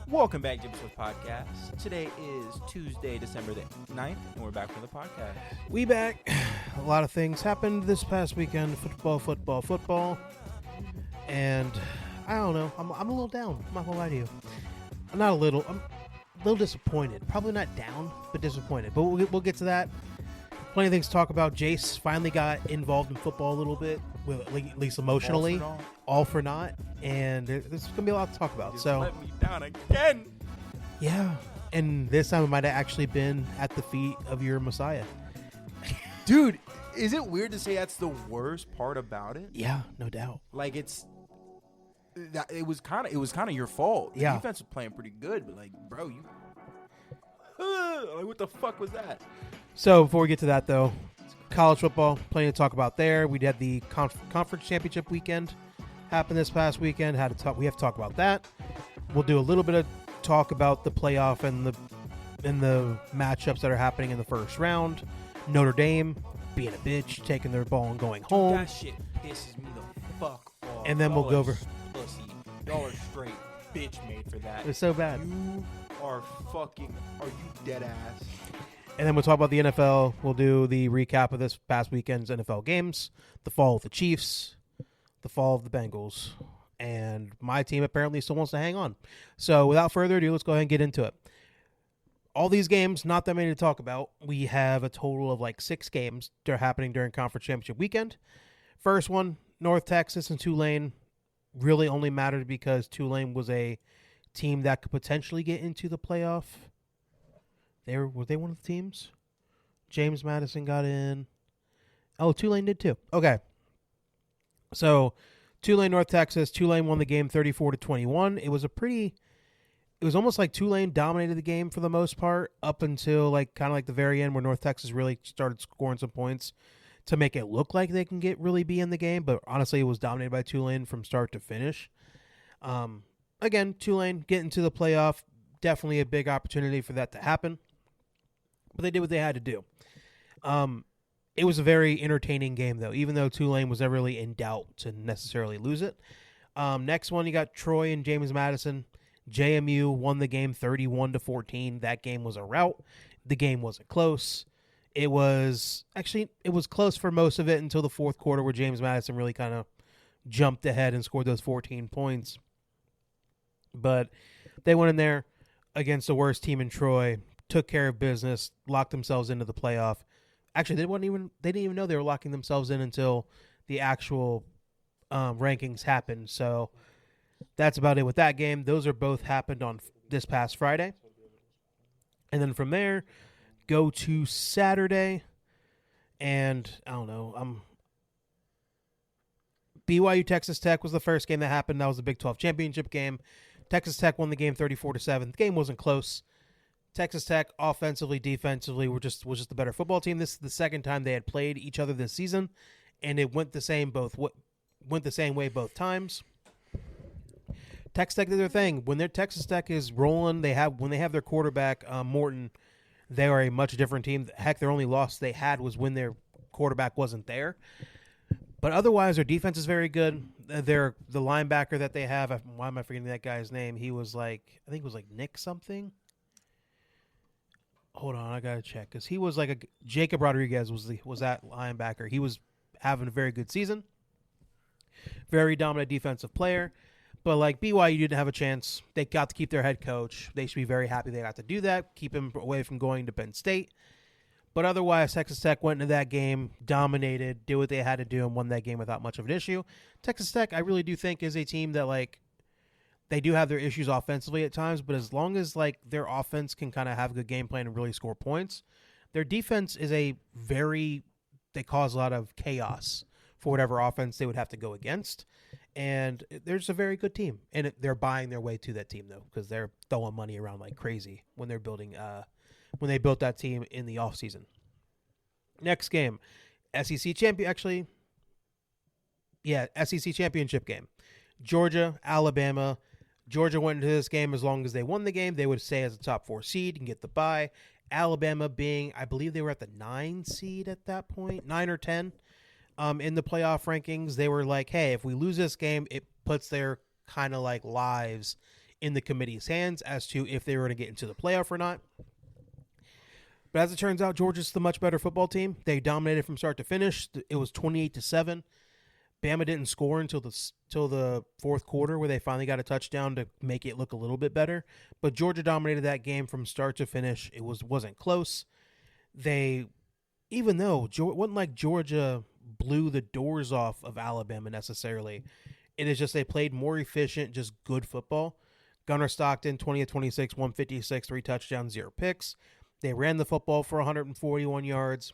Welcome back to Episode Podcast. Today is Tuesday, December the 9th, and we're back for the podcast. We back. A lot of things happened this past weekend. Football. And I don't know. I'm a little down. I'm not going to lie to you. I'm a little disappointed. Probably not down, but disappointed. But we'll get to that. Plenty of things to talk about. Jace finally got involved in football a little bit, at least emotionally. All for naught. And there's going to be a lot to talk about. Just so let me down again. Yeah. And this time it might have actually been at the feet of your Messiah. Dude, is it weird to say that's the worst part about it? Yeah, no doubt. Like it was kind of your fault. The defense was playing pretty good, but like, bro, you like what the fuck was that? So before we get to that though, college football, plenty to talk about there. We had the conference championship weekend happen this past weekend. We have to talk about that. We'll do a little bit of talk about the playoff and the matchups that are happening in the first round. Notre Dame being a bitch, taking their ball and going home. That shit pisses me the fuck off. And then we'll go over. Pussy. Y'all are straight bitch made for that. It's so bad. You are you dead ass? And then we'll talk about the NFL. We'll do the recap of this past weekend's NFL games, the fall of the Chiefs, the fall of the Bengals, and my team apparently still wants to hang on. So without further ado, let's go ahead and get into it. All these games, not that many to talk about. We have a total of like 6 games that are happening during Conference Championship weekend. First one, North Texas and Tulane, really only mattered because Tulane was a team that could potentially get into the playoff. Were they one of the teams? James Madison got in. Oh, Tulane did too. Okay. So, Tulane, North Texas. Tulane won the game 34-21. It was almost like Tulane dominated the game for the most part up until kind of the very end where North Texas really started scoring some points to make it look like they can really be in the game. But honestly, it was dominated by Tulane from start to finish. Again, Tulane getting to the playoff, definitely a big opportunity for that to happen. But they did what they had to do. It was a very entertaining game, though, even though Tulane was never really in doubt to necessarily lose it. Next one, you got Troy and James Madison. JMU won the game 31-14. That game was a rout. The game wasn't close. It was close for most of it until the fourth quarter where James Madison really kind of jumped ahead and scored those 14 points. But they went in there against the worst team in Troy, took care of business, locked themselves into the playoff. Actually, they didn't even know they were locking themselves in until the actual rankings happened. So that's about it with that game. Those are both happened on this past Friday. And then from there, go to Saturday. And I don't know. BYU Texas Tech was the first game that happened. That was the Big 12 championship game. Texas Tech won the game 34-7. The game wasn't close. Texas Tech, offensively, defensively, was just the better football team. This is the second time they had played each other this season, and it went the same way both times. Texas Tech did their thing. When their Texas Tech is rolling, when they have their quarterback Morton, they are a much different team. Heck, their only loss they had was when their quarterback wasn't there. But otherwise, their defense is very good. The linebacker that they have, why am I forgetting that guy's name? He was I think it was Nick something. Hold on, I gotta check because he was Jacob Rodriguez was that linebacker. He was having a very good season, very dominant defensive player. But BYU didn't have a chance. They got to keep their head coach. They should be very happy they got to do that. Keep him away from going to Penn State. But otherwise, Texas Tech went into that game, dominated, did what they had to do, and won that game without much of an issue. Texas Tech, I really do think, is a team that they do have their issues offensively at times, but as long as their offense can kind of have a good game plan and really score points, their defense is they cause a lot of chaos for whatever offense they would have to go against. And there's a very good team, and they're buying their way to that team though, because they're throwing money around like crazy when they're building. When they built that team in the offseason. Next game, SEC championship game. Georgia, Alabama. Georgia went into this game as long as they won the game, they would stay as a top 4 seed and get the bye. Alabama being, I believe they were at the 9 seed at that point, 9 or 10 in the playoff rankings. They were like, hey, if we lose this game, it puts their kind of lives in the committee's hands as to if they were going to get into the playoff or not. But as it turns out, Georgia's the much better football team. They dominated from start to finish. It was 28-7. Bama didn't score until the fourth quarter, where they finally got a touchdown to make it look a little bit better. But Georgia dominated that game from start to finish. It wasn't close. Even though it wasn't like Georgia blew the doors off of Alabama necessarily, it is just they played more efficient, just good football. Gunnar Stockton, 20-26, 156, 3 touchdowns, 0 picks. They ran the football for 141 yards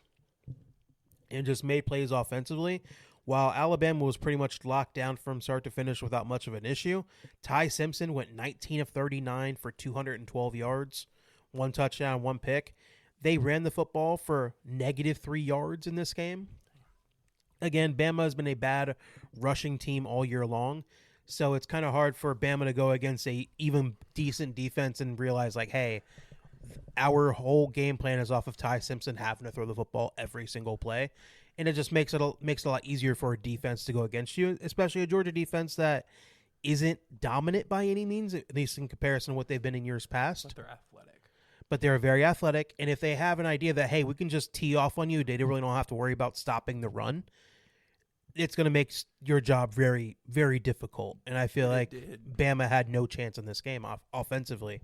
and just made plays offensively. While Alabama was pretty much locked down from start to finish without much of an issue, Ty Simpson went 19 of 39 for 212 yards, 1 touchdown, 1 pick. They ran the football for -3 yards in this game. Again, Bama has been a bad rushing team all year long, so it's kind of hard for Bama to go against a even decent defense and realize, like, hey, our whole game plan is off of Ty Simpson having to throw the football every single play. And it just makes it a lot easier for a defense to go against you, especially a Georgia defense that isn't dominant by any means, at least in comparison to what they've been in years past. But they're athletic. But they're very athletic, and if they have an idea that, hey, we can just tee off on you, they really don't have to worry about stopping the run, it's going to make your job very, very difficult. And I feel like Bama had no chance in this game offensively.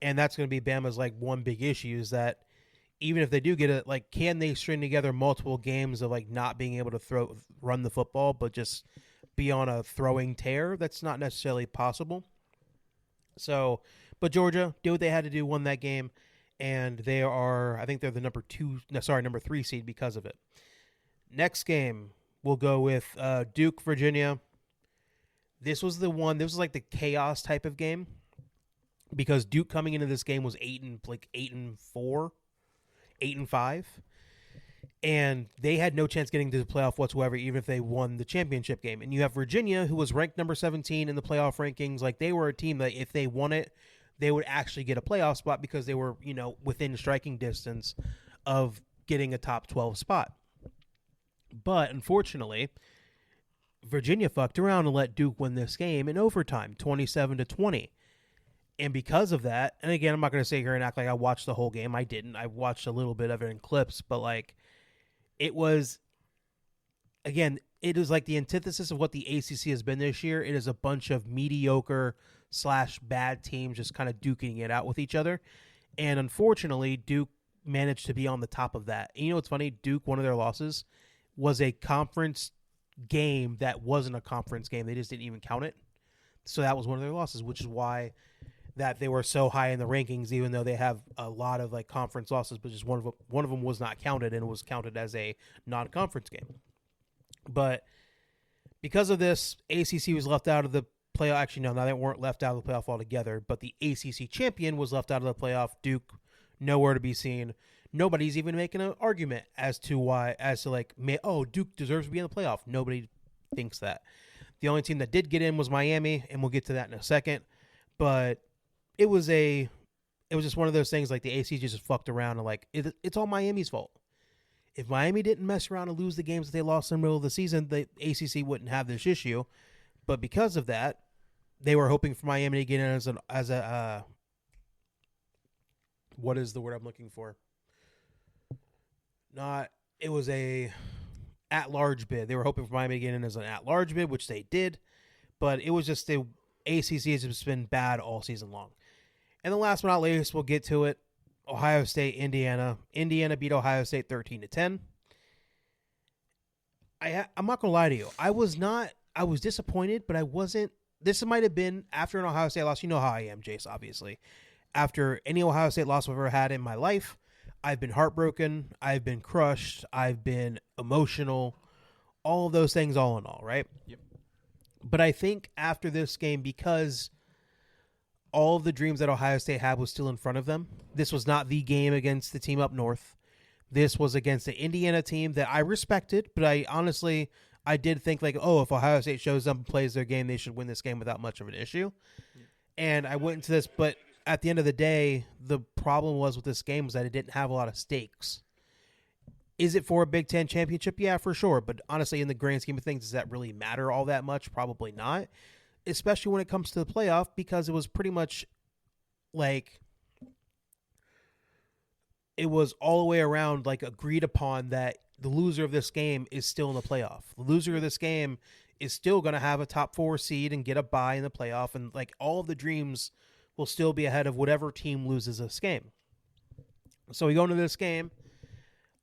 And that's going to be Bama's, like, one big issue is that even if they do get it, like, can they string together multiple games of, like, not being able to run the football, but just be on a throwing tear? That's not necessarily possible. So, but Georgia did what they had to do, won that game, and they are, I think they're the number 3 seed because of it. Next game, we'll go with Duke, Virginia. This was like the chaos type of game because Duke coming into this game was 8-4. 8-5, and they had no chance getting to the playoff whatsoever, even if they won the championship game. And you have Virginia, who was ranked number 17 in the playoff rankings. Like, they were a team that if they won it, they would actually get a playoff spot because they were, within striking distance of getting a top 12 spot. But unfortunately, Virginia fucked around and let Duke win this game in overtime, 27-20. And because of that, and again, I'm not going to sit here and act like I watched the whole game. I didn't. I watched a little bit of it in clips, but, like, it was like the antithesis of what the ACC has been this year. It is a bunch of mediocre / bad teams just kind of duking it out with each other. And unfortunately, Duke managed to be on the top of that. And you know what's funny? Duke, one of their losses, was a conference game that wasn't a conference game. They just didn't even count it. So that was one of their losses, which is why that they were so high in the rankings, even though they have a lot of, like, conference losses, but just one of them was not counted, and it was counted as a non-conference game. But because of this, ACC was left out of the playoff. Actually, no, they weren't left out of the playoff altogether, but the ACC champion was left out of the playoff. Duke, nowhere to be seen. Nobody's even making an argument as to Duke deserves to be in the playoff. Nobody thinks that. The only team that did get in was Miami, and we'll get to that in a second. But it was just one of those things, like, the ACC just fucked around, and, like, it's all Miami's fault. If Miami didn't mess around and lose the games that they lost in the middle of the season, the ACC wouldn't have this issue. But because of that, they were hoping for Miami to get in as a what is the word I'm looking for? It was a at-large bid. They were hoping for Miami to get in as an at-large bid, which they did. But it was just the ACC has just been bad all season long. And the last but not least, we'll get to it. Ohio State, Indiana. Indiana beat Ohio State 13-10. I'm not going to lie to you. I was disappointed, but I wasn't. This might have been after an Ohio State loss. You know how I am, Jace, obviously. After any Ohio State loss I've ever had in my life, I've been heartbroken. I've been crushed. I've been emotional. All of those things all in all, right? Yep. But I think after this game, because all of the dreams that Ohio State had was still in front of them, this was not the game against the team up north. This was against the Indiana team that I respected, but I did think, like, if Ohio State shows up and plays their game, they should win this game without much of an issue. Yeah. And I went into this, but at the end of the day, the problem with this game was that it didn't have a lot of stakes. Is it for a Big Ten championship? Yeah, for sure. But honestly, in the grand scheme of things, does that really matter all that much? Probably not. especially when it comes to the playoff, because it was pretty much like it was all the way around like agreed upon that the loser of this game is still in the playoff. The loser of this game is still going to have a top 4 seed and get a bye in the playoff, and like all of the dreams will still be ahead of whatever team loses this game. So we go into this game.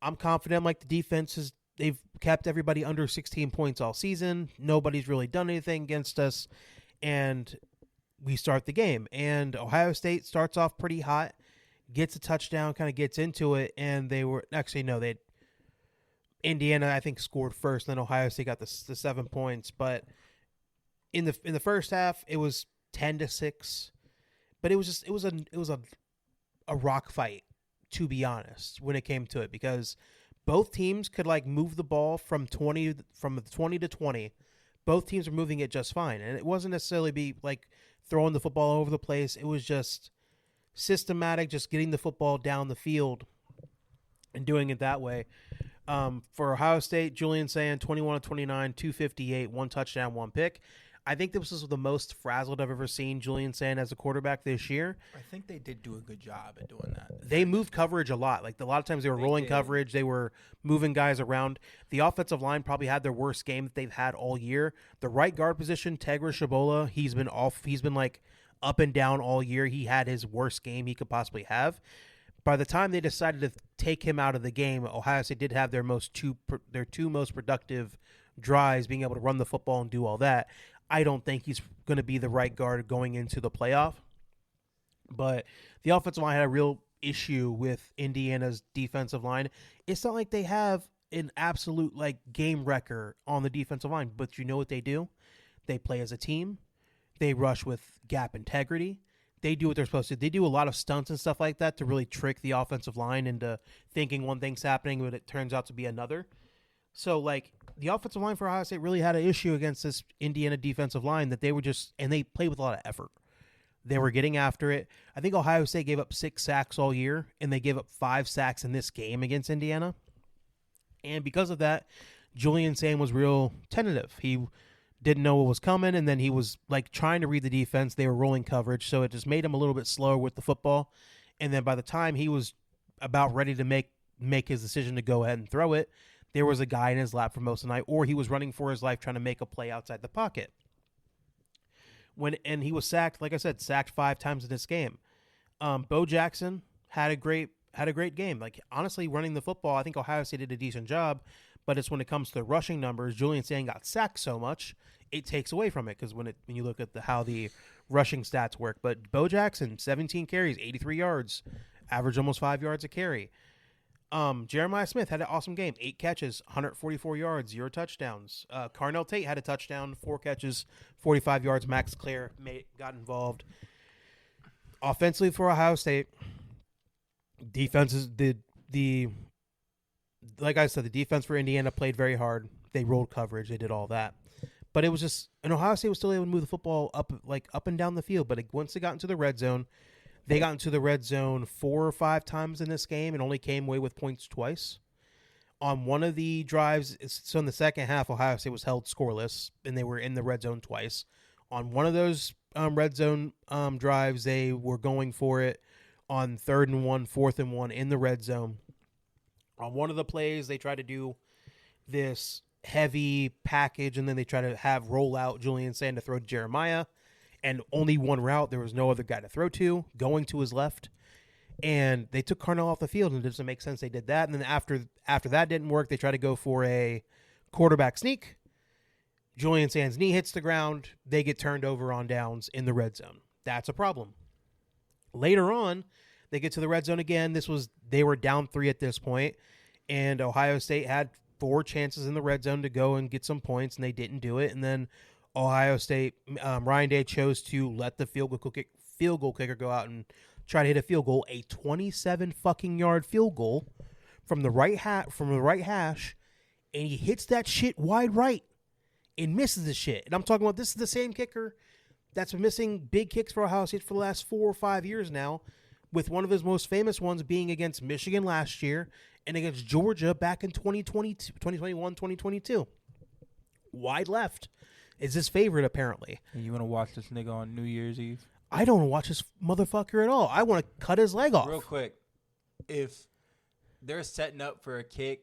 I'm confident like the defense is, they've kept everybody under 16 points all season. Nobody's really done anything against us. And we start the game. And Ohio State starts off pretty hot, gets a touchdown, kind of gets into it. And they were, actually, no, Indiana, I think, scored first. Then Ohio State got the 7 points. But in the first half, it was 10-6. But it was a rock fight, to be honest, when it came to it, because both teams could like move the ball from 20 to 20. Both teams were moving it just fine, and it wasn't necessarily be like throwing the football all over the place. It was just systematic, just getting the football down the field and doing it that way. For Ohio State, Julian Sand, 21 of 29, 258, 1 touchdown, 1 pick. I think this was the most frazzled I've ever seen Julian Sand as a quarterback this year. I think they did do a good job at doing that. They moved coverage a lot. Like a lot of times they were rolling coverage. They were moving guys around. The offensive line probably had their worst game that they've had all year. The right guard position, Tegra Shabola, he's been off. He's been like up and down all year. He had his worst game he could possibly have. By the time they decided to take him out of the game, Ohio State did have their two most productive drives, being able to run the football and do all that. I don't think he's going to be the right guard going into the playoff. But the offensive line had a real issue with Indiana's defensive line. It's not like they have an absolute like game wrecker on the defensive line, but you know what they do? They play as a team. They rush with gap integrity. They do what they're supposed to. They do a lot of stunts and stuff like that to really trick the offensive line into thinking one thing's happening, but it turns out to be another. So, like, the offensive line for Ohio State really had an issue against this Indiana defensive line that they were just, and they played with a lot of effort. They were getting after it. I think Ohio State gave up 6 sacks all year, and they gave up 5 sacks in this game against Indiana. And because of that, Julian Sand was real tentative. He didn't know what was coming, and then he was, like, trying to read the defense. They were rolling coverage, so it just made him a little bit slower with the football. And then by the time he was about ready to make his decision to go ahead and throw it, there was a guy in his lap for most of the night, or he was running for his life trying to make a play outside the pocket. And he was sacked, like I said, 5 times in this game. Bo Jackson had a great game. Like, honestly, running the football, I think Ohio State did a decent job, but it's when it comes to the rushing numbers, Julian Sand got sacked so much, it takes away from it, because when you look at how the rushing stats work. But Bo Jackson, 17 carries, 83 yards, averaged almost 5 yards a carry. Jeremiah Smith had an awesome game. 8 catches, 144 yards, 0 touchdowns. Carnell Tate had a touchdown, 4 catches, 45 yards. Max Clare got involved. Offensively for Ohio State, defenses like I said, the defense for Indiana played very hard. They rolled coverage. They did all that. But it was just, and Ohio State was still able to move the football up and down the field. But once they got into the red zone, they got into the red zone 4 or 5 times in this game and only came away with points twice. On one of the drives, so in the second half, Ohio State was held scoreless, and they were in the red zone twice. On one of those red zone drives, they were going for it on 3rd and 1, 4th and 1 in the red zone. On one of the plays, they tried to do this heavy package, and then they tried to have roll out Julian Sand to throw to Jeremiah. And only one route. There was no other guy to throw to, going to his left. And they took Carnell off the field, and it doesn't make sense they did that. And then after that didn't work, they tried to go for a quarterback sneak. Julian Sand's knee hits the ground. They get turned over on downs in the red zone. That's a problem. Later on, they get to the red zone again. They were down 3 at this point, and Ohio State had 4 chances in the red zone to go and get some points, and they didn't do it. And then Ohio State, Ryan Day chose to let the field goal kicker go out and try to hit a field goal, a 27 fucking yard field goal from the right hash, and he hits that shit wide right and misses the shit. And I'm talking about, this is the same kicker that's been missing big kicks for Ohio State for the last 4 or 5 years now, with one of his most famous ones being against Michigan last year and against Georgia back in 2021, 2022. Wide left. is his favorite, apparently. And you want to watch this nigga on New Year's Eve? I don't want to watch this motherfucker at all. I want to cut his leg off. Real quick, if they're setting up for a kick,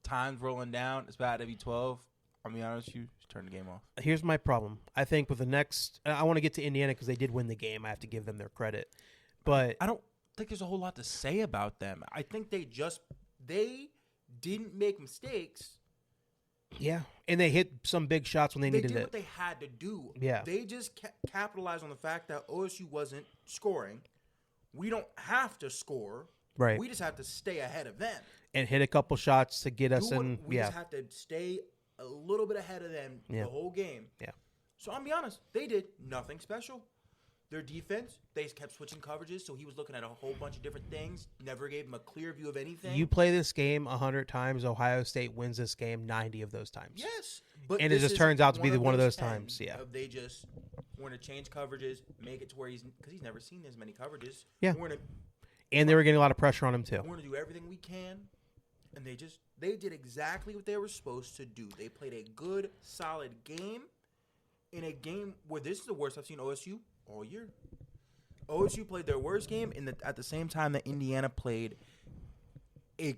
time's rolling down, it's about to be 12, I'll be honest with you, just turn the game off. Here's my problem. I think with the next – I want to get to Indiana because they did win the game. I have to give them their credit. But I don't think there's a whole lot to say about them. I think they didn't make mistakes. Yeah, and they hit some big shots when they needed it. They did what they had to do. Yeah. They just capitalized on the fact that OSU wasn't scoring. We don't have to score. Right. We just have to stay ahead of them. And hit a couple shots to get us in. We just have to stay a little bit ahead of them the whole game. Yeah. So I'll be honest, they did nothing special. Their defense, they kept switching coverages, so he was looking at a whole bunch of different things. Never gave him a clear view of anything. You play this game 100 times, Ohio State wins this game 90 of those times. Yes. But and it just turns out to be one of those times. Yeah. They just want to change coverages, make it to where because he's never seen as many coverages. Yeah. And they were getting a lot of pressure on him, too. We're going to do everything we can. And they did exactly what they were supposed to do. They played a good, solid game in a game where this is the worst I've seen OSU all year. OSU played their worst game at the same time that Indiana played a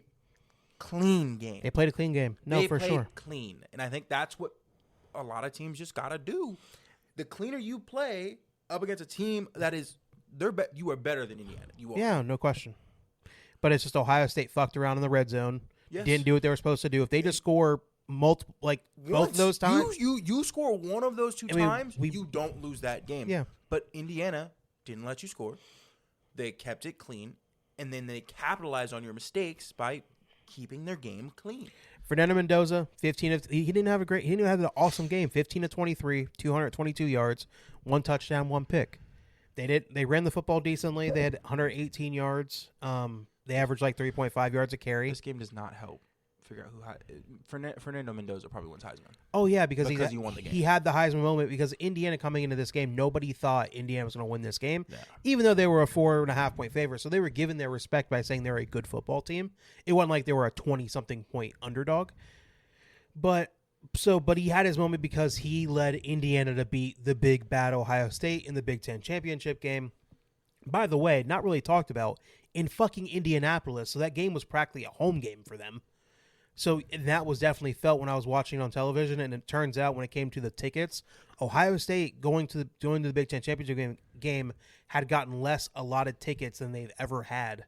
clean game. They played a clean game. No, for sure. They played clean. And I think that's what a lot of teams just got to do. The cleaner you play up against a team that is you are better than Indiana. You are. Yeah, no question. But it's just Ohio State fucked around in the red zone. Yes. Didn't do what they were supposed to do. If they just score multiple, both of those times, you score one of those two times, you don't lose that game. Yeah. But Indiana didn't let you score. They kept it clean, and then they capitalized on your mistakes by keeping their game clean. Fernando Mendoza, he didn't have an awesome game. 15 to 23, 222 yards, 1 touchdown, 1 pick. They ran the football decently. They had 118 yards. They averaged 3.5 yards a carry. This game does not help figure out Fernando Mendoza probably wins Heisman. Oh yeah, because he won the game. He had the Heisman moment because Indiana coming into this game, nobody thought Indiana was going to win this game, yeah. Even though they were a 4.5 point favorite. So they were given their respect by saying they're a good football team. It wasn't like they were a 20-something point underdog. But he had his moment because he led Indiana to beat the big bad Ohio State in the Big Ten championship game. By the way, not really talked about, in fucking Indianapolis. So that game was practically a home game for them. So that was definitely felt when I was watching it on television. And it turns out when it came to the tickets, Ohio State going to the Big Ten championship game had gotten less allotted tickets than they've ever had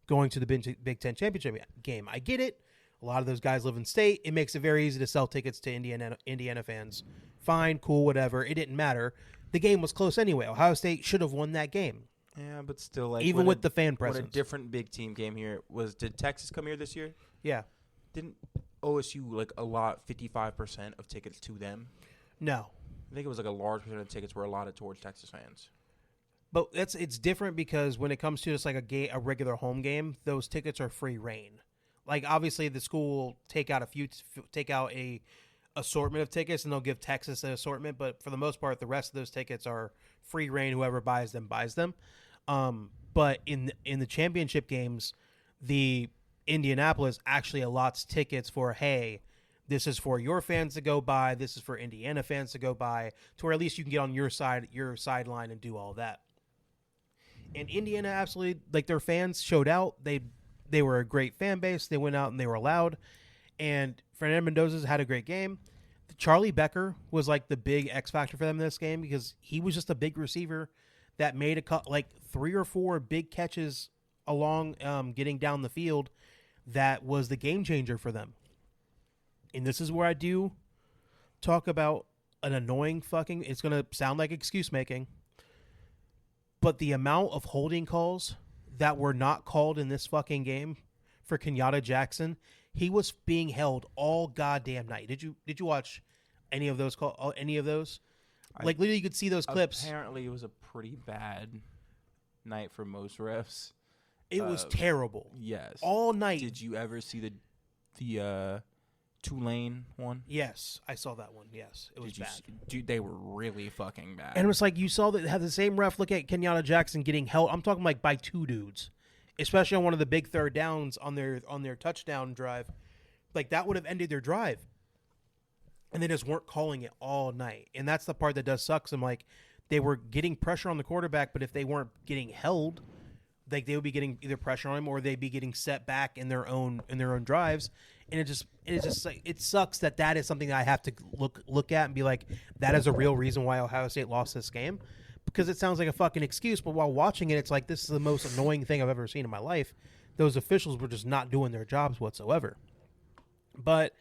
going to the Big Ten championship game. I get it. A lot of those guys live in state. It makes it very easy to sell tickets to Indiana fans. Fine, cool, whatever. It didn't matter. The game was close anyway. Ohio State should have won that game. Yeah, but still, even with the fan presence. When a different big team came here, did Texas come here this year? Yeah. Didn't OSU allot 55% of tickets to them? No. I think it was a large percent of tickets were allotted towards Texas fans. But it's different because when it comes to just a regular home game, those tickets are free reign. Obviously the school will take out a assortment of tickets and they'll give Texas an assortment, but for the most part the rest of those tickets are free reign. Whoever buys them buys them. But in the championship games, the Indianapolis actually allots tickets for, hey, this is for your fans to go by, this is for Indiana fans to go by, to where at least you can get on your sideline and do all that. And Indiana absolutely, their fans showed out. They were a great fan base. They went out and they were loud. And Fernando Mendoza had a great game. Charlie Becker was the big X factor for them in this game because he was just a big receiver that made 3 or 4 big catches along getting down the field. That was the game changer for them. And this is where I do talk about an annoying it's going to sound like excuse making, but the amount of holding calls that were not called in this fucking game for Kenyatta Jackson, he was being held all goddamn night. Did you watch any of those literally you could see those clips. Apparently it was a pretty bad night for most refs. It was terrible. Yes. All night. Did you ever see the Tulane one? Yes, I saw that one. Yes, it was bad. Dude, they were really fucking bad. And it was you saw that had the same ref look at Kenyatta Jackson getting held. I'm talking by 2 dudes, especially on one of the big third downs on their touchdown drive. That would have ended their drive. and they just weren't calling it all night. And that's the part that does suck. I'm like, they were getting pressure on the quarterback, but if they weren't getting held, like they would be getting either pressure on him or they'd be getting set back in their own drives. And it's just like, it sucks that is something that I have to look at and be like, that is a real reason why Ohio State lost this game, because it sounds like a fucking excuse. But while watching it, it's like, this is the most annoying thing I've ever seen in my life. Those officials were just not doing their jobs whatsoever. But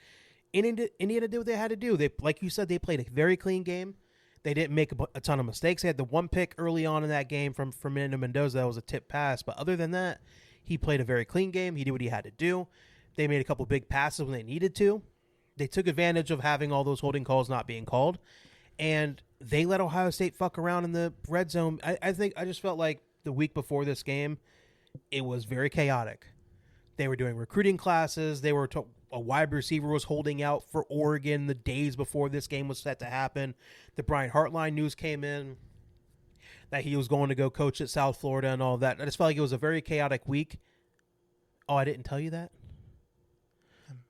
Indiana did what they had to do. They, like you said, they played a very clean game. They didn't make a ton of mistakes. They had the one pick early on in that game from Fernando Mendoza. That was a tip pass. But other than that, he played a very clean game. He did what he had to do. They made a couple big passes when they needed to. They took advantage of having all those holding calls not being called. And they let Ohio State fuck around in the red zone. I just felt like the week before this game, it was very chaotic. They were doing recruiting classes. A wide receiver was holding out for Oregon the days before this game was set to happen. The Brian Hartline news came in that he was going to go coach at South Florida and all that. I just felt like it was a very chaotic week. Oh, I didn't tell you that?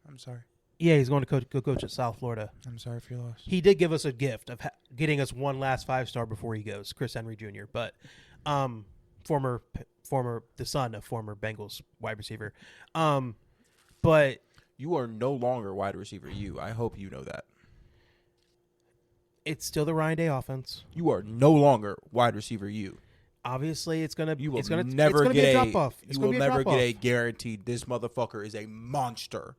I'm sorry. Yeah, he's going to go coach at South Florida. I'm sorry for your loss. He did give us a gift of getting us one last 5-star before he goes, Chris Henry Jr., but the son of former Bengals wide receiver. But you are no longer wide receiver you. I hope you know that. It's still the Ryan Day offense. You are no longer wide receiver you. Obviously, it's gonna be a drop off. You will never get a guaranteed. This motherfucker is a monster.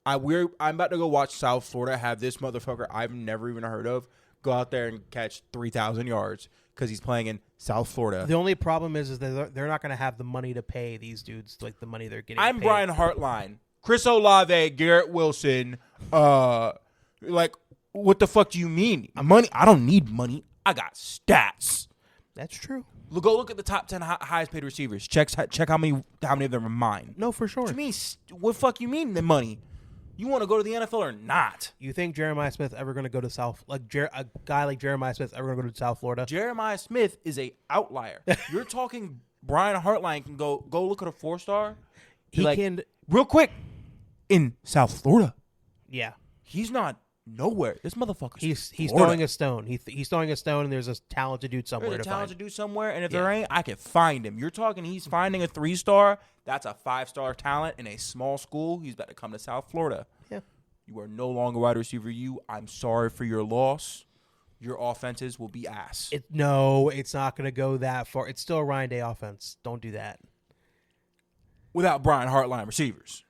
I'm about to go watch South Florida have this motherfucker I've never even heard of go out there and catch 3,000 yards because he's playing in South Florida. The only problem is that they're not going to have the money to pay these dudes like the money they're getting. I'm paid. Brian Hartline, Chris Olave, Garrett Wilson. Like, what the fuck do you mean? Money? I don't need money. I got stats. That's true. Go look at the top 10 highest paid receivers. Check how many of them are mine. No, for sure. What do you mean? What the fuck you mean the money? You want to go to the NFL or not? You think Jeremiah Smith ever going to go to a guy like Jeremiah Smith ever going to go to South Florida? Jeremiah Smith is a outlier. You're talking Brian Hartline can go look at a 4-star. He can real quick in South Florida. Yeah, he's not nowhere. This motherfucker. He's throwing a stone. He's throwing a stone, and there's a talented dude somewhere. And if there ain't, I can find him. You're talking. He's finding a 3-star. That's a 5-star talent in a small school. He's about to come to South Florida. Yeah. You are no longer wide receiver. I'm sorry for your loss. Your offenses will be ass. It's not going to go that far. It's still a Ryan Day offense. Don't do that. Without Brian Hartline receivers.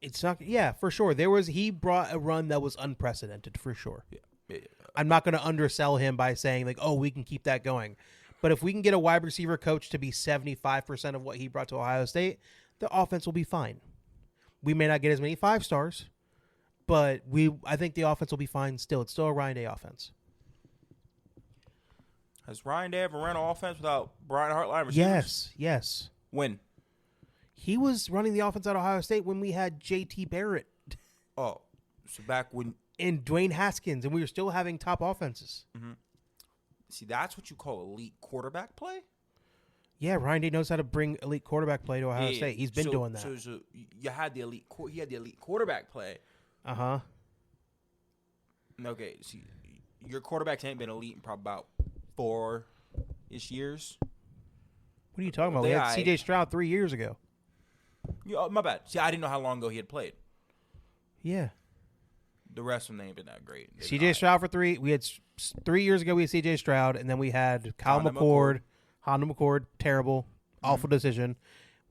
It's not. Yeah, for sure. He brought a run that was unprecedented for sure. Yeah. I'm not going to undersell him by saying like, oh, we can keep that going. But if we can get a wide receiver coach to be 75% of what he brought to Ohio State, the offense will be fine. We may not get as many 5-stars, but I think the offense will be fine still. It's still a Ryan Day offense. Has Ryan Day ever ran an offense without Brian Hartline receivers? Yes. When? He was running the offense at Ohio State when we had J.T. Barrett. Oh, so back when... And Dwayne Haskins, and we were still having top offenses. Mm-hmm. See, that's what you call elite quarterback play? Yeah, Ryan Day knows how to bring elite quarterback play to Ohio State. He's been doing that. So you had the elite. He had the elite quarterback play. Uh-huh. Okay, see, your quarterbacks ain't been elite in probably about 4-ish years. What are you talking about? We had C.J. Stroud 3 years ago. My bad. See, I didn't know how long ago he had played. Yeah. The rest of them ain't been that great. C.J. Stroud for 3. We had 3 years ago. We had C.J. Stroud, and then we had Honda McCord, terrible, awful decision.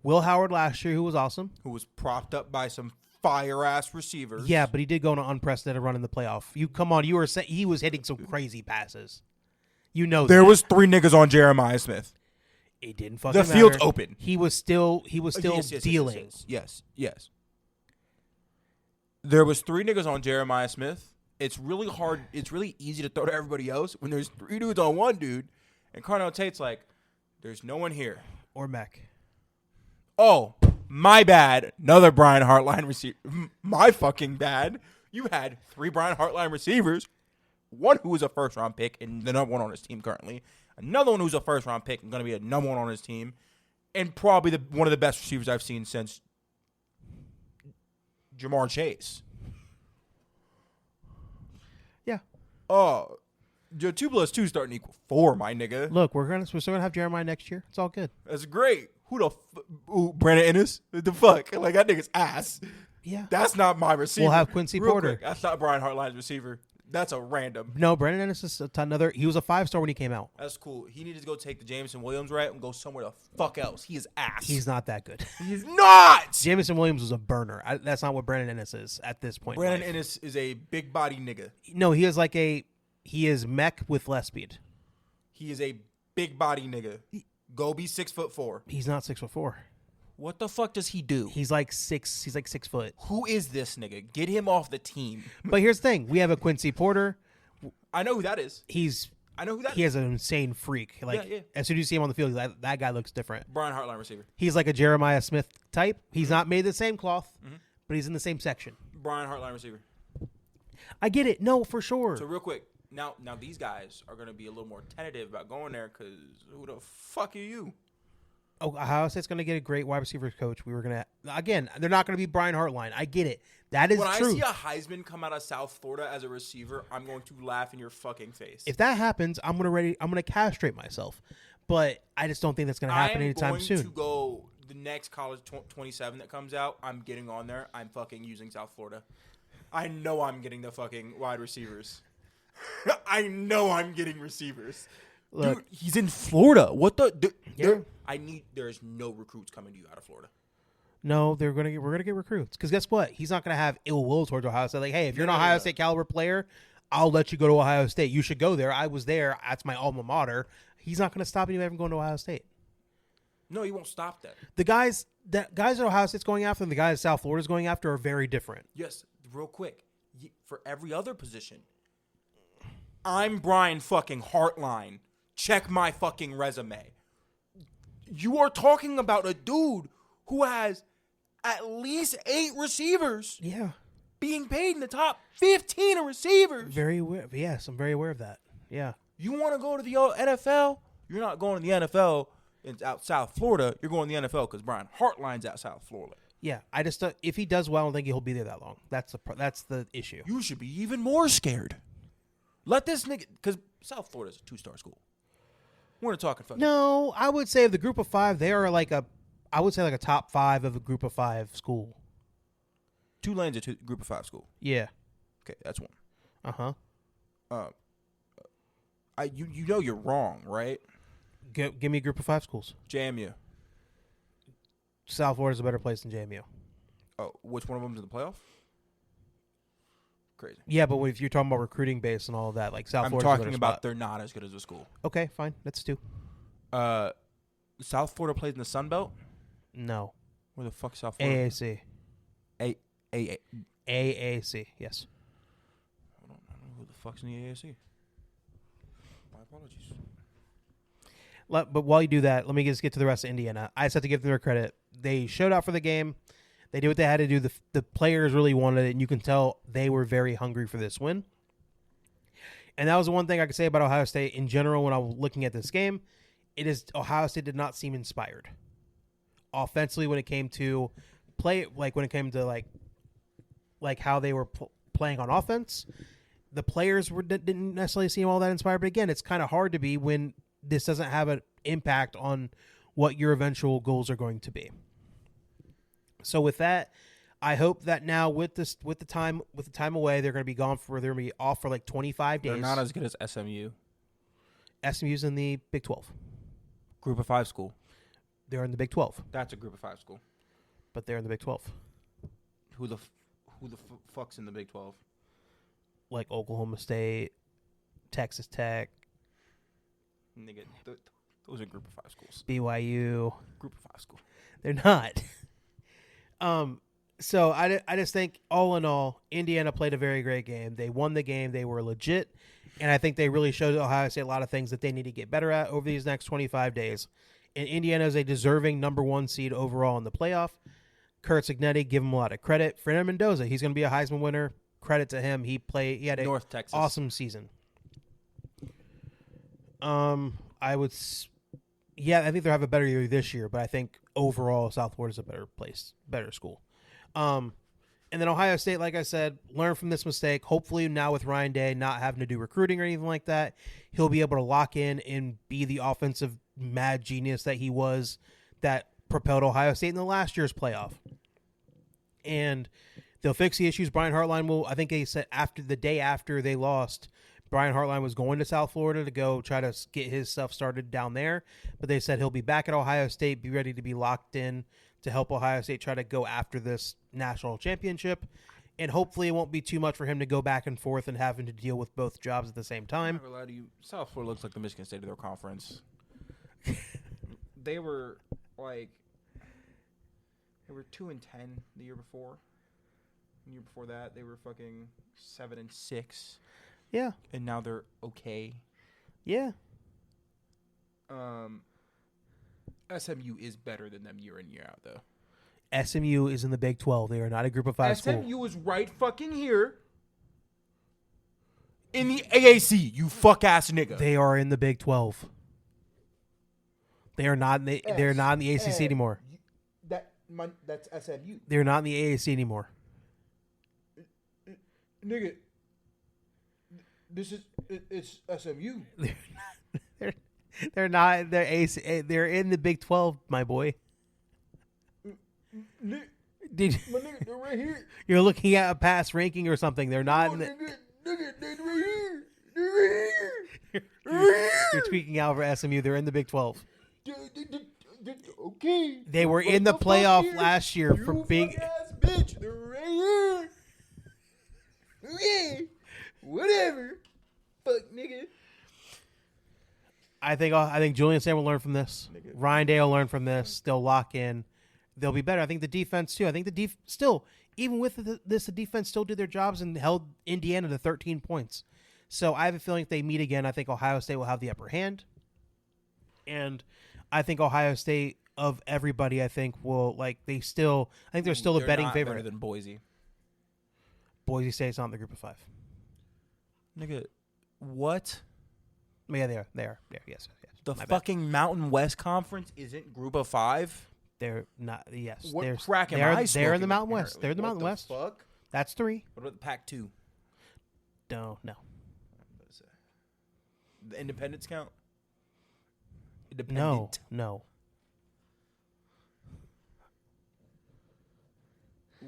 Will Howard last year, who was awesome, who was propped up by some fire ass receivers. Yeah, but he did go on an unprecedented run in the playoff. You were saying he was hitting some crazy passes. There was 3 niggas on Jeremiah Smith. It didn't fucking matter. The field's open. He was still dealing. Yes. There was 3 niggas on Jeremiah Smith. It's really hard. It's really easy to throw to everybody else when there's 3 dudes on one dude. And Carnell Tate's like, there's no one here. Or Mech. Oh, my bad. Another Brian Hartline receiver. My fucking bad. You had 3 Brian Hartline receivers. One who was a first-round pick and the number 1 on his team currently. Another one who's a first-round pick and going to be a number 1 on his team. And probably one of the best receivers I've seen since Jamar Chase. Oh, your 2 + 2 starting to equal 4, my nigga. Look, we're still gonna have Jeremiah next year. It's all good. That's great. Who the Brandon Ennis? What the fuck? Like, that nigga's ass. Yeah. That's not my receiver. We'll have Quincy Real Porter. Quick, that's not Brian Hartline's receiver. That's a random. No, Brandon Ennis is another. He was a 5-star when he came out. That's cool. He needed to go take the Jameson Williams right and go somewhere the fuck else. He is ass. He's not that good. He's not. Jameson Williams was a burner. That's not what Brandon Ennis is at this point. Brandon Ennis is a big body nigga. No, he is mech with less speed. He is a big body nigga. Go be 6'4". He's not 6'4". What the fuck does he do? He's like 6 foot. Who is this nigga? Get him off the team. But here's the thing: we have a Quincy Porter. I know who that is. I know who that he is. has an insane freak. Like as soon as you see him on the field, that guy looks different. Brian Hartline receiver. He's like a Jeremiah Smith type. He's not made the same cloth, but he's in the same section. Brian Hartline receiver. I get it. No, for sure. So real quick, now these guys are gonna be a little more tentative about going there because who the fuck are you? Oh, Ohio State's going to get a great wide receiver coach. We were going to again. They're not going to be Brian Hartline. I get it. That is when true. I see a Heisman come out of South Florida as a receiver, I'm going to laugh in your fucking face. If that happens, I'm going to castrate myself. But I just don't think that's going to happen anytime soon. I'm going to go the next college 27 that comes out. I'm getting on there. I'm fucking using South Florida. I know I'm getting the fucking wide receivers. I know I'm getting receivers. Look, dude, he's in Florida. What the? There's no recruits coming to you out of Florida. No, we're gonna get recruits because guess what? He's not gonna have ill will towards Ohio State. Like, hey, if you're an Ohio State caliber player, I'll let you go to Ohio State. You should go there. I was there. That's my alma mater. He's not gonna stop anybody from going to Ohio State. No, he won't stop that. The guys that Ohio State's going after and the guys South Florida's going after are very different. Yes, real quick. For every other position, I'm Brian fucking Hartline. Check my fucking resume. You are talking about a dude who has at least 8 receivers. Yeah. Being paid in the top 15 of receivers. Very aware. Yes, I'm very aware of that. Yeah. You want to go to the NFL? You're not going to the NFL out South Florida. You're going to the NFL because Brian Hartline's out South Florida. Yeah, I just if he does well, I don't think he'll be there that long. That's the issue. You should be even more scared. Let this nigga, because South Florida's a 2-star school. We're not talking fucking. No, I would say of the group of 5, they are like a top 5 of a group of 5 school. Tulane's a group of 5 school. Yeah. Okay, that's one. You know you're wrong, right? Give me a group of 5 schools. JMU. South Florida's a better place than JMU. Oh, which one of them's in the playoff? Crazy. Yeah, but if you're talking about recruiting base and all of that, like South Florida's I'm talking about they're not as good as a school. Okay, fine. That's 2. South Florida plays in the Sun Belt? No. Where the fuck is South Florida? AAC. AAC, yes. I don't know who the fuck's in the AAC. My apologies. But while you do that, let me just get to the rest of Indiana. I just have to give them their credit. They showed out for the game. They did what they had to do. The players really wanted it, and you can tell they were very hungry for this win. And that was the one thing I could say about Ohio State in general when I was looking at this game. Ohio State did not seem inspired. Offensively, when it came to play, like when it came to like how they were playing on offense, the players didn't necessarily seem all that inspired. But again, it's kind of hard to be when this doesn't have an impact on what your eventual goals are going to be. So with that, I hope that now with the time away, they're going to be off for like 25 days. They're not as good as SMU. SMU's in the Big 12. Group of 5 school. They're in the Big 12. That's a group of 5 school. But they're in the Big 12. Who the fuck's in the Big 12? Like Oklahoma State, Texas Tech. Nigga, those are group of 5 schools. BYU. Group of 5 school. They're not. So I just think all in all, Indiana played a very great game. They won the game. They were legit. And I think they really showed Ohio State a lot of things that they need to get better at over these next 25 days. And Indiana is a deserving number 1 seed overall in the playoff. Kurt Signetti, give him a lot of credit. Fernando Mendoza, he's going to be a Heisman winner. Credit to him. He had an North Texas. Awesome season. I think they'll have a better year this year, but I think overall South Florida's a better place, better school. And then Ohio State, like I said, learn from this mistake. Hopefully now with Ryan Day not having to do recruiting or anything like that, he'll be able to lock in and be the offensive mad genius that he was that propelled Ohio State in the last year's playoff. And they'll fix the issues. Brian Hartline will, I think they said after the day after they lost, Brian Hartline was going to South Florida to go try to get his stuff started down there. But they said he'll be back at Ohio State, be ready to be locked in to help Ohio State try to go after this national championship. And hopefully it won't be too much for him to go back and forth and having to deal with both jobs at the same time. I'm not gonna lie to you. South Florida looks like the Michigan State of their conference. They were like, they were 2-10 the year before. The year before that, they were fucking 7-6. Yeah. And now they're okay. Yeah. SMU is better than them year in, year out, though. SMU is in the Big 12. They are not a Group of 5 school. SMU is right fucking here in the AAC, you fuck-ass nigga. They are in the Big 12. They are not in the, they're not in the ACC anymore. That's SMU. They're not in the AAC anymore. Nigga, it's SMU. They're not. They're AC. They're in the Big 12, my boy. Did my nigga, they're right here. You're looking at a past ranking or something? They're not. Nigga, they're right here. They're right here. You're tweaking out for SMU. They're in the Big 12. Okay. They were in the playoff last year for being. Ass bitch, they're right here. Okay. Whatever. Fuck, nigga. I think Julian Sam will learn from this. Nigga. Ryan Day will learn from this. They'll lock in. They'll be better. I think the defense too. I think still, even with the defense still did their jobs and held Indiana to 13 points. So I have a feeling if they meet again, I think Ohio State will have the upper hand. And I think Ohio State, of everybody, I think will they're still the betting favorite. Better than Boise. Boise State's not in the Group of 5. Nigga, what? Yeah, they are. Yes. The fucking Mountain West Conference isn't Group of 5? They're not. Yes. What crack am I smoking? They're in the Mountain West. They're in the Mountain West. Fuck? That's 3. What about the Pac-2? No. The Independents count? Independent. No. Ooh,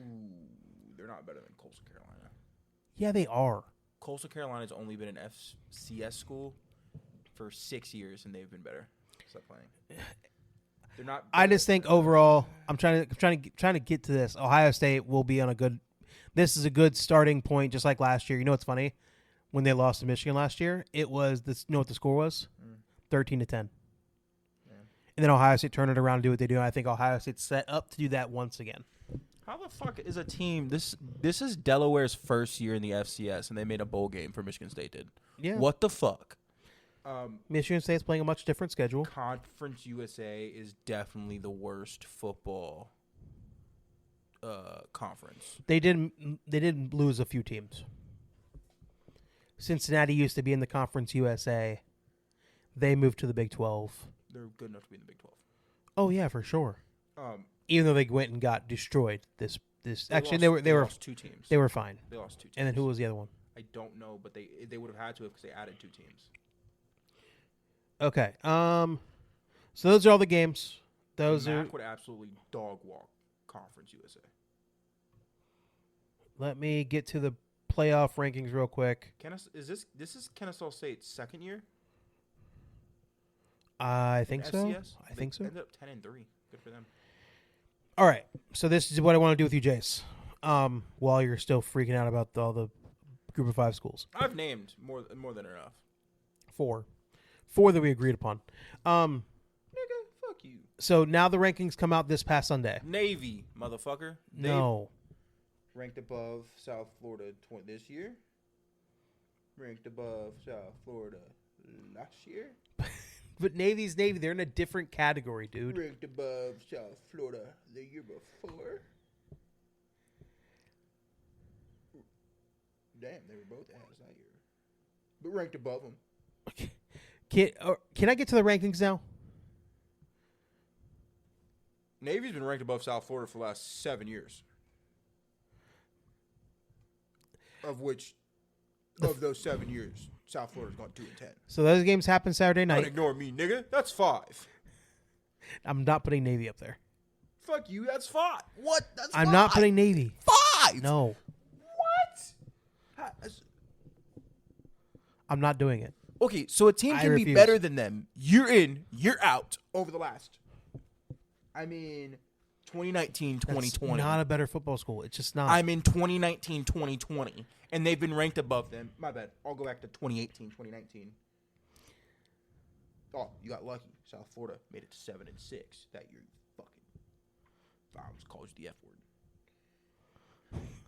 they're not better than Coastal Carolina. Yeah, they are. Coastal Carolina's only been an FCS school for 6 years, and they've been better. Stop playing. They're not. I just think overall, I'm trying to get to this. Ohio State will be on a good. This is a good starting point, just like last year. You know what's funny? When they lost to Michigan last year, it was this. You know what the score was? 13-10. Yeah. And then Ohio State turned it around and do what they do. And I think Ohio State's set up to do that once again. How the fuck is a team? This is Delaware's first year in the FCS, and they made a bowl game for Michigan State. Did What the fuck? Michigan State's playing a much different schedule. Conference USA is definitely the worst football conference. They did lose a few teams. Cincinnati used to be in the Conference USA. They moved to the Big 12. They're good enough to be in the Big 12. Oh yeah, for sure. Even though they went and got destroyed. They lost 2 teams. They were fine. They lost 2 teams. And then who was the other one? I don't know, but they would have had to because they added 2 teams. Okay. So those are all the games. Mac would absolutely dog walk Conference USA. Let me get to the playoff rankings real quick. This is Kennesaw State's second year? I think so. FCS? I think so. Ended up 10-3. Good for them. All right. So this is what I want to do with you, Jace. While you're still freaking out about all the Group of 5 schools. I've named more than enough. 4 that we agreed upon. Nigga, fuck you. So now the rankings come out this past Sunday. Navy, motherfucker. No. Ranked above South Florida this year. Ranked above South Florida last year. But Navy's Navy. They're in a different category, dude. Ranked above South Florida the year before. Damn, they were both ass that year. But ranked above them. Can I get to the rankings now? Navy's been ranked above South Florida for the last 7 years. of which of those 7 years, South Florida's gone 2-10. So those games happen Saturday Don't night. ignore me, nigga. That's 5. I'm not putting Navy up there. Fuck you. That's 5. What? That's I'm 5. not putting Navy. 5. No, What? I'm not doing it. Okay, so a team I can be refuse. better than them. You're in, you're out over the last. 2019, 2020. Not a better football school. It's just not. I'm in 2019, 2020, and they've been ranked above them. My bad. I'll go back to 2018, 2019. Oh, you got lucky. South Florida made it to 7-6 that year. Fucking. I almost called you the F word.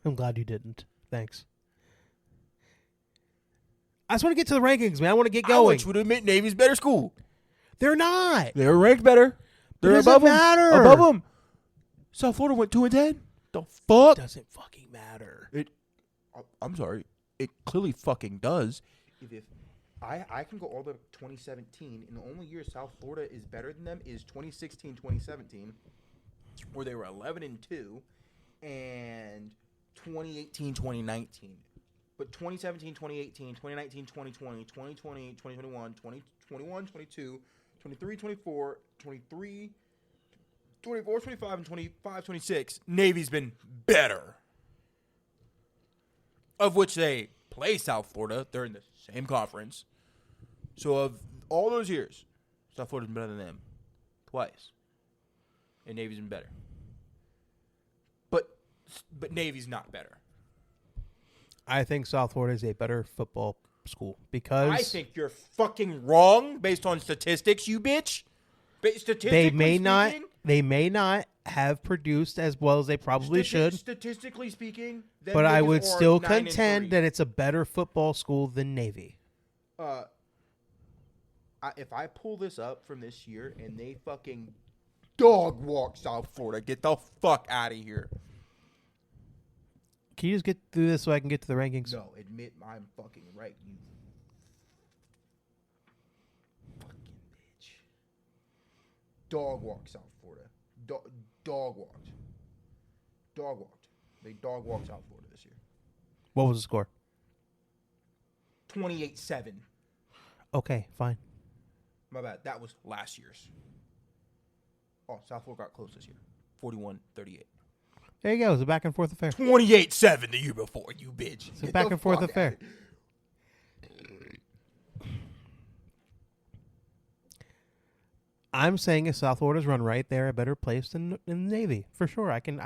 I'm glad you didn't. Thanks. I just want to get to the rankings, man. I want to get going. I want you to admit Navy's better school. They're not. They're ranked better. They're It doesn't above matter. them. Above them. South Florida went 2-10. The fuck? It doesn't fucking matter. I'm sorry. It clearly fucking does. If I can go all the way to 2017, and the only year South Florida is better than them is 2016, 2017, where they were 11-2, and 2018, 2019. But 2017, 2018, 2019, 2020, 2020, 2021, 2021, 22, 23, 24, 23, 24, 25, and 25, 26, Navy's been better. Of which they play South Florida. They're in the same conference. So of all those years, South Florida's been better than them twice. And Navy's been better. But Navy's not better. I think South Florida is a better football school because I think you're fucking wrong based on statistics, you bitch. they may not have produced as well as they probably should. Statistically speaking, them But I niggas would are still 9-3. contend that it's a better football school than Navy. If I pull this up from this year and they fucking dog walk South Florida, get the fuck out of here. Can you just get through this so I can get to the rankings? No, admit I'm fucking right, you fucking bitch. Dog walk South Florida. Dog walked. Dog walked. They dog walked South Florida this year. What was the score? 28-7. Okay, fine. My bad. That was last year's. Oh, South Florida got close this year. 41-38. There you go. It's a back and forth affair. 28-7 the year before, you bitch. It's a back and forth affair. I'm saying if South Florida's run right, they're a better place than the Navy for sure. I can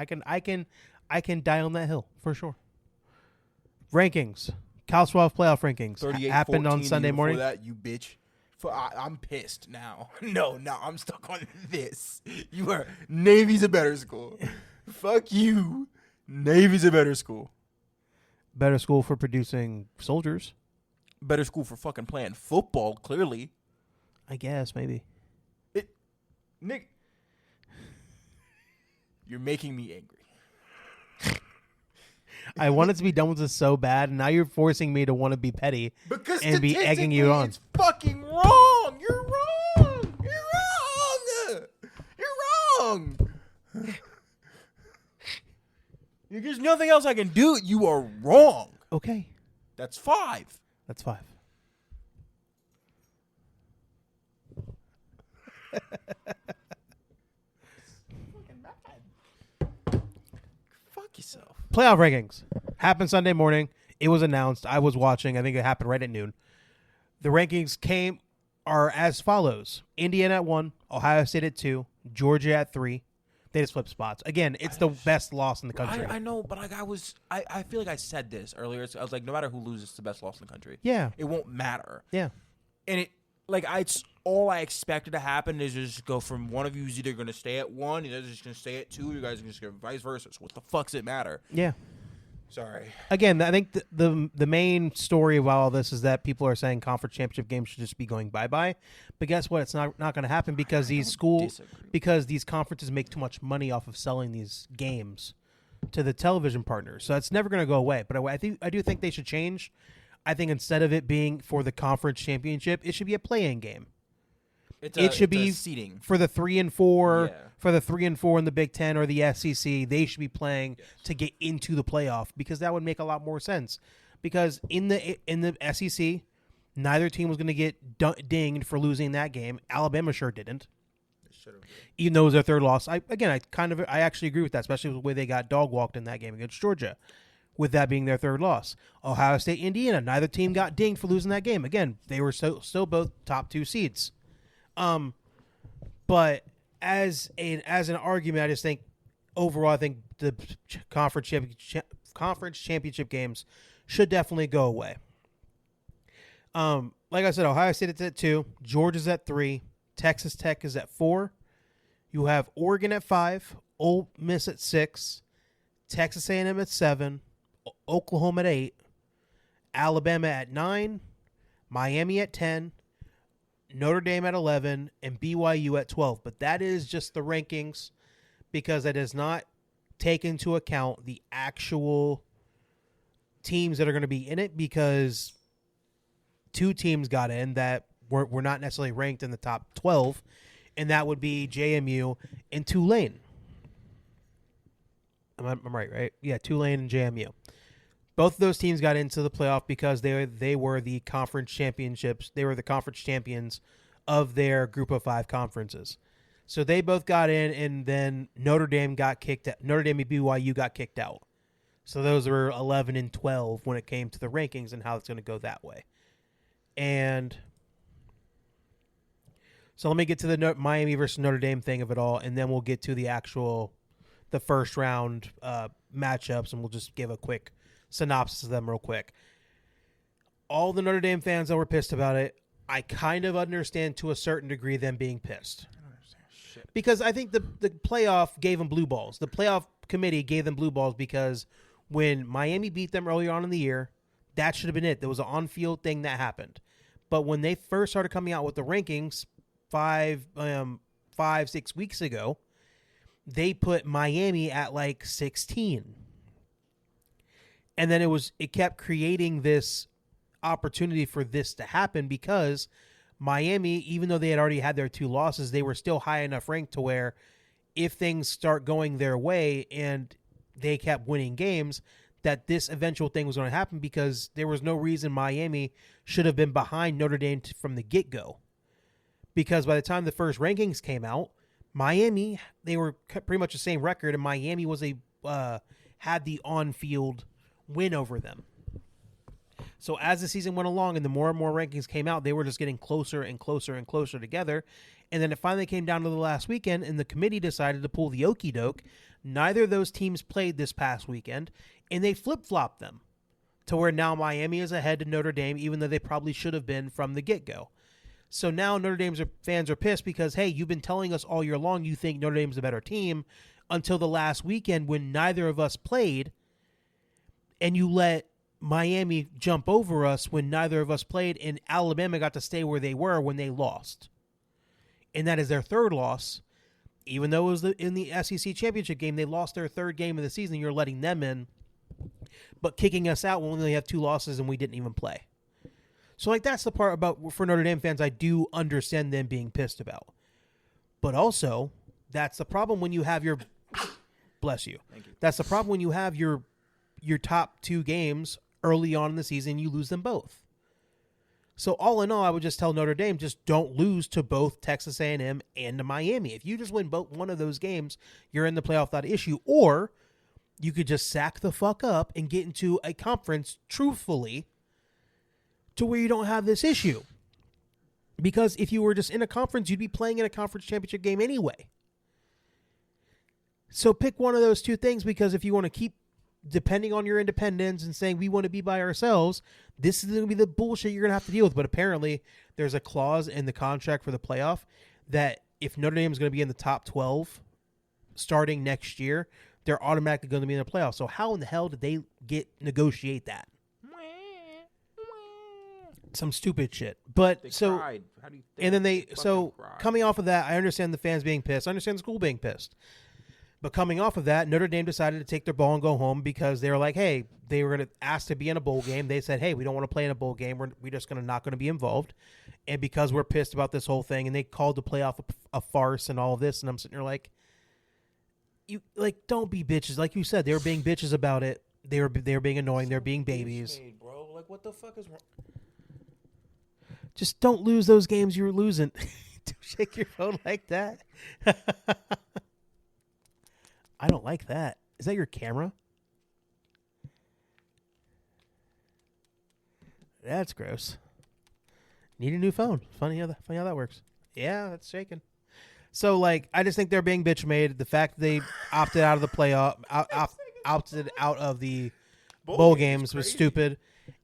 die on that hill for sure. Rankings, Cal 12 playoff rankings happened on Sunday morning. That you bitch. I'm pissed now. No, I'm stuck on this. You are Navy's a better school. Fuck you. Navy's a better school. Better school for producing soldiers. Better school for fucking playing football, clearly. I guess, maybe. Nick, you're making me angry. I wanted to be done with this so bad, and now you're forcing me to want to be petty and be egging you on. It's fucking wrong. You're wrong. You're wrong. You're wrong. There's nothing else I can do. You are wrong. Okay. That's 5. That's 5. Fuck yourself. Playoff rankings happened Sunday morning. It was announced. I was watching. I think it happened right at noon. The rankings are as follows: Indiana at 1, Ohio State at 2, Georgia at 3. They just flipped spots. Again, it's the best loss in the country. I know, but I feel like I said this earlier. I was like, no matter who loses, it's the best loss in the country. Yeah. It won't matter. Yeah. And it's all I expected to happen is just go from one of you is either going to stay at 1, you guys are just going to stay at 2, you guys are just going to vice versa. So what the fuck's it matter? Yeah. Sorry. Again, I think the main story of all this is that people are saying conference championship games should just be going bye-bye. But guess what? It's not going to happen because these conferences make too much money off of selling these games to the television partners. So that's never going to go away. But I do think they should change. I think instead of it being for the conference championship, it should be a play-in game. It should be seeding for the 3 and 4, Yeah. for the 3 and 4 in the Big Ten or the SEC. They should be playing to get into the playoff because that would make a lot more sense. Because in the SEC, neither team was going to get dinged for losing that game. Alabama sure didn't. Even though it was their third loss. I actually agree with that, especially with the way they got dog walked in that game against Georgia, with that being their third loss. Ohio State, Indiana, neither team got dinged for losing that game. Again, they were still both top 2 seeds. But as an argument, I just think overall, I think the conference championship games should definitely go away. Like I said, Ohio State is at 2, Georgia's at 3, Texas Tech is at 4. You have Oregon at 5, Ole Miss at 6, Texas A&M at 7, Oklahoma at 8, Alabama at 9, Miami at 10, Notre Dame at 11, and BYU at 12. But that is just the rankings because it does not take into account the actual teams that are going to be in it because 2 teams got in that were not necessarily ranked in the top 12, and that would be JMU and Tulane. I'm right? Yeah, Tulane and JMU. Both of those teams got into the playoff because they were the conference championships. They were the conference champions of their group of 5 conferences. So they both got in, and then Notre Dame got kicked out. Notre Dame and BYU got kicked out. So those were 11 and 12 when it came to the rankings and how it's going to go that way. And so let me get to the Miami versus Notre Dame thing of it all, and then we'll get to the first round matchups, and we'll just give a quick synopsis of them real quick. All the Notre Dame fans that were pissed about it, I kind of understand to a certain degree them being pissed. I don't understand shit. Because I think the playoff gave them blue balls. The playoff committee gave them blue balls because when Miami beat them earlier on in the year, that should have been it. There was an on-field thing that happened. But when they first started coming out with the rankings 5-6 weeks ago, they put Miami at like 16. And then it kept creating this opportunity for this to happen because Miami, even though they had already had their 2 losses, they were still high enough ranked to where if things start going their way and they kept winning games, that this eventual thing was going to happen because there was no reason Miami should have been behind Notre Dame from the get-go. Because by the time the first rankings came out, Miami, they were pretty much the same record, and Miami was had the on-field win over them. So as the season went along and the more and more rankings came out, they were just getting closer and closer and closer together. And then it finally came down to the last weekend, and the committee decided to pull the okey doke. Neither of those teams played this past weekend, and they flip-flopped them to where now Miami is ahead to Notre Dame, even though they probably should have been from the get-go. So now Notre Dame's fans are pissed because, hey, you've been telling us all year long you think Notre Dame's a better team until the last weekend when neither of us played, and you let Miami jump over us when neither of us played, and Alabama got to stay where they were when they lost. And that is their third loss. Even though it was in the SEC championship game, they lost their third game of the season. You're letting them in, but kicking us out when we only have 2 losses and we didn't even play. So, like, that's the part about, for Notre Dame fans, I do understand them being pissed about. But also, that's the problem when you have your, bless you. Thank you. That's the problem when you have your top 2 games early on in the season, you lose them both. So all in all, I would just tell Notre Dame, just don't lose to both Texas A&M and to Miami. If you just win both one of those games, you're in the playoff without issue. Or you could just sack the fuck up and get into a conference truthfully to where you don't have this issue. Because if you were just in a conference, you'd be playing in a conference championship game anyway. So pick one of those 2 things, because if you want to keep depending on your independence and saying we want to be by ourselves, this is going to be the bullshit you're going to have to deal with. But apparently there's a clause in the contract for the playoff that if Notre Dame is going to be in the top 12 starting next year, they're automatically going to be in the playoffs. So how in the hell did they negotiate that? Some stupid shit. But They so, cried. How do you think and then they fucking cried? coming off of that, I understand the fans being pissed. I understand the school being pissed. But coming off of that, Notre Dame decided to take their ball and go home because they were like, hey, they were going to ask to be in a bowl game. They said, hey, we don't want to play in a bowl game. We're just not going to be involved. And because we're pissed about this whole thing, and they called the playoff a farce and all of this, and I'm sitting there like, don't be bitches. Like you said, they were being bitches about it. They were being annoying. They're being babies. Bro, like what the fuck is wrong? Just don't lose those games you're losing. Don't shake your phone like that. I don't like that. Is that your camera? That's gross. Need a new phone. Funny how that works. Yeah, that's shaking. So, like, I just think they're being bitch made. The fact that they opted out of the playoff, opted out of the bowl games was stupid.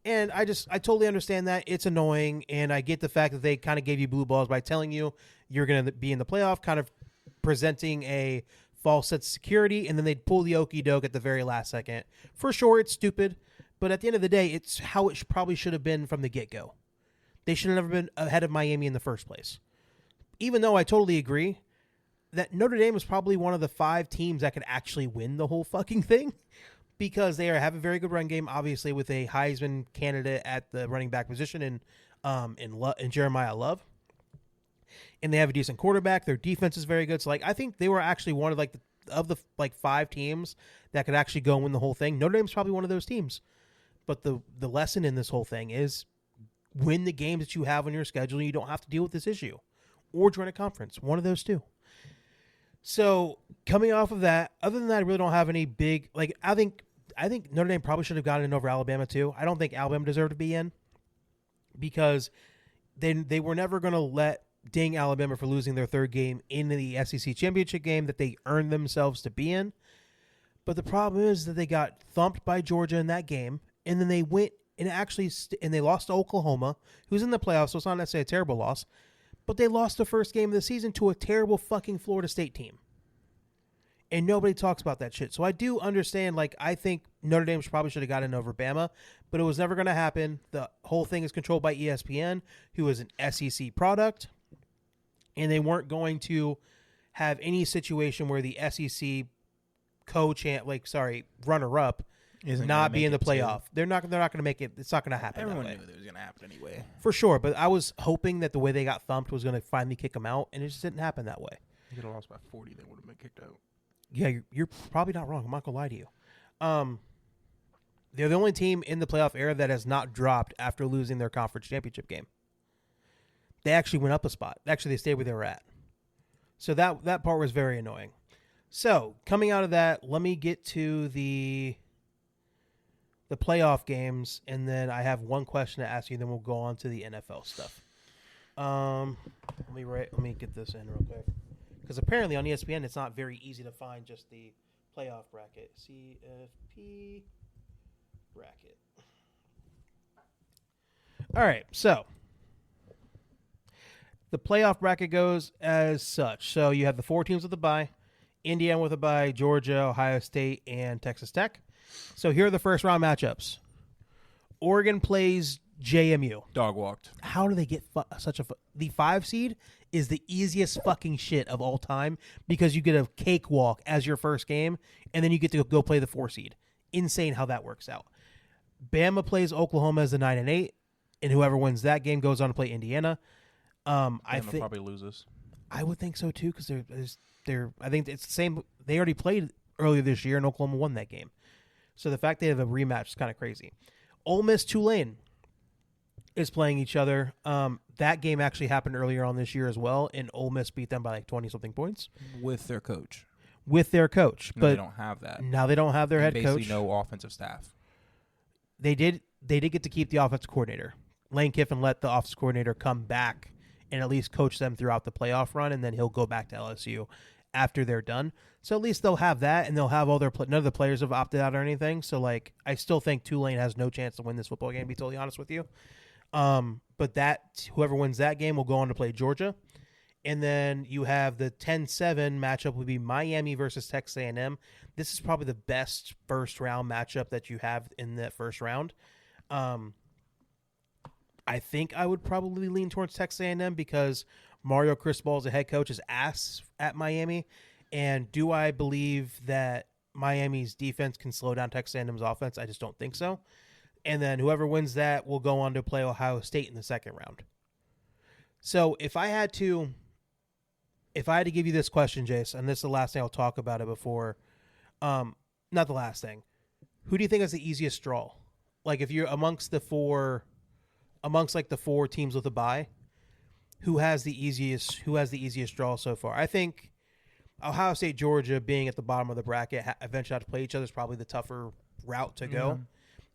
And I totally understand that. It's annoying, and I get the fact that they kind of gave you blue balls by telling you you're going to be in the playoff, kind of presenting a false sense of security, and then they'd pull the okie doke at the very last second. For sure, it's stupid, but at the end of the day, it's how it probably should have been from the get-go. They should have never been ahead of Miami in the first place. Even though I totally agree that Notre Dame is probably one of the 5 teams that could actually win the whole fucking thing, because they have a very good run game, obviously, with a Heisman candidate at the running back position in Jeremiah Love. And they have a decent quarterback. Their defense is very good. So, like, I think they were actually one of the 5 teams that could actually go and win the whole thing. Notre Dame's probably one of those teams. But the lesson in this whole thing is win the games that you have on your schedule, and you don't have to deal with this issue. Or join a conference. One of those two. So, coming off of that, other than that, I really don't have any big, like, I think Notre Dame probably should have gotten in over Alabama too. I don't think Alabama deserved to be in, because they were never going to ding Alabama for losing their 3rd game in the SEC championship game that they earned themselves to be in. But the problem is that they got thumped by Georgia in that game, and then they went and and they lost to Oklahoma, who's in the playoffs, so it's not necessarily a terrible loss. But they lost the first game of the season to a terrible fucking Florida State team. And nobody talks about that shit. So I do understand, like, I think Notre Dame probably should have gotten over Bama, but it was never going to happen. The whole thing is controlled by ESPN, who is an SEC product. And they weren't going to have any situation where the SEC runner-up is not be in the playoff. They're not going to make it. It's not going to happen. Everyone that way. knew it was going to happen anyway. For sure, but I was hoping that the way they got thumped was going to finally kick them out, and it just didn't happen that way. You could have lost by 40, they would have been kicked out. Yeah, you're probably not wrong. I'm not going to lie to you. They're the only team in the playoff era that has not dropped after losing their conference championship game. They actually went up a spot. Actually, they stayed where they were at. So that part was very annoying. So, coming out of that, let me get to the playoff games, and then I have one question to ask you, then we'll go on to the NFL stuff. Let me get this in real quick. Because apparently on ESPN, it's not very easy to find just the playoff bracket. CFP bracket. All right, so the playoff bracket goes as such. So you have the 4 teams with a bye, Indiana with a bye, Georgia, Ohio State, and Texas Tech. So here are the first round matchups. Oregon plays JMU. Dog walked. How do they get the 5 seed is the easiest fucking shit of all time, because you get a cakewalk as your first game, and then you get to go play the 4 seed. Insane how that works out. Bama plays Oklahoma as the 9 and 8, and whoever wins that game goes on to play Indiana. I think probably loses. I would think so too, because they're. I think it's the same. They already played earlier this year, and Oklahoma won that game. So the fact they have a rematch is kind of crazy. Ole Miss Tulane is playing each other. That game actually happened earlier on this year as well, and Ole Miss beat them by like 20-something points. With their coach. But they don't have that. Now they don't have their head basically coach. No offensive staff. They did get to keep the offensive coordinator. Lane Kiffin let the offensive coordinator come back and at least coach them throughout the playoff run, and then he'll go back to LSU after they're done. So at least they'll have that, and they'll have all their none of the players have opted out or anything. So like, I still think Tulane has no chance to win this football game, to be totally honest with you. But whoever wins that game will go on to play Georgia. And then you have the 10-7 matchup would be Miami versus Texas A&M. This is probably the best first round matchup that you have in that first round. I think I would probably lean towards Texas A&M because Mario Cristobal as a head coach is ass at Miami, And do I believe that Miami's defense can slow down Texas A&M's offense? I just don't think so. And then whoever wins that will go on to play Ohio State in the second round. So if I had to give you this question, Jace, and this is the last thing I'll talk about it before, not the last thing. Who do you think is the easiest draw? Like if you're amongst the four teams with a bye, who has the easiest draw so far? I think Ohio State, Georgia being at the bottom of the bracket, eventually have to play each other is probably the tougher route to go.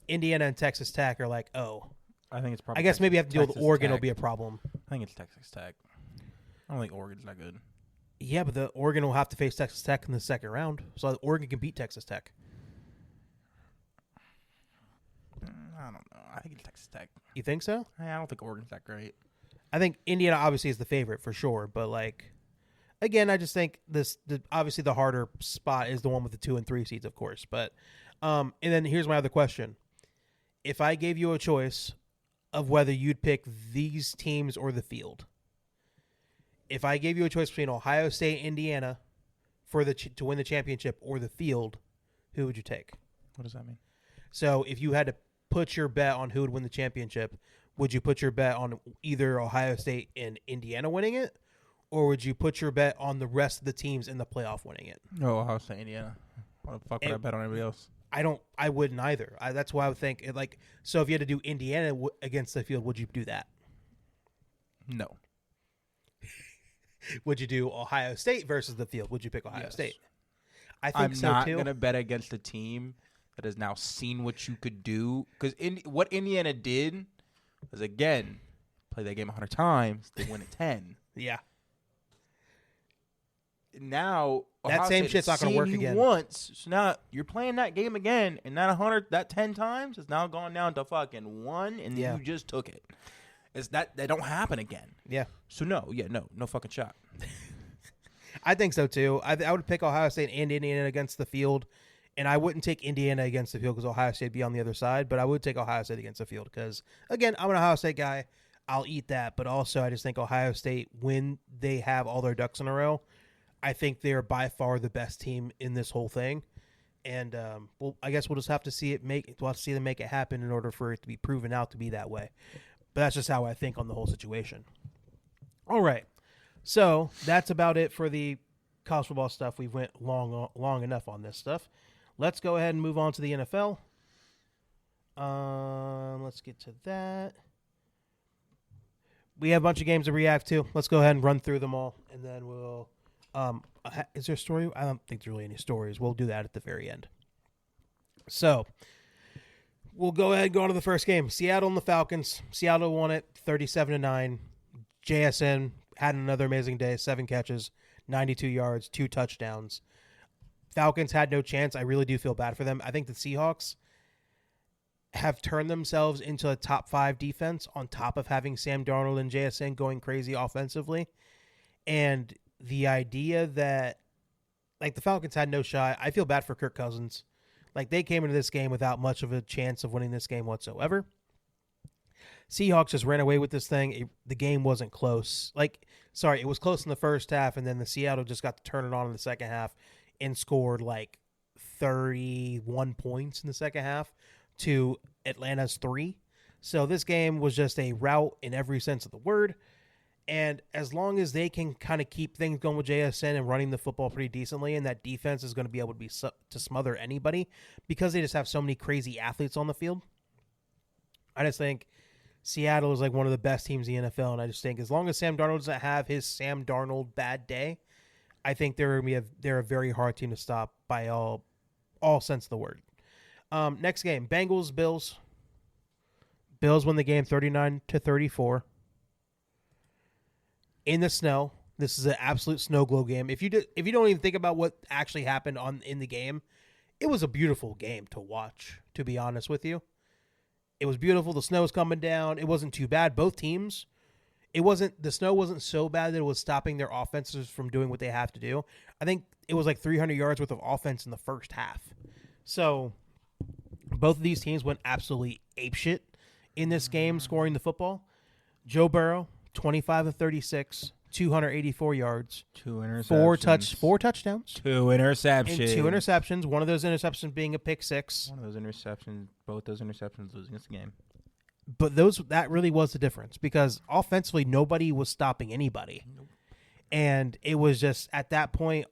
Indiana and Texas Tech are like, I think it's probably. I guess maybe you have to deal with Oregon. Will be a problem. I think it's Texas Tech. I don't think Oregon's that good. Yeah, but the Oregon will have to face Texas Tech in the second round, so Oregon can beat Texas Tech. I don't know. I think it's Texas Tech. You think so? I don't think Oregon's that great. I think Indiana obviously is the favorite for sure, but again, I just think obviously the harder spot is the one with the 2 and 3 seeds, of course. But and then here's my other question: if I gave you a choice of whether you'd pick these teams or the field, if I gave you a choice between Ohio State and Indiana to win the championship or the field, who would you take? What does that mean? So if you had to put your bet on who would win the championship, would you put your bet on either Ohio State and Indiana winning it, or would you put your bet on the rest of the teams in the playoff winning it? No, Ohio State, Indiana. Why the fuck would I bet on anybody else? I wouldn't either. That's why I would think so if you had to do Indiana against the field, would you do that? No. Would you do Ohio State versus the field? Would you pick Ohio State? I think I'm so not too. going to bet against a team that has now seen what you could do. Because what Indiana did was, again, play that game 100 times. They win it 10. Yeah. Now, that Ohio same State shit's not going to work again. Once, so now you're playing that game again, and that 10 times is now gone down to fucking 1, and you just took it. It's that don't happen again. Yeah. So no fucking shot. I think so too. I would pick Ohio State and Indiana against the field, and I wouldn't take Indiana against the field because Ohio State would be on the other side. But I would take Ohio State against the field because, again, I'm an Ohio State guy. I'll eat that. But also, I just think Ohio State, when they have all their ducks in a row, I think they're by far the best team in this whole thing. And I guess we'll just have to see them make it happen in order for it to be proven out to be that way. But that's just how I think on the whole situation. All right. So that's about it for the college football stuff. We went long enough on this stuff. Let's go ahead and move on to the NFL. Let's get to that. We have a bunch of games to react to. Let's go ahead and run through them all, and then we'll. Is there a story? I don't think there's really any stories. We'll do that at the very end. So we'll go ahead and go on to the first game. Seattle and the Falcons. Seattle won it 37-9. JSN had another amazing day. 7 catches, 92 yards, 2 touchdowns. Falcons had no chance. I really do feel bad for them. I think the Seahawks have turned themselves into a top 5 defense on top of having Sam Darnold and JSN going crazy offensively. And the idea that, the Falcons had no shot. I feel bad for Kirk Cousins. They came into this game without much of a chance of winning this game whatsoever. Seahawks just ran away with this thing. The game wasn't close. It was close in the first half, and then the Seattle just got to turn it on in the second half and scored 31 points in the second half to Atlanta's 3. So this game was just a rout in every sense of the word. And as long as they can kind of keep things going with JSN and running the football pretty decently, and that defense is going to be able to smother anybody because they just have so many crazy athletes on the field, I just think Seattle is one of the best teams in the NFL. And I just think as long as Sam Darnold doesn't have his Sam Darnold bad day, I think they're a very hard team to stop by all sense of the word. Next game, Bengals, Bills. Bills win the game 39-34. In the snow. This is an absolute snow globe game. If you don't even think about what actually happened in the game, it was a beautiful game to watch, to be honest with you. It was beautiful. The snow was coming down. It wasn't too bad. Both teams, the snow wasn't so bad that it was stopping their offenses from doing what they have to do. I think it was 300 yards worth of offense in the first half. So both of these teams went absolutely apeshit in this game, scoring the football. Joe Burrow, 25 of 36, 284 yards, 2 interceptions, 4 touchdowns, 2 interceptions, and 2 interceptions. One of those interceptions being a pick six. One of those interceptions, both those interceptions losing us the game. But that really was the difference because offensively nobody was stopping anybody. Nope. And it was just at that point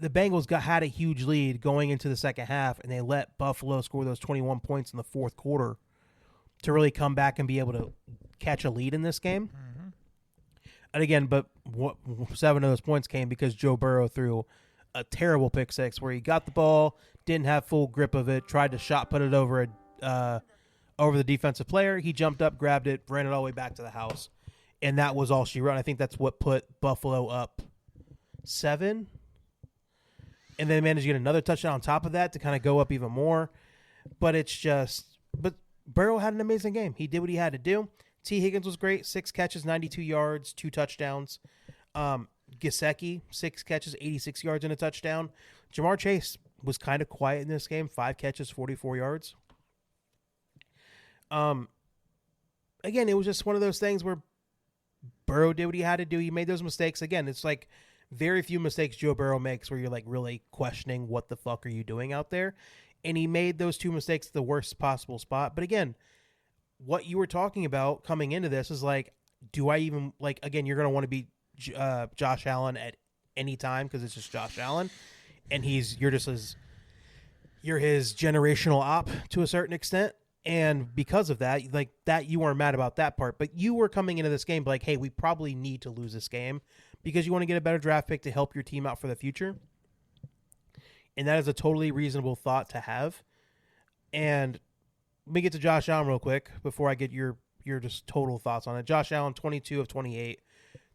the Bengals had a huge lead going into the second half, and they let Buffalo score those 21 points in the fourth quarter to really come back and be able to catch a lead in this game. Mm-hmm. And again, but 7 of those points came because Joe Burrow threw a terrible pick six where he got the ball, didn't have full grip of it, tried to shot put it over the defensive player. He jumped up, grabbed it, ran it all the way back to the house, and that was all she wrote. I think that's what put Buffalo up 7. And then managed to get another touchdown on top of that to kind of go up even more. But but Burrow had an amazing game. He did what he had to do. T. Higgins was great. 6 catches, 92 yards, 2 touchdowns. Gesicki, 6 catches, 86 yards and a touchdown. Jamar Chase was kind of quiet in this game. 5 catches, 44 yards. Again, it was just one of those things where Burrow did what he had to do. He made those mistakes. Again, it's like very few mistakes Joe Burrow makes where you're like really questioning what the fuck are you doing out there. And he made those 2 mistakes at the worst possible spot. But again, what you were talking about coming into this is like, do I even like, again, you're going to want to beat Josh Allen at any time because it's just Josh Allen. And you're his generational op to a certain extent. And because of that, like that, you weren't mad about that part, but you were coming into this game like, hey, we probably need to lose this game because you want to get a better draft pick to help your team out for the future. And that is a totally reasonable thought to have. And let me get to Josh Allen real quick before I get your just total thoughts on it. Josh Allen, 22 of 28,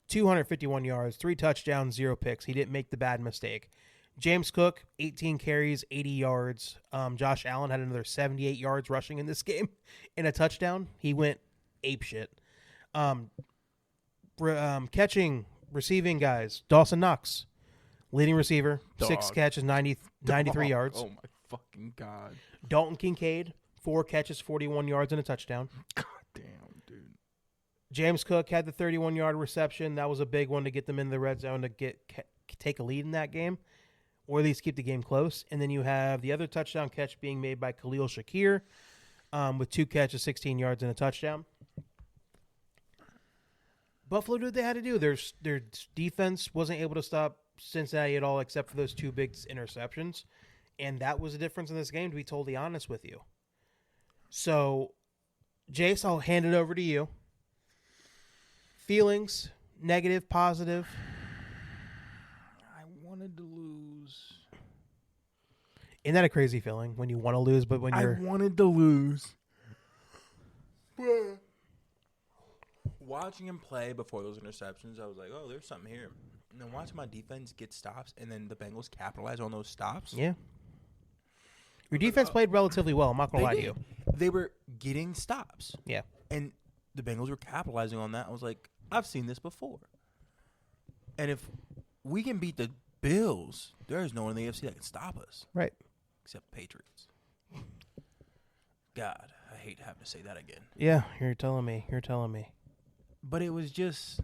251 yards, 3 touchdowns, 0 picks. He didn't make the bad mistake. James Cook, 18 carries, 80 yards. Josh Allen had another 78 yards rushing in this game and a touchdown. He went apeshit. Receiving guys, Dawson Knox, leading receiver, 6 catches, 93 yards. Oh, my fucking God. Dalton Kincaid, 4 catches, 41 yards and a touchdown. God damn, dude. James Cook had the 31-yard reception. That was a big one to get them in the red zone to take a lead in that game, or at least keep the game close. And then you have the other touchdown catch being made by Khalil Shakir with 2 catches, 16 yards, and a touchdown. Buffalo did what they had to do. Their defense wasn't able to stop Cincinnati at all except for those 2 big interceptions. And that was the difference in this game, to be totally honest with you. So, Jace, I'll hand it over to you. Feelings, negative, positive? I wanted to lose. Isn't that a crazy feeling when you want to lose, but when you're... I wanted to lose. Watching him play before those interceptions, I was like, oh, there's something here. And then watching my defense get stops, and then the Bengals capitalize on those stops. Yeah. Your defense played relatively well. I'm not going to lie to you. They were getting stops. Yeah. And the Bengals were capitalizing on that. I was like, I've seen this before. And if we can beat the Bills, there is no one in the AFC that can stop us. Right. Except Patriots. God, I hate having to say that again. Yeah, you're telling me. But it was just,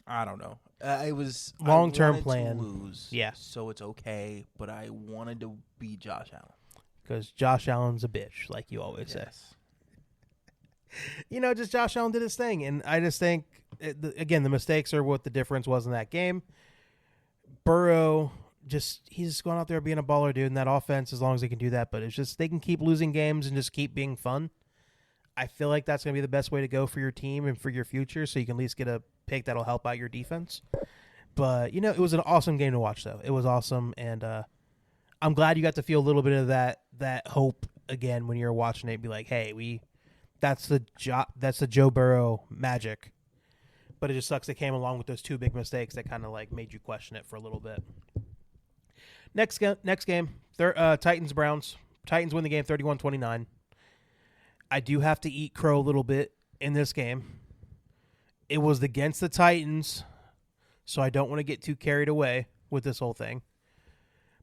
I don't know. It was long-term plan. To lose, yeah. So it's okay, but I wanted to beat Josh Allen. Because Josh Allen's a bitch, like you always say. Just Josh Allen did his thing. And I just think, again, the mistakes are what the difference was in that game. Burrow, he's just going out there being a baller, dude, and that offense, as long as they can do that. But it's just they can keep losing games and just keep being fun. I feel like that's going to be the best way to go for your team and for your future, so you can at least get a pick that'll help out your defense. But, it was an awesome game to watch, though. It was awesome, and I'm glad you got to feel a little bit of that hope again when you're watching it. Be like, hey, that's the Joe Burrow magic. But it just sucks it came along with those 2 big mistakes that kind of like made you question it for a little bit. Next game, Titans-Browns. Titans win the game 31-29. I do have to eat crow a little bit in this game. It was against the Titans, so I don't want to get too carried away with this whole thing.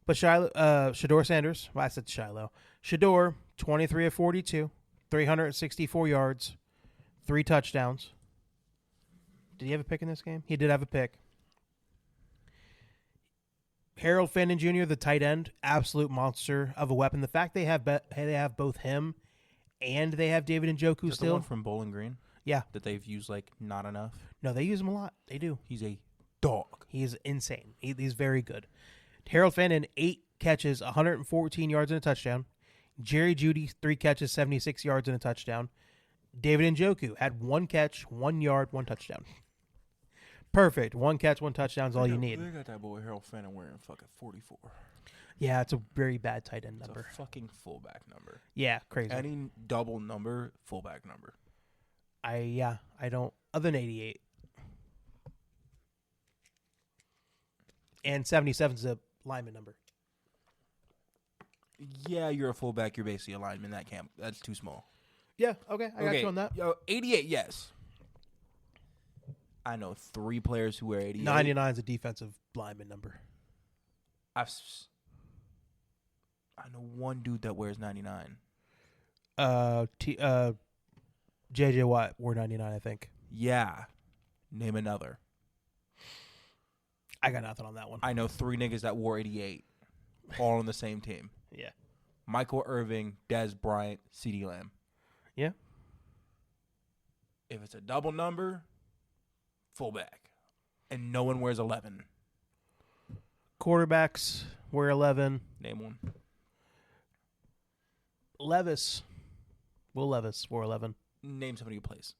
But Shador Sanders, well, I said Shiloh. Shador, 23 of 42, 364 yards, 3 touchdowns. Did he have a pick in this game? He did have a pick. Harold Fannin Jr., the tight end, absolute monster of a weapon. The fact they have both him and they have David Njoku Is still. the one from Bowling Green? Yeah. That they've used like not enough. No, they use him a lot. They do. He's a dog. He is insane. He's very good. Harold Fannin, 8 catches, 114 yards and a touchdown. Jerry Jeudy, 3 catches, 76 yards and a touchdown. David Njoku had 1 catch, 1 yard, 1 touchdown. Perfect. 1 catch, 1 touchdown is all you need. They got that boy Harold Fannin wearing fucking 44. Yeah, it's a very bad tight end It's number. a fucking fullback number. Yeah, crazy. Any double number, fullback number. I don't. Other than 88. And 77 is a lineman number. Yeah, you're a fullback. You're basically a lineman. That's too small. Yeah, okay. I got you on that. Yo, 88, yes. I know 3 players who wear 88. 99 is a defensive lineman number. I know one dude that wears 99. J.J. Watt wore 99, I think. Yeah. Name another. I got nothing on that one. I know 3 niggas that wore 88. All on the same team. Yeah. Michael Irving, Dez Bryant, CeeDee Lamb. Yeah. If it's a double number, fullback. And no one wears 11. Quarterbacks wear 11. Name one. Will Levis wore 11. Name somebody who plays.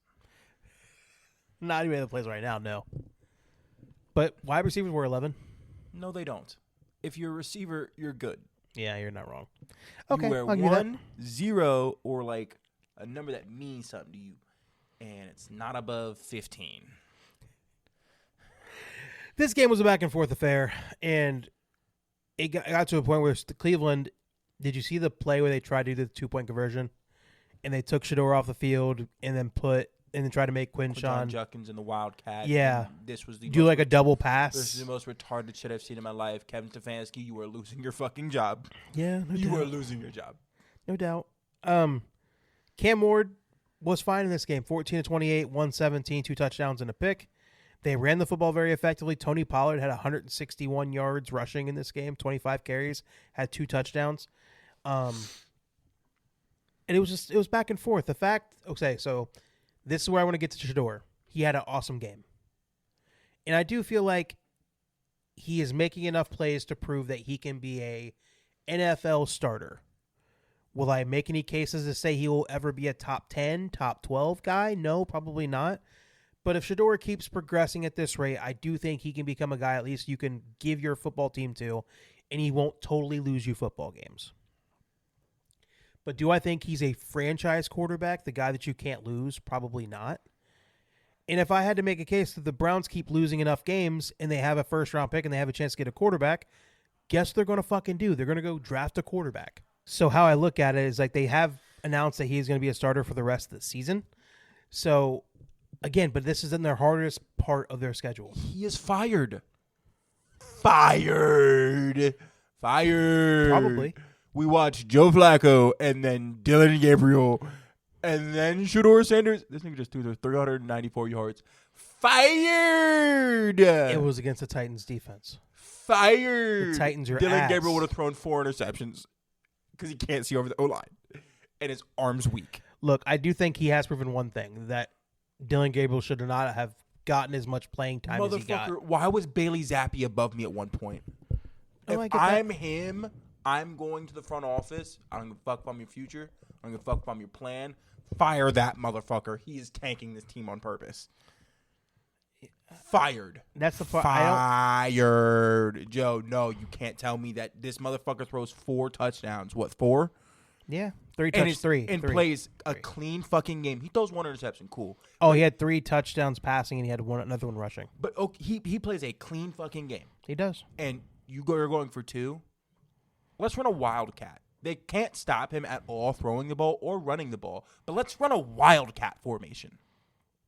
Not anybody that plays right now, no. But wide receivers were 11. No, they don't. If you're a receiver, you're good. Yeah, you're not wrong. Okay, You wear I'll give you that. 1, 0, or like a number that means something to you, and it's not above 15. This game was a back and forth affair, and it got to a point where Cleveland. Did you see the play where they tried to do the 2-point conversion, and they took Shador off the field and then tried to make Quinshon Quinshon Judkins and the Wildcat. Yeah. And this was the do most like a double This pass. is the most retarded shit I've seen in my life. Kevin Stefanski, you are losing your fucking job. Yeah, no You doubt. are losing your job. No doubt. Cam Ward was fine in this game. 14 to 28, 117, 2 touchdowns and a pick. They ran the football very effectively. Tony Pollard had 161 yards rushing in this game, 25 carries, had 2 touchdowns. And it was back and forth. So this is where I want to get to Shador. He had an awesome game. And I do feel like he is making enough plays to prove that he can be a NFL starter. Will I make any cases to say he will ever be a top 10, top 12 guy? No, probably not. But if Shador keeps progressing at this rate, I do think he can become a guy at least you can give your football team to, and he won't totally lose you football games. But do I think he's a franchise quarterback, the guy that you can't lose? Probably not. And if I had to make a case that the Browns keep losing enough games and they have a first-round pick and they have a chance to get a quarterback, guess what they're going to fucking do? They're going to go draft a quarterback. So how I look at it is like they have announced that he's going to be a starter for the rest of the season. So, again, but this is in their hardest part of their schedule. He is fired. Fired. Probably. We watched Joe Flacco and then Dylan Gabriel and then Shador Sanders. This nigga just threw their 394 yards. Fired. It was against the Titans defense. Fired. The Titans are Dylan ass. Gabriel would have thrown 4 interceptions because he can't see over the O-line. And his arm's weak. Look, I do think he has proven one thing, that Dylan Gabriel should not have gotten as much playing time as he got. Motherfucker, why was Bailey Zappi above me at one point? Oh, I If get that. I'm him, I'm going to the front office. I don't give a fuck about your future. I don't give a fuck about your plan. Fire that motherfucker. He is tanking this team on purpose. Fired. That's the part. Fired. Joe, no, you can't tell me that this motherfucker throws 4 touchdowns. What, 4? Yeah, 3 touchdowns, 3. And 3. plays a clean fucking game. He throws 1 interception. Cool. Oh, he had 3 touchdowns passing, and he had another one rushing. But he plays a clean fucking game. He does. And you're going for 2. Let's run a wildcat. They can't stop him at all throwing the ball or running the ball. But let's run a wildcat formation.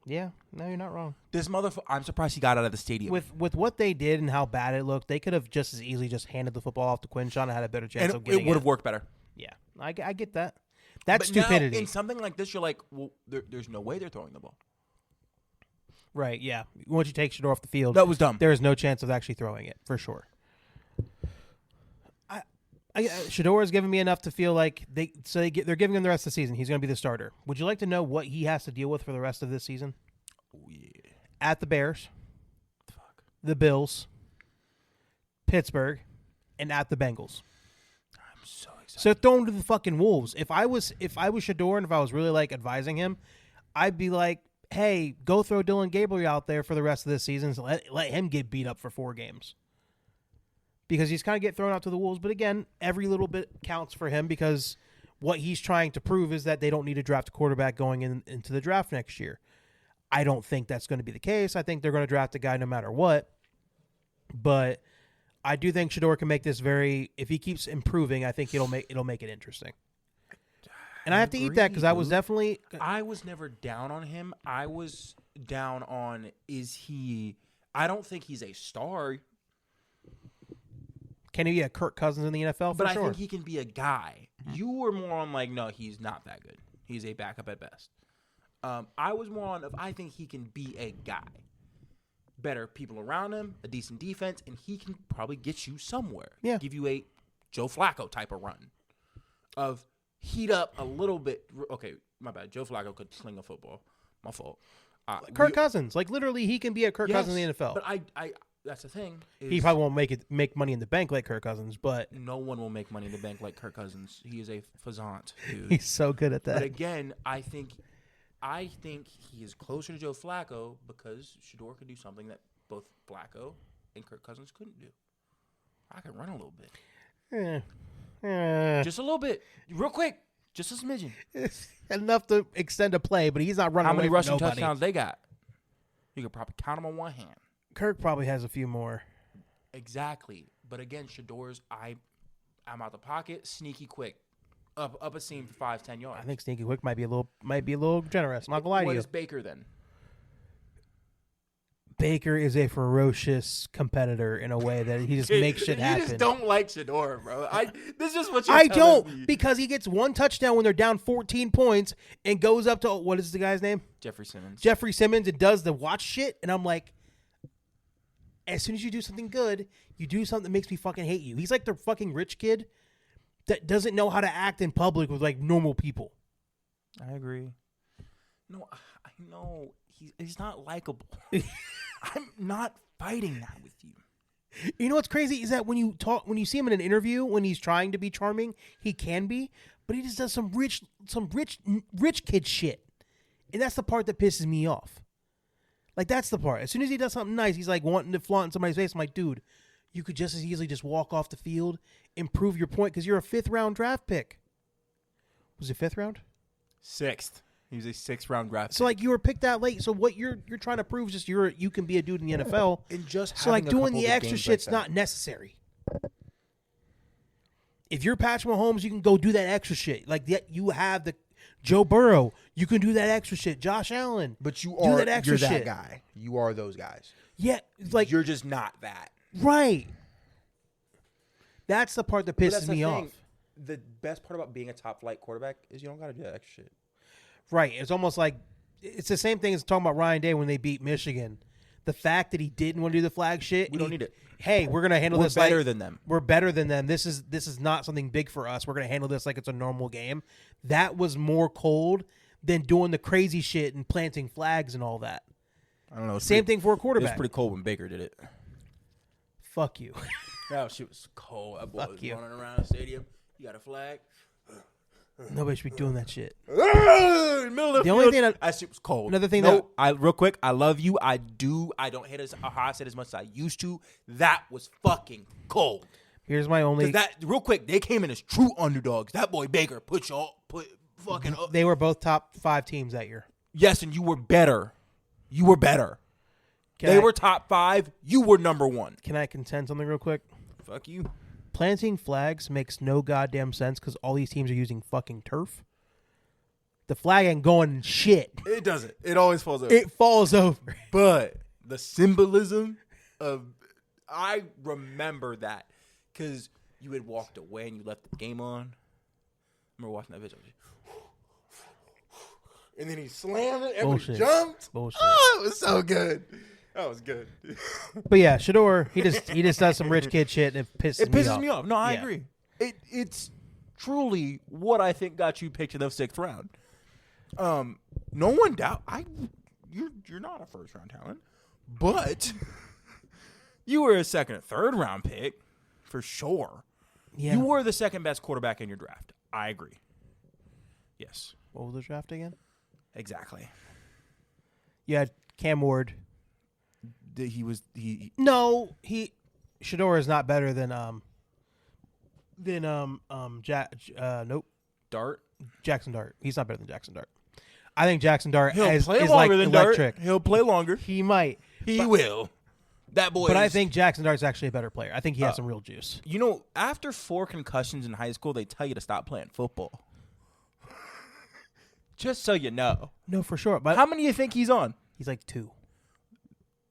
Yeah, no, you're not wrong. This motherfucker, I'm surprised he got out of the stadium. With what they did and how bad it looked, they could have just as easily just handed the football off to Quinshon and had a better chance and of getting it would have worked better. Yeah, I get that. That's But stupidity. Now, in something like this, you're like, well, there's no way they're throwing the ball. Right, yeah. Once you take Shador off the field, That was dumb. there is no chance of actually throwing it, for sure. Shador has given me enough to feel like they're giving him the rest of the season. He's going to be the starter. Would you like to know what he has to deal with for the rest of this season? Oh, yeah. At the Bears, the Bills, Pittsburgh, and at the Bengals. I'm so excited. So throw him to the fucking Wolves. If I was Shador and if I was really like advising him, I'd be like, hey, go throw Dylan Gabriel out there for the rest of this season. So let him get beat up for 4 games. Because he's kind of get thrown out to the Wolves. But again, every little bit counts for him because what he's trying to prove is that they don't need to draft a quarterback going into the draft next year. I don't think that's going to be the case. I think they're going to draft a guy no matter what. But I do think Shador can make this if he keeps improving, I think it'll make it interesting. And I have to eat that because I was never down on him. I was down on I don't think he's a star. Can he be a Kirk Cousins in the NFL? But sure. I think he can be a guy. You were more on like, no, he's not that good. He's a backup at best. I was more on I think he can be a guy. Better people around him, a decent defense, and he can probably get you somewhere. Yeah. Give you a Joe Flacco type of run of heat up a little bit. Okay, my bad. Joe Flacco could sling a football. My fault. Kirk Cousins. Like, literally, he can be a Kirk Cousins in the NFL. But I that's the thing. He probably won't make money in the bank like Kirk Cousins, but no one will make money in the bank like Kirk Cousins. He is a fazant, dude. He's so good at that. But again, I think he is closer to Joe Flacco because Shador could do something that both Flacco and Kirk Cousins couldn't do. I can run a little bit. Just a little bit. Real quick. Just a smidgen. Enough to extend a play, but he's not running. How many rushing nobody. touchdowns they got? You could probably count them on one hand. Kirk probably has a few more. Exactly. But again, Shador's, I'm out the pocket, sneaky quick. Up a seam for 5-10 yards. I think sneaky quick might be a little generous. I'm not gonna lie to you. What is Baker then? Baker is a ferocious competitor in a way that he just makes shit happen. You just don't like Shador, bro. This is just what you're telling me. Because he gets one touchdown when they're down 14 points and goes up to, what is the guy's name? Jeffrey Simmons. And does the watch shit. And I'm like, as soon as you do something good, you do something that makes me fucking hate you. He's like the fucking rich kid that doesn't know how to act in public with like normal people. I agree. No, I know. He's not likable. I'm not fighting that with you. You know what's crazy is that when you see him in an interview, when he's trying to be charming, he can be, but he just does some rich kid shit. And that's the part that pisses me off. Like, that's the part. As soon as he does something nice, he's like wanting to flaunt in somebody's face. I'm like, dude, you could just as easily just walk off the field and prove your point because you're a 5th round draft pick. Was it 5th round? 6th. He was a 6th round draft pick. So like you were picked that late. So what you're trying to prove is just you can be a dude in the NFL. And just so like having a doing couple the of extra games shit's like not necessary. If you're Patrick Mahomes, you can go do that extra shit. Like you have the Joe Burrow, you can do that extra shit. Josh Allen, But you're that guy. You are those guys. Yeah, like You're just not that. right. That's the part that pisses me off. The best part about being a top flight quarterback is you don't got to do that extra shit. Right. It's almost like it's the same thing as talking about Ryan Day when they beat Michigan. The fact that he didn't want to do the flag shit. We don't need it. Hey, we're gonna handle this. We're better than them. We're better than them. This is not something big for us. We're gonna handle this like it's a normal game. That was more cold than doing the crazy shit and planting flags and all that. I don't know. Same thing for a It quarterback. was pretty cold when Baker did it. Fuck you. That shit was cold. That boy Fuck was you. running around the stadium. He got a flag. Nobody should be doing that shit. The only thing that shit was cold. Another thing real quick, I love you. I do. I don't hate how I said as much as I used to. That was fucking cold. Here's my only. That real quick, they came in as true underdogs. That boy Baker put fucking up. They were both top 5 teams that year. Yes, and you were better. You were better. They were top 5. You were number 1. Can I contend something real quick? Fuck you. Planting flags makes no goddamn sense because all these teams are using fucking turf. The flag ain't going shit. It doesn't. It always falls over. It falls over. But the symbolism of, I remember that because you had walked away and you left the game on. remember watching that video. And then he slammed it. Everybody Bullshit. jumped. Bullshit. Oh, it was so good. That was good. But yeah, Shador, he just does some rich kid shit and it pisses me off. No, I Yeah. agree. It's truly what I think got you picked in the 6th round. No one doubt you're not a first round talent, but you were a 2nd or 3rd round pick for sure. Yeah. You were the 2nd best quarterback in your draft. I agree. Yes, What was the draft again? exactly. You had Cam Ward. No, Shador is not better than Dart. Jackson Dart. He's not better than Jackson Dart. I think Jackson Dart He'll is play like longer than electric. Dart. He'll play longer. He might. He will. That boy. But I think Jackson Dart's actually a better player. I think he has some real juice. You know, after 4 concussions in high school, they tell you to stop playing football. Just so you know. No, for sure. But How many do you think he's on he's like 2.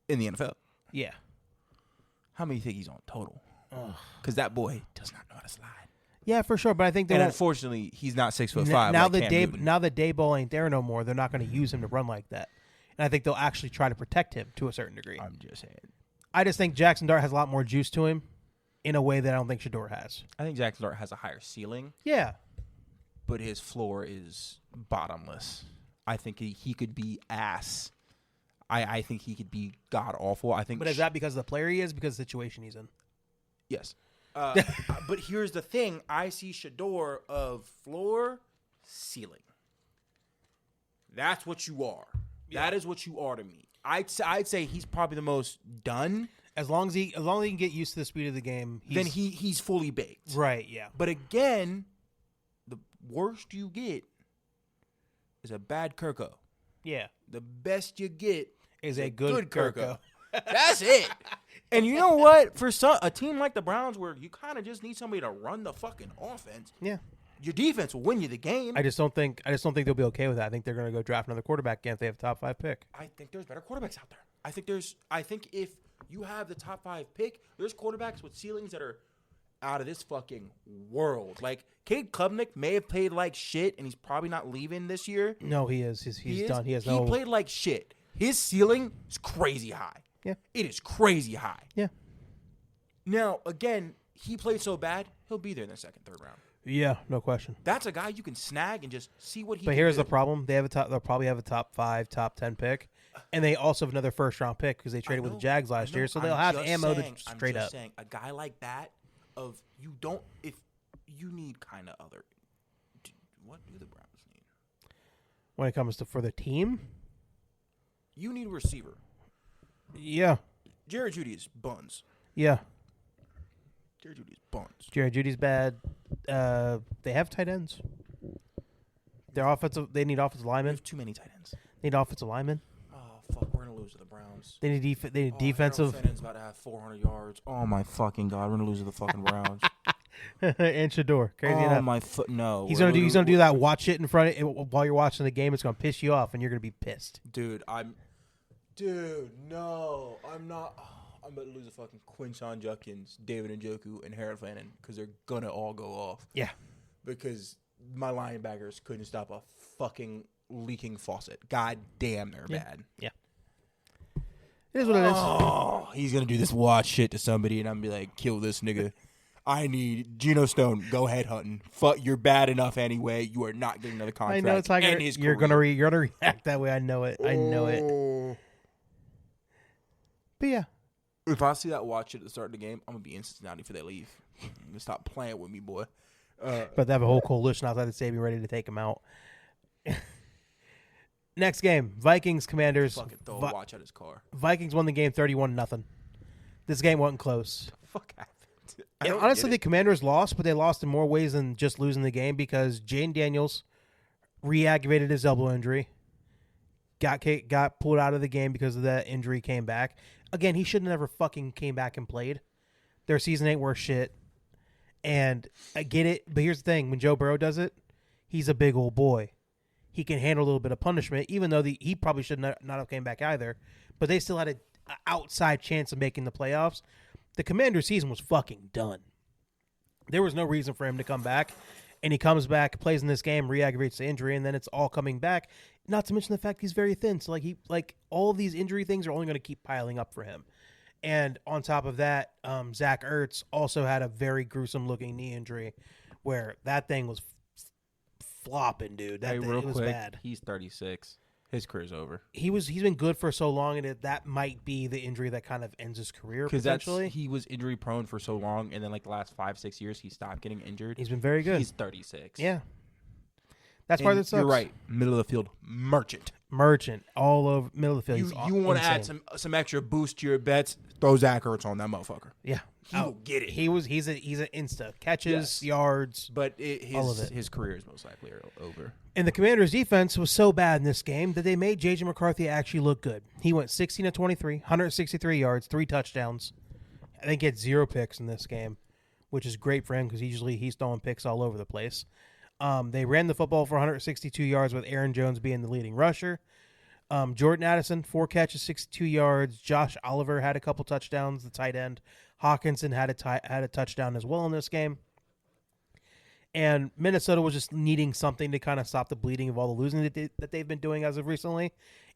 in the NFL? Yeah. How many do you think he's on total? Because that boy does not know how to slide. Yeah, for sure. But I think And they're unfortunately, he's not 6'5". now like that Cam Newton. Dayball ain't there no more, they're not going to use him to run like that. And I think they'll actually try to protect him to a certain degree. I'm just saying. I just think Jackson Dart has a lot more juice to him in a way that I don't think Shador has. I think Jackson Dart has a higher ceiling, Yeah. but his floor is bottomless. I think he could be ass. I think he could be god awful. I think. But is that because of the player he is, because of the situation he's in? Yes. But here's the thing. I see Shador of floor, ceiling. That's what you are. Yeah. That is what you are to me. I'd say he's probably the most done. As long as he can get used to the speed of the game, Then he's fully baked. right. Yeah. But again, the worst you get is a bad Kirko. Yeah. The best you get Is a good Kirko. That's it. And you know what? For a team like the Browns, where you kind of just need somebody to run the fucking offense, Yeah. your defense will win you the game. I just don't think they'll be okay with that. I think they're going to go draft another quarterback again if they have a top 5 pick. I think there's better quarterbacks out there. I think if you have the top 5 pick, there's quarterbacks with ceilings that are out of this fucking world. Like Cade Klubnik may have played like shit, and he's probably not leaving this year. No, he is. He's done. He played like shit. His ceiling is crazy high. Yeah. It is crazy high. Yeah. Now, again, he played so bad, he'll be there in the 2nd, 3rd round. Yeah, no question. That's a guy you can snag and just see what he But can here's do. the problem: they'll probably have a top 5, top 10 pick, and they also have another 1st round pick because they traded with the Jags last year, so they'll have ammo to straight up. Saying, a guy like that, if you need kind of other. What do the Browns need? When it comes to for the team, You need a receiver. yeah, Jared Judy is buns. yeah. Jared Judy is buns. Jared Judy's bad. They have tight ends. They're offensive. They need offensive We linemen. have too many tight ends. They need offensive linemen. Oh fuck, we're gonna lose to the Browns. They need They need defensive. Harold Fennon's about to have 400 yards. Oh my fucking god, we're gonna lose to the fucking Browns. And Shador, crazy oh enough. my foot, no. He's gonna do that. Watch it in front of while you're watching the game. It's gonna piss you off, and you're gonna be pissed. Dude, no, I'm not. I'm about to lose to fucking Quinshon Judkins, David Njoku, and Harold Fannin because they're gonna all go off. Yeah. Because my linebackers couldn't stop a fucking leaking faucet. God damn, they're bad. Yeah. It is what it is. Oh, he's gonna do this watch shit to somebody, and I'm gonna be like, kill this nigga. I need Geno Stone. Go head hunting. Fuck, you're bad enough anyway. You are not getting another contract. I know it's like and you're gonna react that way. I know it. I know it. But yeah, If I see that watch at the start of the game, I'm gonna be in Cincinnati for they leave. I'm gonna stop playing with me, boy. but they have a whole coalition outside the stadium ready to take him out. Next game, Vikings Commanders. Fucking throw a watch at his car. Vikings won the game 31-0. This game wasn't close. Fuck happened. And honestly, the Commanders lost, but they lost in more ways than just losing the game because Jane Daniels re-aggravated his elbow injury, got pulled out of the game because of that injury, came back. Again, he should have never fucking came back and played. Their season ain't worth shit. And I get it, but here's the thing. When Joe Burrow does it, he's a big old boy. He can handle a little bit of punishment, even though he probably should not have came back either. But they still had an outside chance of making the playoffs. The Commanders' season was fucking done. There was no reason for him to come back. And he comes back, plays in this game, re-aggravates the injury, and then it's all coming back. Not to mention the fact he's very thin. So, all of these injury things are only going to keep piling up for him. And on top of that, Zach Ertz also had a very gruesome-looking knee injury where that thing was flopping, dude. That thing, real it was quick, bad. He's 36. His career's over. He's been good for so long, and that might be the injury that kind of ends his career potentially. He was injury prone for so long, and then the last 5-6 years he stopped getting injured. He's been very good. He's 36. Yeah, that's why that sucks. You're right. Middle of the field, merchant all over middle of the field. You want to add some extra boost to your bets? Throw Zach Ertz on that motherfucker. Yeah, he will get it. He's an insta catches, yards, but all of it. His career is most likely over. And the Commanders' defense was so bad in this game that they made J.J. McCarthy actually look good. He went 16 of 23, 163 yards, 3 touchdowns. I think he had 0 picks in this game, which is great for him because usually he's throwing picks all over the place. They ran the football for 162 yards with Aaron Jones being the leading rusher. Jordan Addison, 4 catches, 62 yards. Josh Oliver had a couple touchdowns, the tight end. Hawkinson had a touchdown as well in this game. And Minnesota was just needing something to kind of stop the bleeding of all the losing that they've been doing as of recently.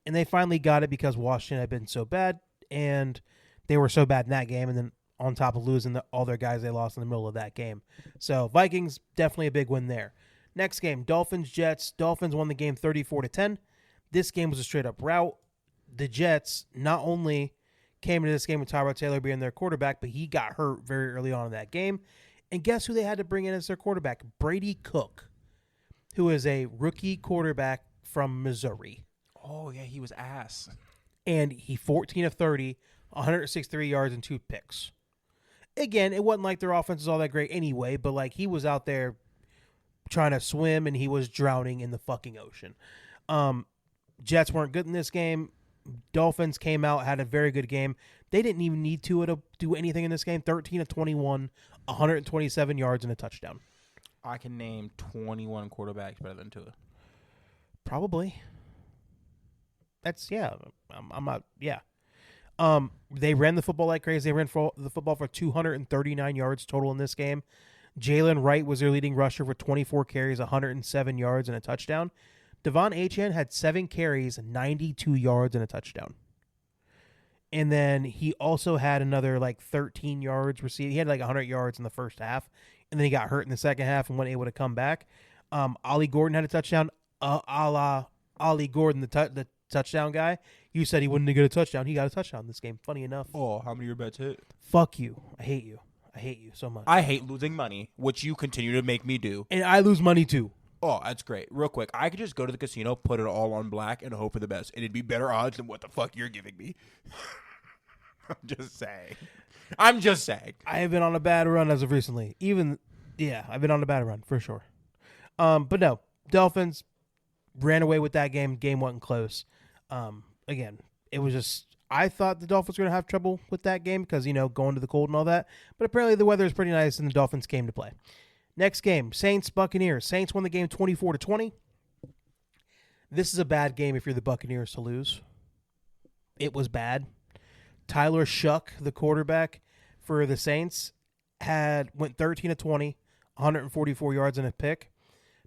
And they finally got it because Washington had been so bad, and they were so bad in that game. And then on top of losing all their guys they lost in the middle of that game. So Vikings, definitely a big win there. Next game, Dolphins-Jets. Dolphins won the game 34-10. This game was a straight-up rout. The Jets not only came into this game with Tyrod Taylor being their quarterback, but he got hurt very early on in that game. And guess who they had to bring in as their quarterback? Brady Cook, who is a rookie quarterback from Missouri. Oh, yeah, he was ass. And he 14 of 30, 163 yards and 2 picks. Again, it wasn't like their offense was all that great anyway, but he was out there trying to swim and he was drowning in the fucking ocean. Jets weren't good in this game. Dolphins came out, had a very good game. They didn't even need to do anything in this game. 13 of 21, 127 yards and a touchdown. I can name 21 quarterbacks better than Tua. Probably. That's, yeah. I'm not, yeah. They ran the football like crazy. They ran the football for 239 yards total in this game. Jalen Wright was their leading rusher for 24 carries, 107 yards and a touchdown. Devon Achane had 7 carries, 92 yards and a touchdown. And then he also had another 13 yards received. He had 100 yards in the first half, and then he got hurt in the second half and wasn't able to come back. Ollie Gordon had a touchdown. A la Ollie Gordon, the touchdown guy. You said he wouldn't get a touchdown. He got a touchdown this game. Funny enough. Oh, how many of your bets hit? Fuck you. I hate you. I hate you so much. I hate losing money, which you continue to make me do. And I lose money too. Oh, that's great. Real quick, I could just go to the casino, put it all on black, and hope for the best. And it'd be better odds than what the fuck you're giving me. I'm just saying. I have been on a bad run as of recently. I've been on a bad run for sure. But no, Dolphins ran away with that game. Game wasn't close. Again, it was just, I thought the Dolphins were going to have trouble with that game because, going to the cold and all that. But apparently the weather is pretty nice and the Dolphins came to play. Next game, Saints-Buccaneers. Saints won the game 24-20. This is a bad game if you're the Buccaneers to lose. It was bad. Tyler Shuck, the quarterback for the Saints, went 13 of 20, 144 yards and a pick.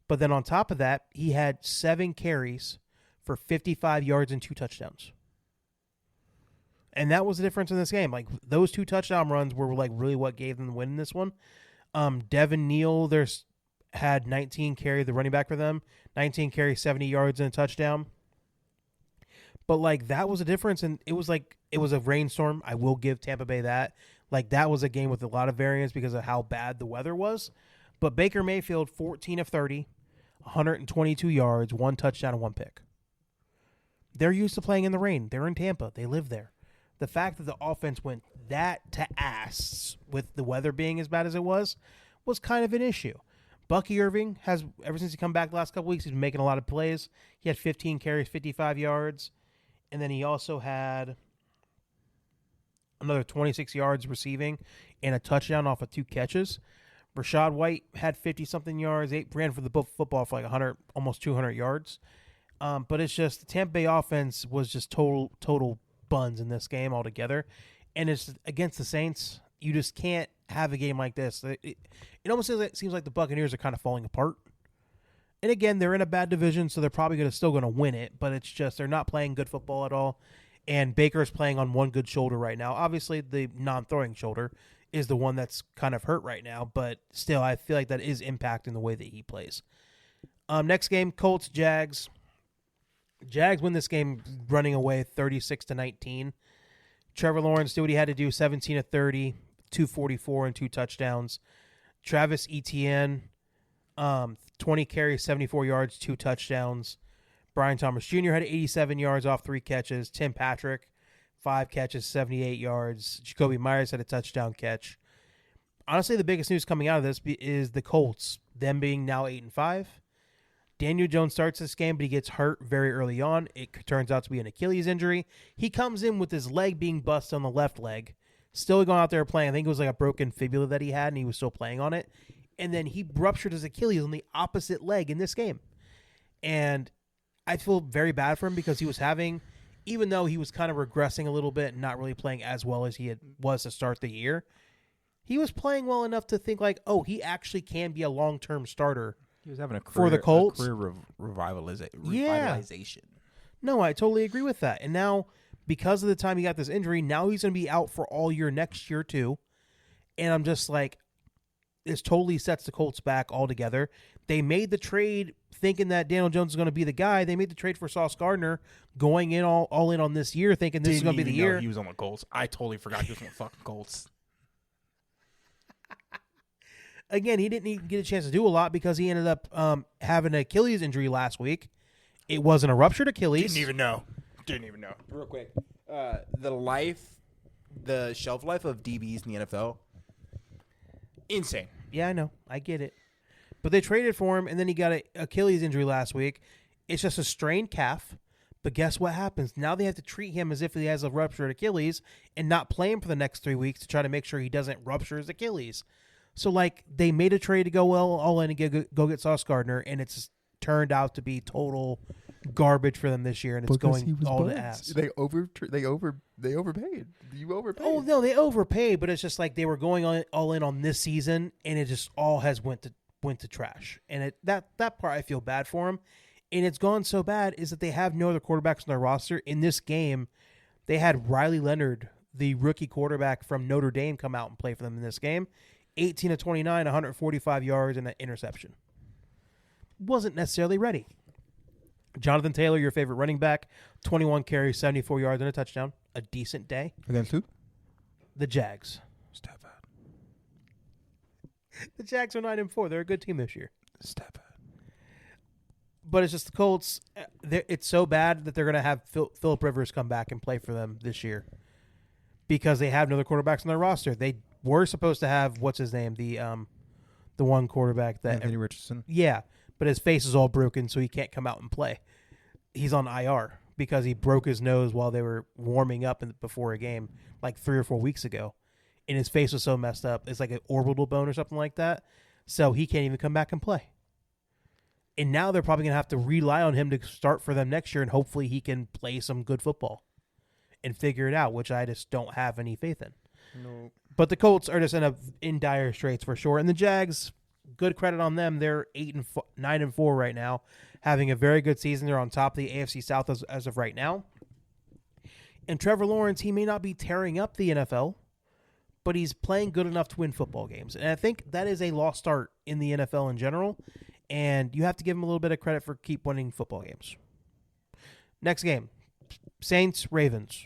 But then on top of that, he had 7 carries for 55 yards and 2 touchdowns. And that was the difference in this game. Those 2 touchdown runs were really what gave them the win in this one. Devin Neal, had 19 carry, the running back for them, 19 carry, 70 yards and a touchdown. But that was a difference, and it was a rainstorm. I will give Tampa Bay that. That was a game with a lot of variance because of how bad the weather was. But Baker Mayfield, 14 of 30, 122 yards, 1 touchdown and 1 pick. They're used to playing in the rain. They're in Tampa. They live there. The fact that the offense went that to ass with the weather being as bad as it was kind of an issue. Bucky Irving has, ever since he come back the last couple weeks, he's been making a lot of plays. He had 15 carries, 55 yards. And then he also had another 26 yards receiving and a touchdown off of 2 catches. Rashad White had 50-something yards, ran for the football for 100, almost 200 yards. But it's just the Tampa Bay offense was just total buns in this game altogether. And it's against the Saints. you just can't have a game like this. It almost seems like the Buccaneers are kind of falling apart. And again, they're in a bad division, so they're probably still going to win it. But it's just they're not playing good football at all. And Baker's playing on one good shoulder right now. Obviously, the non-throwing shoulder is the one that's kind of hurt right now. But still, I feel like that is impacting the way that he plays. Next game, Colts, Jags. Jags win this game running away 36-19. Trevor Lawrence did what he had to do, 17 of 30, 244 and 2 touchdowns. Travis Etienne, 20 carries, 74 yards, 2 touchdowns. Brian Thomas Jr. had 87 yards off 3 catches. Tim Patrick, 5 catches, 78 yards. Jacoby Myers had a touchdown catch. Honestly, the biggest news coming out of this is the Colts, them being now 8-5. Daniel Jones starts this game, but he gets hurt very early on. It turns out to be an Achilles injury. He comes in with his leg being busted on the left leg. Still going out there playing. I think it was like a broken fibula that he had, and he was still playing on it. And then he ruptured his Achilles on the opposite leg in this game. And I feel very bad for him because he was having, even though he was kind of regressing a little bit and not really playing as well as he was to start the year, he was playing well enough to think like, oh, he actually can be a long-term starter. He was having a career, for the Colts. revitalization. No, I totally agree with that. And now, because of the time he got this injury, now he's going to be out for all year next year too. And I'm just like, this totally sets the Colts back altogether. They made the trade thinking that Daniel Jones is going to be the guy. They made the trade for Sauce Gardner, going in all in on this year, thinking this is going to be the year. He was on the Colts. I totally forgot he was on the fucking Colts. Again, he didn't even get a chance to do a lot because he ended up having an Achilles injury last week. It wasn't a ruptured Achilles. Didn't even know. Real quick, the shelf life of DBs in the NFL, insane. Yeah, I know. I get it. But they traded for him, and then he got an Achilles injury last week. It's just a strained calf. But guess what happens? Now they have to treat him as if he has a ruptured Achilles and not play him for the next 3 weeks to try to make sure he doesn't rupture his Achilles. So, like, they made a trade to go all in and go get Sauce Gardner, and it's turned out to be total garbage for them this year, and it's going all to ass. They overpaid. You overpaid. Oh, no, they overpaid, but it's just like they were going all in on this season, and it just all has went to trash. And that part I feel bad for them. And it's gone so bad is that they have no other quarterbacks on their roster. In this game, they had Riley Leonard, the rookie quarterback from Notre Dame, come out and play for them in this game. 18 of 29, 145 yards, and an interception. Wasn't necessarily ready. Jonathan Taylor, your favorite running back, 21 carries, 74 yards, and a touchdown. A decent day. Against who? The Jags. Step out. The Jags are 9-4. They're a good team this year. Step out. But it's just the Colts. It's so bad that they're going to have Phillip Rivers come back and play for them this year because they have no other quarterbacks on their roster. They were supposed to have, what's his name, the one quarterback that Anthony Richardson. Yeah, but his face is all broken, so he can't come out and play. He's on IR because he broke his nose while they were warming up before a game, like 3 or 4 weeks ago, and his face was so messed up. It's like an orbital bone or something like that, so he can't even come back and play. And now they're probably going to have to rely on him to start for them next year, and hopefully he can play some good football and figure it out, which I just don't have any faith in. No. But the Colts are just in dire straits for sure. And the Jags, good credit on them. They're 9-4 right now, having a very good season. They're on top of the AFC South as of right now. And Trevor Lawrence, he may not be tearing up the NFL, but he's playing good enough to win football games. And I think that is a lost start in the NFL in general. And you have to give him a little bit of credit for keep winning football games. Next game, Steelers, Ravens.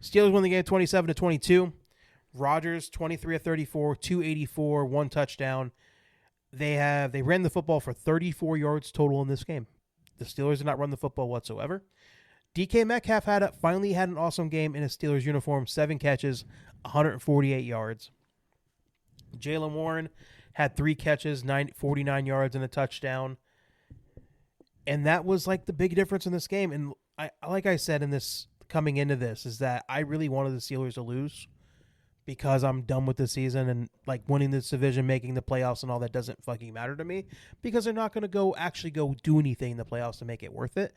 Steelers won the game 27-22. Rodgers 23 of 34, 284, 1 touchdown. They ran the football for 34 yards total in this game. The Steelers did not run the football whatsoever. DK Metcalf finally had an awesome game in a Steelers uniform, 7 catches, 148 yards. Jaylen Warren had 3 catches, 49 yards, and a touchdown. And that was like the big difference in this game. And like I said in this coming into this is that I really wanted the Steelers to lose because I'm done with the season and like winning this division, making the playoffs and all that doesn't fucking matter to me because they're not going to go do anything in the playoffs to make it worth it.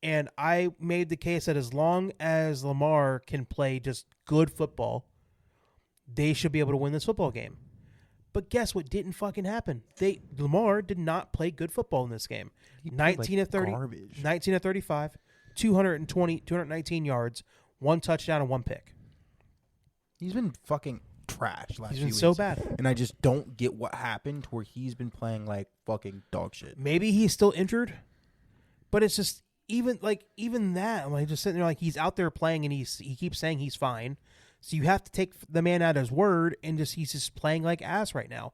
And I made the case that as long as Lamar can play just good football they should be able to win this football game. But guess what didn't fucking happen? Lamar did not play good football in this game. 19 of 30, garbage. 19 of 35, 219 yards, 1 touchdown and 1 pick. He's been fucking trash last He's few been so weeks. bad. And I just don't get what happened to where he's been playing like fucking dog shit. Maybe he's still injured, but it's just even that. I'm like just sitting there like he's out there playing and he keeps saying he's fine. So you have to take the man at his word and he's just playing like ass right now.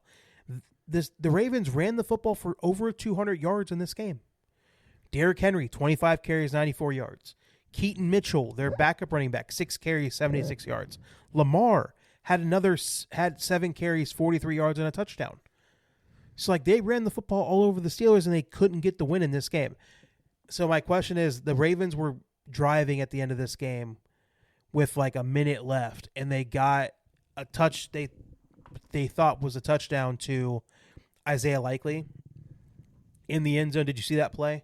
The Ravens ran the football for over 200 yards in this game. Derrick Henry, 25 carries, 94 yards. Keaton Mitchell, their backup running back, 6 carries, 76 yards. Lamar had 7 carries, 43 yards, and a touchdown. So, like, they ran the football all over the Steelers, and they couldn't get the win in this game. So, my question is, the Ravens were driving at the end of this game with, like, a minute left, and they got a touch they thought was a touchdown to Isaiah Likely in the end zone. Did you see that play?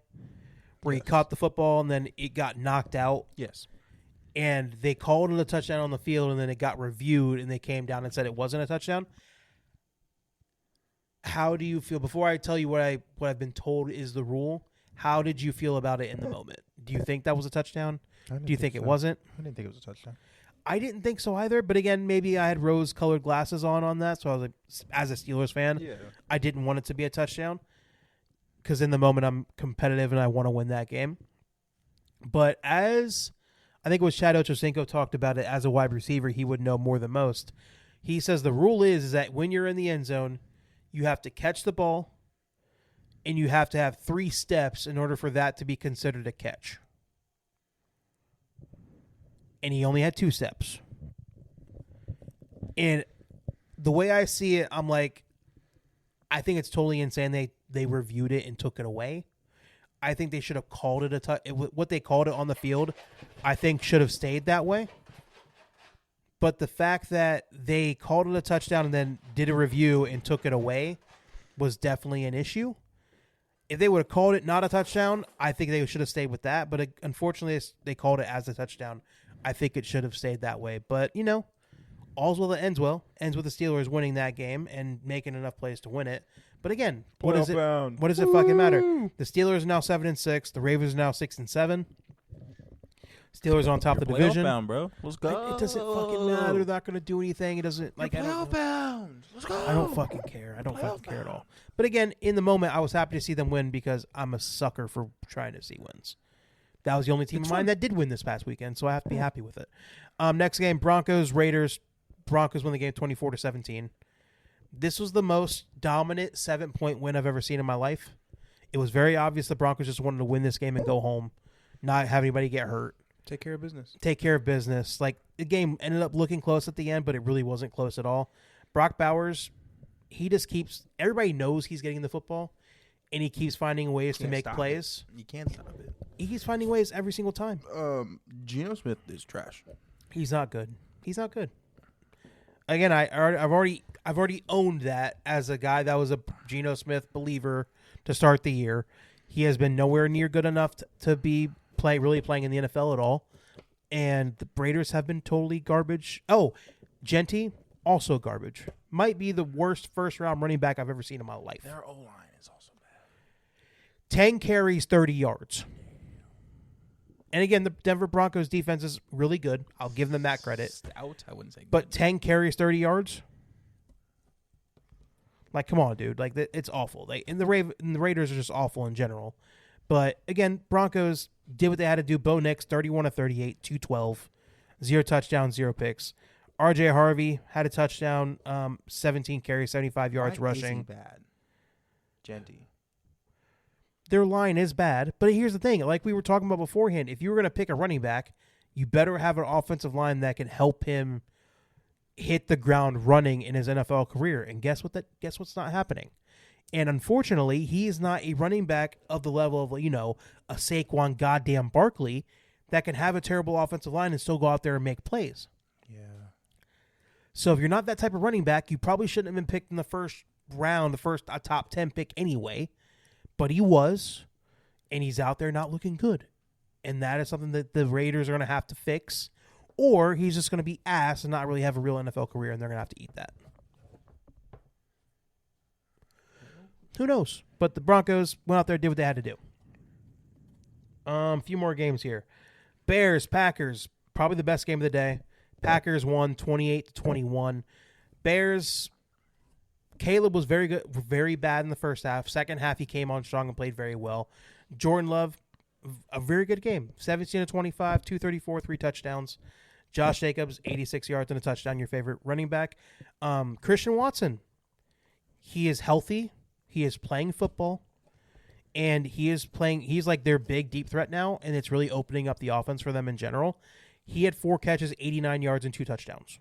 Where he caught the football, and then it got knocked out. Yes. And they called it a touchdown on the field, and then it got reviewed, and they came down and said it wasn't a touchdown. How do you feel? Before I tell you what I've been told is the rule, how did you feel about it in the moment? Do you think that was a touchdown? Do you think it wasn't? I didn't think it was a touchdown. I didn't think so either, but again, maybe I had rose-colored glasses on that, so I was like, as a Steelers fan, I didn't want it to be a touchdown because in the moment I'm competitive and I want to win that game. But as I think it was Chad Ochocinco talked about it as a wide receiver, he would know more than most. He says the rule is that when you're in the end zone, you have to catch the ball and you have to have 3 steps in order for that to be considered a catch. And he only had 2 steps. And the way I see it, I'm like, I think it's totally insane they reviewed it and took it away. I think they should have called it a touch. What they called it on the field, I think should have stayed that way. But the fact that they called it a touchdown and then did a review and took it away was definitely an issue. If they would have called it not a touchdown, I think they should have stayed with that. But unfortunately, they called it as a touchdown. I think it should have stayed that way. But, you know, all's well that ends well. Ends with the Steelers winning that game and making enough plays to win it. But again, what does it fucking matter? The Steelers are now 7-6. The Ravens are now 6-7. Steelers on top of the division. Bound, bro. Let's go. It doesn't fucking matter. They're not going to do anything. It doesn't like. Bound. Let's go. I don't fucking care. I don't fucking care at all. But again, in the moment, I was happy to see them win because I'm a sucker for trying to see wins. That was the only team of mine that did win this past weekend, so I have to be happy with it. Next game, Broncos, Raiders. Broncos won the game 24-17. This was the most dominant 7-point win I've ever seen in my life. It was very obvious the Broncos just wanted to win this game and go home, not have anybody get hurt. Take care of business. Take care of business. Like, the game ended up looking close at the end, but it really wasn't close at all. Brock Bowers, he just keeps – everybody knows he's getting the football, and he keeps finding ways to make plays. You can't stop it. He keeps finding ways every single time. Geno Smith is trash. He's not good. He's not good. Again, I've already owned that as a guy that was a Geno Smith believer to start the year. He has been nowhere near good enough to be really playing in the NFL at all. And the Raiders have been totally garbage. Oh, Genty, also garbage. Might be the worst first-round running back I've ever seen in my life. Their O-line is also bad. 10 carries, 30 yards. And again, the Denver Broncos defense is really good. I'll give them that credit. Stout, I wouldn't say good. But 10 carries, 30 yards? Like, come on, dude. Like, it's awful. And the Raiders are just awful in general. But, again, Broncos did what they had to do. Bo Nix, 31 of 38, 212. 0 touchdowns, 0 picks. R.J. Harvey had a touchdown, 17 carries, 75 yards rushing. Is he bad? Genty. Their line is bad. But here's the thing. Like we were talking about beforehand, if you were going to pick a running back, you better have an offensive line that can help him hit the ground running in his NFL career. And guess what's not happening? And unfortunately, he is not a running back of the level of, you know, a Saquon goddamn Barkley that can have a terrible offensive line and still go out there and make plays. Yeah. So if you're not that type of running back, you probably shouldn't have been picked in the first round, a top 10 pick anyway. But he was, and he's out there not looking good. And that is something that the Raiders are going to have to fix, or he's just going to be ass and not really have a real NFL career, and they're going to have to eat that. Who knows? But the Broncos went out there, did what they had to do. A few more games here. Bears, Packers, probably the best game of the day. Packers won 28-21. Bears, Caleb was very good, very bad in the first half. Second half, he came on strong and played very well. Jordan Love, a very good game. 17-25, 234, 3 touchdowns. Josh Jacobs, 86 yards and a touchdown, your favorite running back. Christian Watson, he is healthy. He is playing football. And he's like their big deep threat now, and it's really opening up the offense for them in general. He had 4 catches, 89 yards, and 2 touchdowns.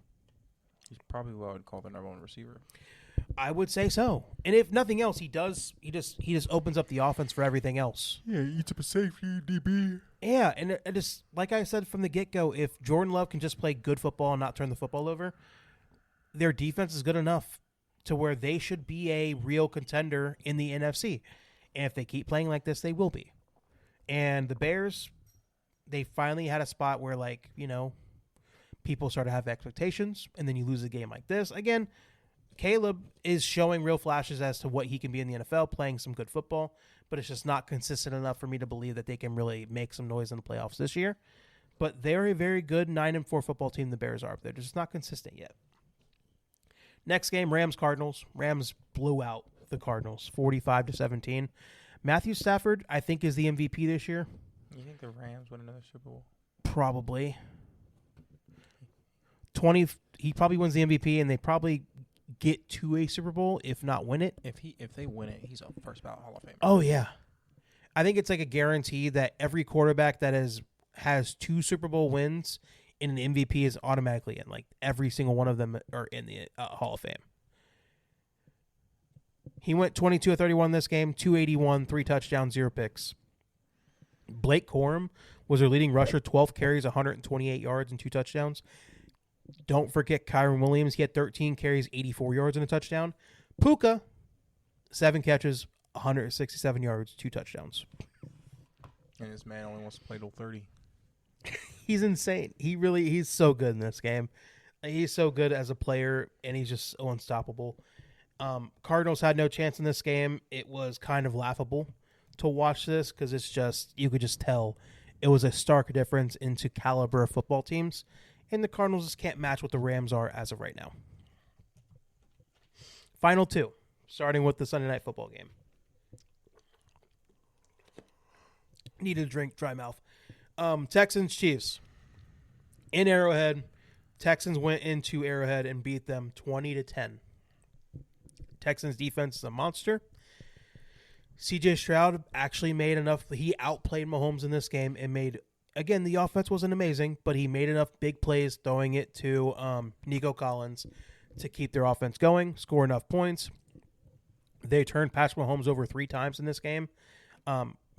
He's probably what I would call the number 1 receiver. I would say so. And if nothing else, he just opens up the offense for everything else. Yeah, he eats up a safety, DB. Yeah, and it just like I said from the get-go, if Jordan Love can just play good football and not turn the football over, their defense is good enough to where they should be a real contender in the NFC. And if they keep playing like this, they will be. And the Bears, they finally had a spot where, like, you know, people start to have expectations, and then you lose a game like this. Again, Caleb is showing real flashes as to what he can be in the NFL, playing some good football, but it's just not consistent enough for me to believe that they can really make some noise in the playoffs this year. But they're a very good 9-4 football team, the Bears are. They're just not consistent yet. Next game, Rams-Cardinals. Rams blew out the Cardinals, 45-17. Matthew Stafford, I think, is the MVP this year. You think the Rams win another Super Bowl? Probably. He probably wins the MVP, and they probably get to a Super Bowl, if not win it. If they win it, he's a first ballot Hall of Famer. Oh yeah, I think it's like a guarantee that every quarterback that has 2 Super Bowl wins in an MVP is automatically in. Like every single one of them are in the Hall of Fame. He went 22-31 this game, 281, 3 touchdowns, 0 picks. Blake Corum was their leading rusher, 12 carries, 128 yards, and 2 touchdowns. Don't forget Kyron Williams. He had 13 carries, 84 yards, and a touchdown. Puka, 7 catches, 167 yards, 2 touchdowns. And this man only wants to play till 30. He's insane. He's so good in this game. He's so good as a player, and he's just so unstoppable. Cardinals had no chance in this game. It was kind of laughable to watch this because it's just, you could just tell it was a stark difference into caliber of football teams. And the Cardinals just can't match what the Rams are as of right now. Final 2, starting with the Sunday Night Football game. Need a drink, dry mouth. Texans, Chiefs. In Arrowhead, Texans went into Arrowhead and beat them 20-10. Texans defense is a monster. CJ Stroud actually made enough. He outplayed Mahomes in this game and made, again, the offense wasn't amazing, but he made enough big plays throwing it to Nico Collins to keep their offense going, score enough points. They turned Patrick Mahomes over 3 times in this game.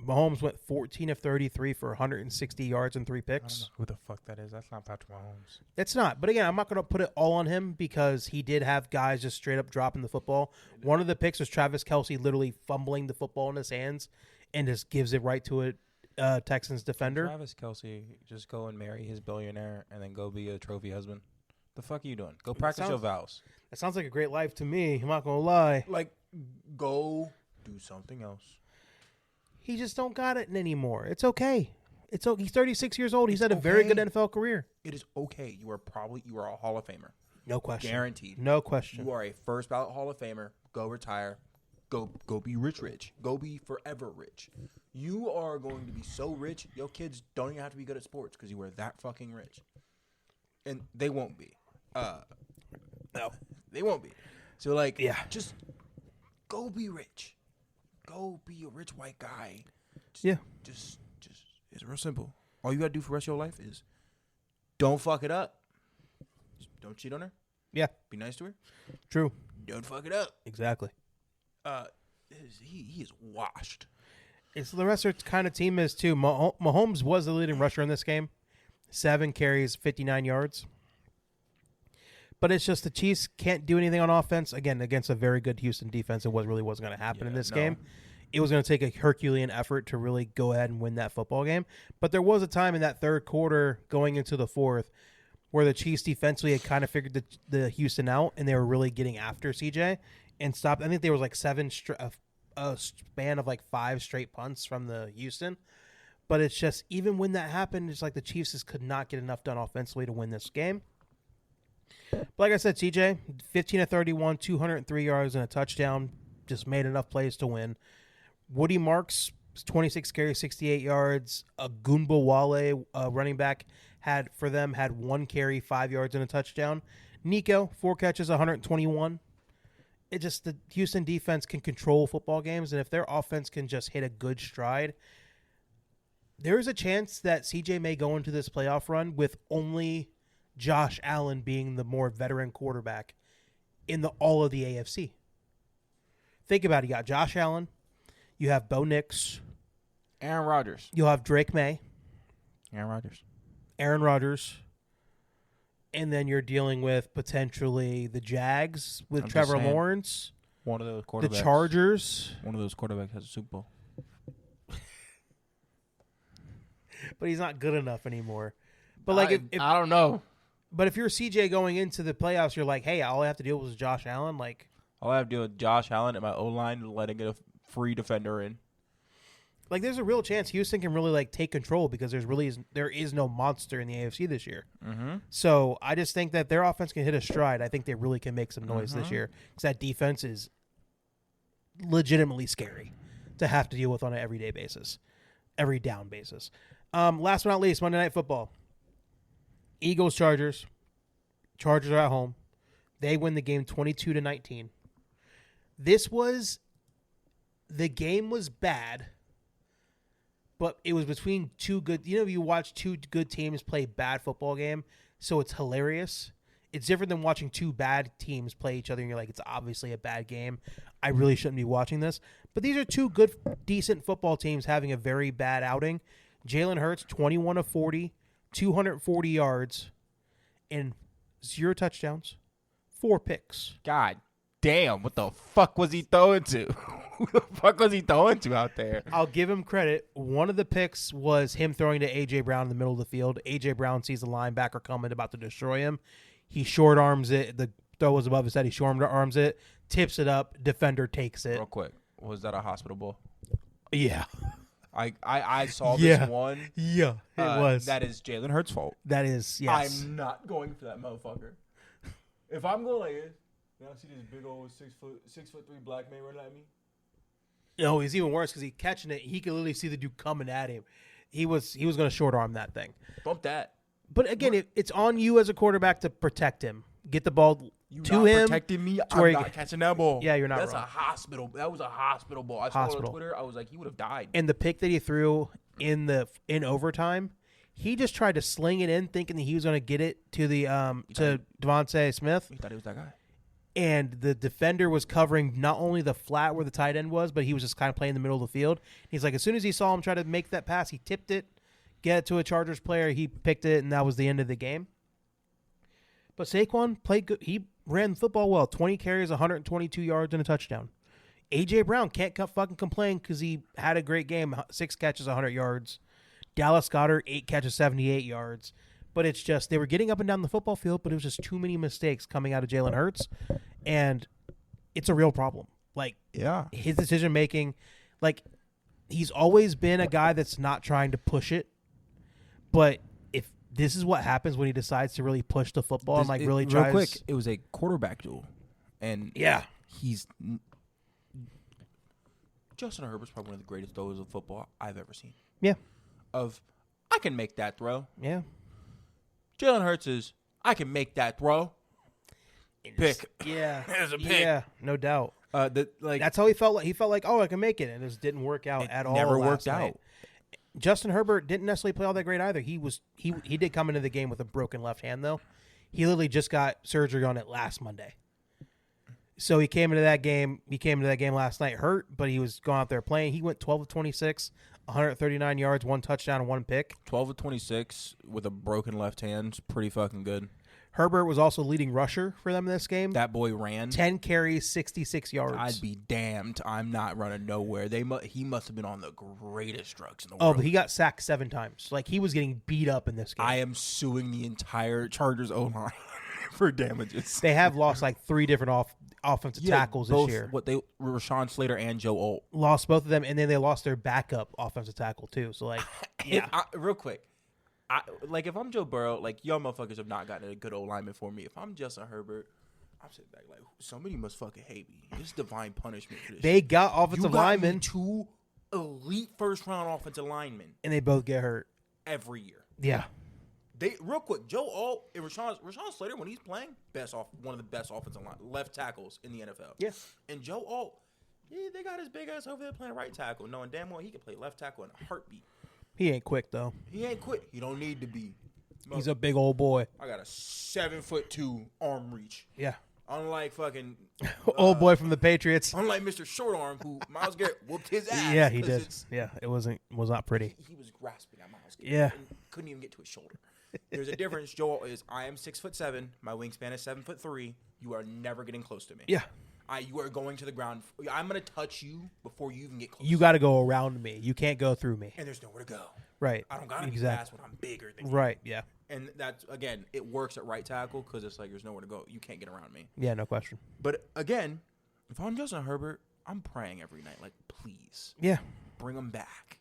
Mahomes went 14 of 33 for 160 yards and 3 picks. I don't know who the fuck that is. That's not Patrick Mahomes. It's not. But again, I'm not going to put it all on him because he did have guys just straight up dropping the football. One of the picks was Travis Kelce literally fumbling the football in his hands and just gives it right to a Texans defender. Travis Kelce just go and marry his billionaire and then go be a trophy husband. The fuck are you doing? Go practice your vows. That sounds like a great life to me. I'm not going to lie. Like, go do something else. He just don't got it anymore. It's okay. He's 36 years old. He's had a very good NFL career. It is okay. You are a Hall of Famer. No question. Guaranteed. No question. You are a first ballot Hall of Famer. Go retire. Go be rich. Go be forever rich. You are going to be so rich, your kids don't even have to be good at sports because you are that fucking rich. And they won't be. No. They won't be. So, like, just go be rich. Go be a rich white guy. Just it's real simple. All you got to do for the rest of your life is don't fuck it up. Don't cheat on her. Yeah. Be nice to her. True. Don't fuck it up. Exactly. He is washed. It's the rest of the kind of team is too. Mahomes was the leading rusher in this game. 7 carries, 59 yards. But it's just the Chiefs can't do anything on offense. Again, against a very good Houston defense, it really wasn't going to happen in this game. It was going to take a Herculean effort to really go ahead and win that football game. But there was a time in that third quarter going into the fourth, where the Chiefs defensively had kind of figured the Houston out, and they were really getting after CJ and stopped. I think there was like a span of like 5 straight punts from the Houston. But it's just, even when that happened, it's like the Chiefs just could not get enough done offensively to win this game. But like I said, CJ, 15 of 31, 203 yards and a touchdown, just made enough plays to win. Woody Marks, 26 carries, 68 yards. Agumba Wale, running back, had 1 carry, 5 yards and a touchdown. Nico, 4 catches, 121. It just, the Houston defense can control football games, and if their offense can just hit a good stride, there is a chance that CJ may go into this playoff run with only Josh Allen being the more veteran quarterback in all of the AFC. Think about it. You got Josh Allen. You have Bo Nix. Aaron Rodgers. You'll have Drake May. Aaron Rodgers. And then you're dealing with potentially the Jags with Trevor Lawrence. One of those quarterbacks. The Chargers. One of those quarterbacks has a Super Bowl. But he's not good enough anymore. But like, I don't know. But if you're CJ going into the playoffs, you're like, hey, all I have to deal with is Josh Allen. Like, all I have to do with Josh Allen and my O-line letting a free defender in. Like, there's a real chance Houston can really like take control because there is no monster in the AFC this year. Mm-hmm. So I just think that their offense can hit a stride. I think they really can make some noise this year because that defense is legitimately scary to have to deal with on an everyday basis, every down basis. Last but not least, Monday Night Football. Eagles, Chargers. Chargers are at home. They win the game 22-19. The game was bad, but it was between two good. You know, you watch two good teams play bad football game, so it's hilarious. It's different than watching two bad teams play each other, and you're like, it's obviously a bad game. I really shouldn't be watching this. But these are two good, decent football teams having a very bad outing. Jalen Hurts, 21 of 40, 240 yards, and 0 touchdowns, 4 picks. God damn, what the fuck was he throwing to? Who the fuck was he throwing to out there? I'll give him credit. One of the picks was him throwing to A.J. Brown in the middle of the field. A.J. Brown sees the linebacker coming, about to destroy him. He short arms it. The throw was above his head. He short arms it, tips it up. Defender takes it. Real quick, was that a hospital ball? Yeah. I saw this one. Yeah, it was. That is Jalen Hurts' fault. That is, yes. I'm not going for that motherfucker. If I'm going like this, now see this big old 6'3" black man running at me. No, he's even worse because he's catching it. He could literally see the dude coming at him. He was going to short arm that thing. Bump that. But again, it's on you as a quarterback to protect him. Get the ball to him. Protecting me. I'm not catching that ball. Yeah, you're not That's wrong. That was a hospital ball. I saw it on Twitter. I was like, he would have died. And the pick that he threw in overtime, he just tried to sling it in, thinking that he was going to get it to the to Devontae Smith. He thought he was that guy. And the defender was covering not only the flat where the tight end was, but he was just kind of playing in the middle of the field. He's like, as soon as he saw him try to make that pass, he tipped it, get it to a Chargers player. He picked it, and that was the end of the game. But Saquon played good. He ran the football well. 20 carries, 122 yards, and a touchdown. A.J. Brown can't fucking complain because he had a great game. 6 catches, 100 yards. Dallas Goedert, 8 catches, 78 yards. But it's just, they were getting up and down the football field, but it was just too many mistakes coming out of Jalen Hurts. And it's a real problem. Like, yeah, his decision-making, like, he's always been a guy that's not trying to push it. But if this is what happens when he decides to really push the football and, like, really tries. Real quick, it was a quarterback duel. And yeah, Justin Herbert's probably one of the greatest throwers of football I've ever seen. Yeah. I can make that throw. Yeah. Jalen Hurts is, I can make that throw. Pick. Yeah. It's a pick. Yeah, no doubt. That's how he felt. Like, he felt like, oh, I can make it, and it just didn't work out at all. Never worked out. Justin Herbert didn't necessarily play all that great either. He did come into the game with a broken left hand, though. He literally just got surgery on it last Monday. So he came into that game. He came into that game last night hurt, but he was going out there playing. He went 12 of 26, 139 yards, 1 touchdown, and 1 pick. 12 of 26 with a broken left hand is pretty fucking good. Herbert was also leading rusher for them in this game. That boy ran 10 carries, 66 yards. I'd be damned. I'm not running nowhere. He must have been on the greatest drugs in the Oh, world. but he got sacked 7 times. Like, he was getting beat up in this game. I am suing the entire Chargers O-line for damages. They have lost like 3 different offensive tackles this year. Rashawn Slater and Joe Alt. Lost both of them, and then they lost their backup offensive tackle too. So, like, yeah. Real quick. If I'm Joe Burrow, like, y'all motherfuckers have not gotten a good old lineman for me. If I'm Justin Herbert, I'm sitting back like, somebody must fucking hate me. It's divine punishment for this. They got offensive linemen. 2 elite first-round offensive linemen. And they both get hurt. Every year. Yeah. Real quick, Joe Alt and Rashawn Slater, when he's playing, one of the best offensive left tackles in the NFL. Yeah. And Joe Alt, they got his big ass over there playing right tackle, knowing damn well he can play left tackle in a heartbeat. He ain't quick, though. He ain't quick. He don't need to be. He's a big old boy. I got a 7'2" arm reach. Yeah. Unlike fucking old boy from the Patriots. Unlike Mr. Short Arm, who Myles Garrett whooped his ass. Yeah, he did. Yeah, it was not pretty. He was grasping at Myles Garrett. Yeah. And couldn't even get to his shoulder. There's a difference. Joel I am 6'7". My wingspan is 7'3". You are never getting close to me. Yeah. You are going to the ground. I'm going to touch you before you even get close. You got to go around me. You can't go through me. And there's nowhere to go. Right. I don't got to be fast when I'm bigger than you. Right, yeah. And that's, again, it works at right tackle because it's like there's nowhere to go. You can't get around me. Yeah, no question. But, again, if I'm Justin Herbert, I'm praying every night, like, please. Yeah. Bring him back.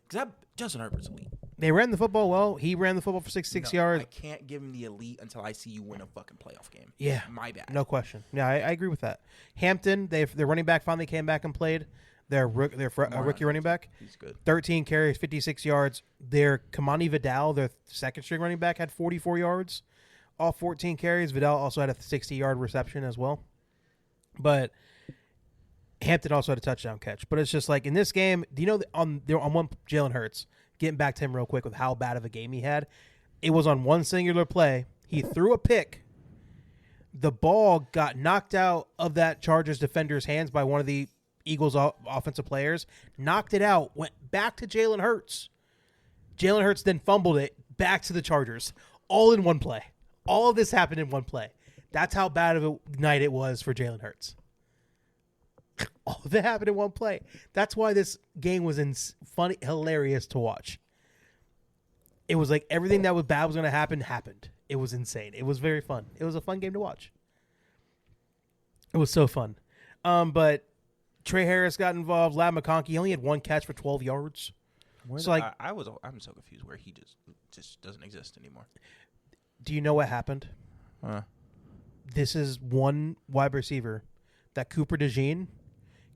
Because Justin Herbert's elite. They ran the football well. He ran the football for 66 yards. I can't give him the elite until I see you win a fucking playoff game. Yeah. My bad. No question. Yeah, I agree with that. Hampton, their running back finally came back and played. Their rookie running back. He's good. 13 carries, 56 yards. Their Kamani Vidal, their second-string running back, had 44 yards. All 14 carries. Vidal also had a 60-yard reception as well. But Hampton also had a touchdown catch. But it's just like in this game, do you know on one Jalen Hurts, getting back to him real quick with how bad of a game he had, it was on one singular play. He threw a pick. The ball got knocked out of that Chargers defender's hands by one of the Eagles offensive players, knocked it out, went back to Jalen Hurts. Jalen Hurts then fumbled it back to the Chargers, all in one play. All of this happened in one play. That's how bad of a night it was for Jalen Hurts. All of it happened in one play. That's why this game was funny, hilarious to watch. It was like everything that was bad was going to happen happened. It was insane. It was very fun. It was a fun game to watch. It was so fun. But Trey Harris got involved. Ladd McConkey only had 1 catch for 12 yards. I'm so confused where he just doesn't exist anymore. Do you know what happened? This is one wide receiver that Cooper DeJean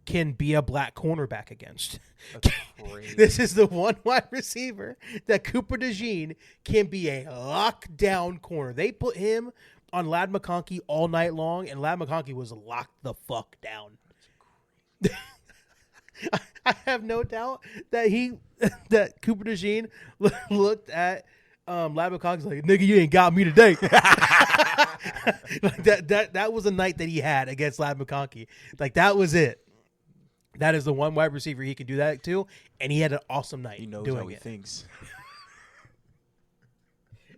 can be a black cornerback against. That's crazy. This is the one wide receiver that Cooper DeJean can be a lockdown corner. They put him on Ladd McConkey all night long, and Ladd McConkey was locked the fuck down. I have no doubt that Cooper DeJean looked at Ladd McConkey's like, nigga, you ain't got me today. Like that was a night that he had against Ladd McConkey. Like that was it. That is the one wide receiver he can do that to, and he had an awesome night. He knows doing how he it. thinks.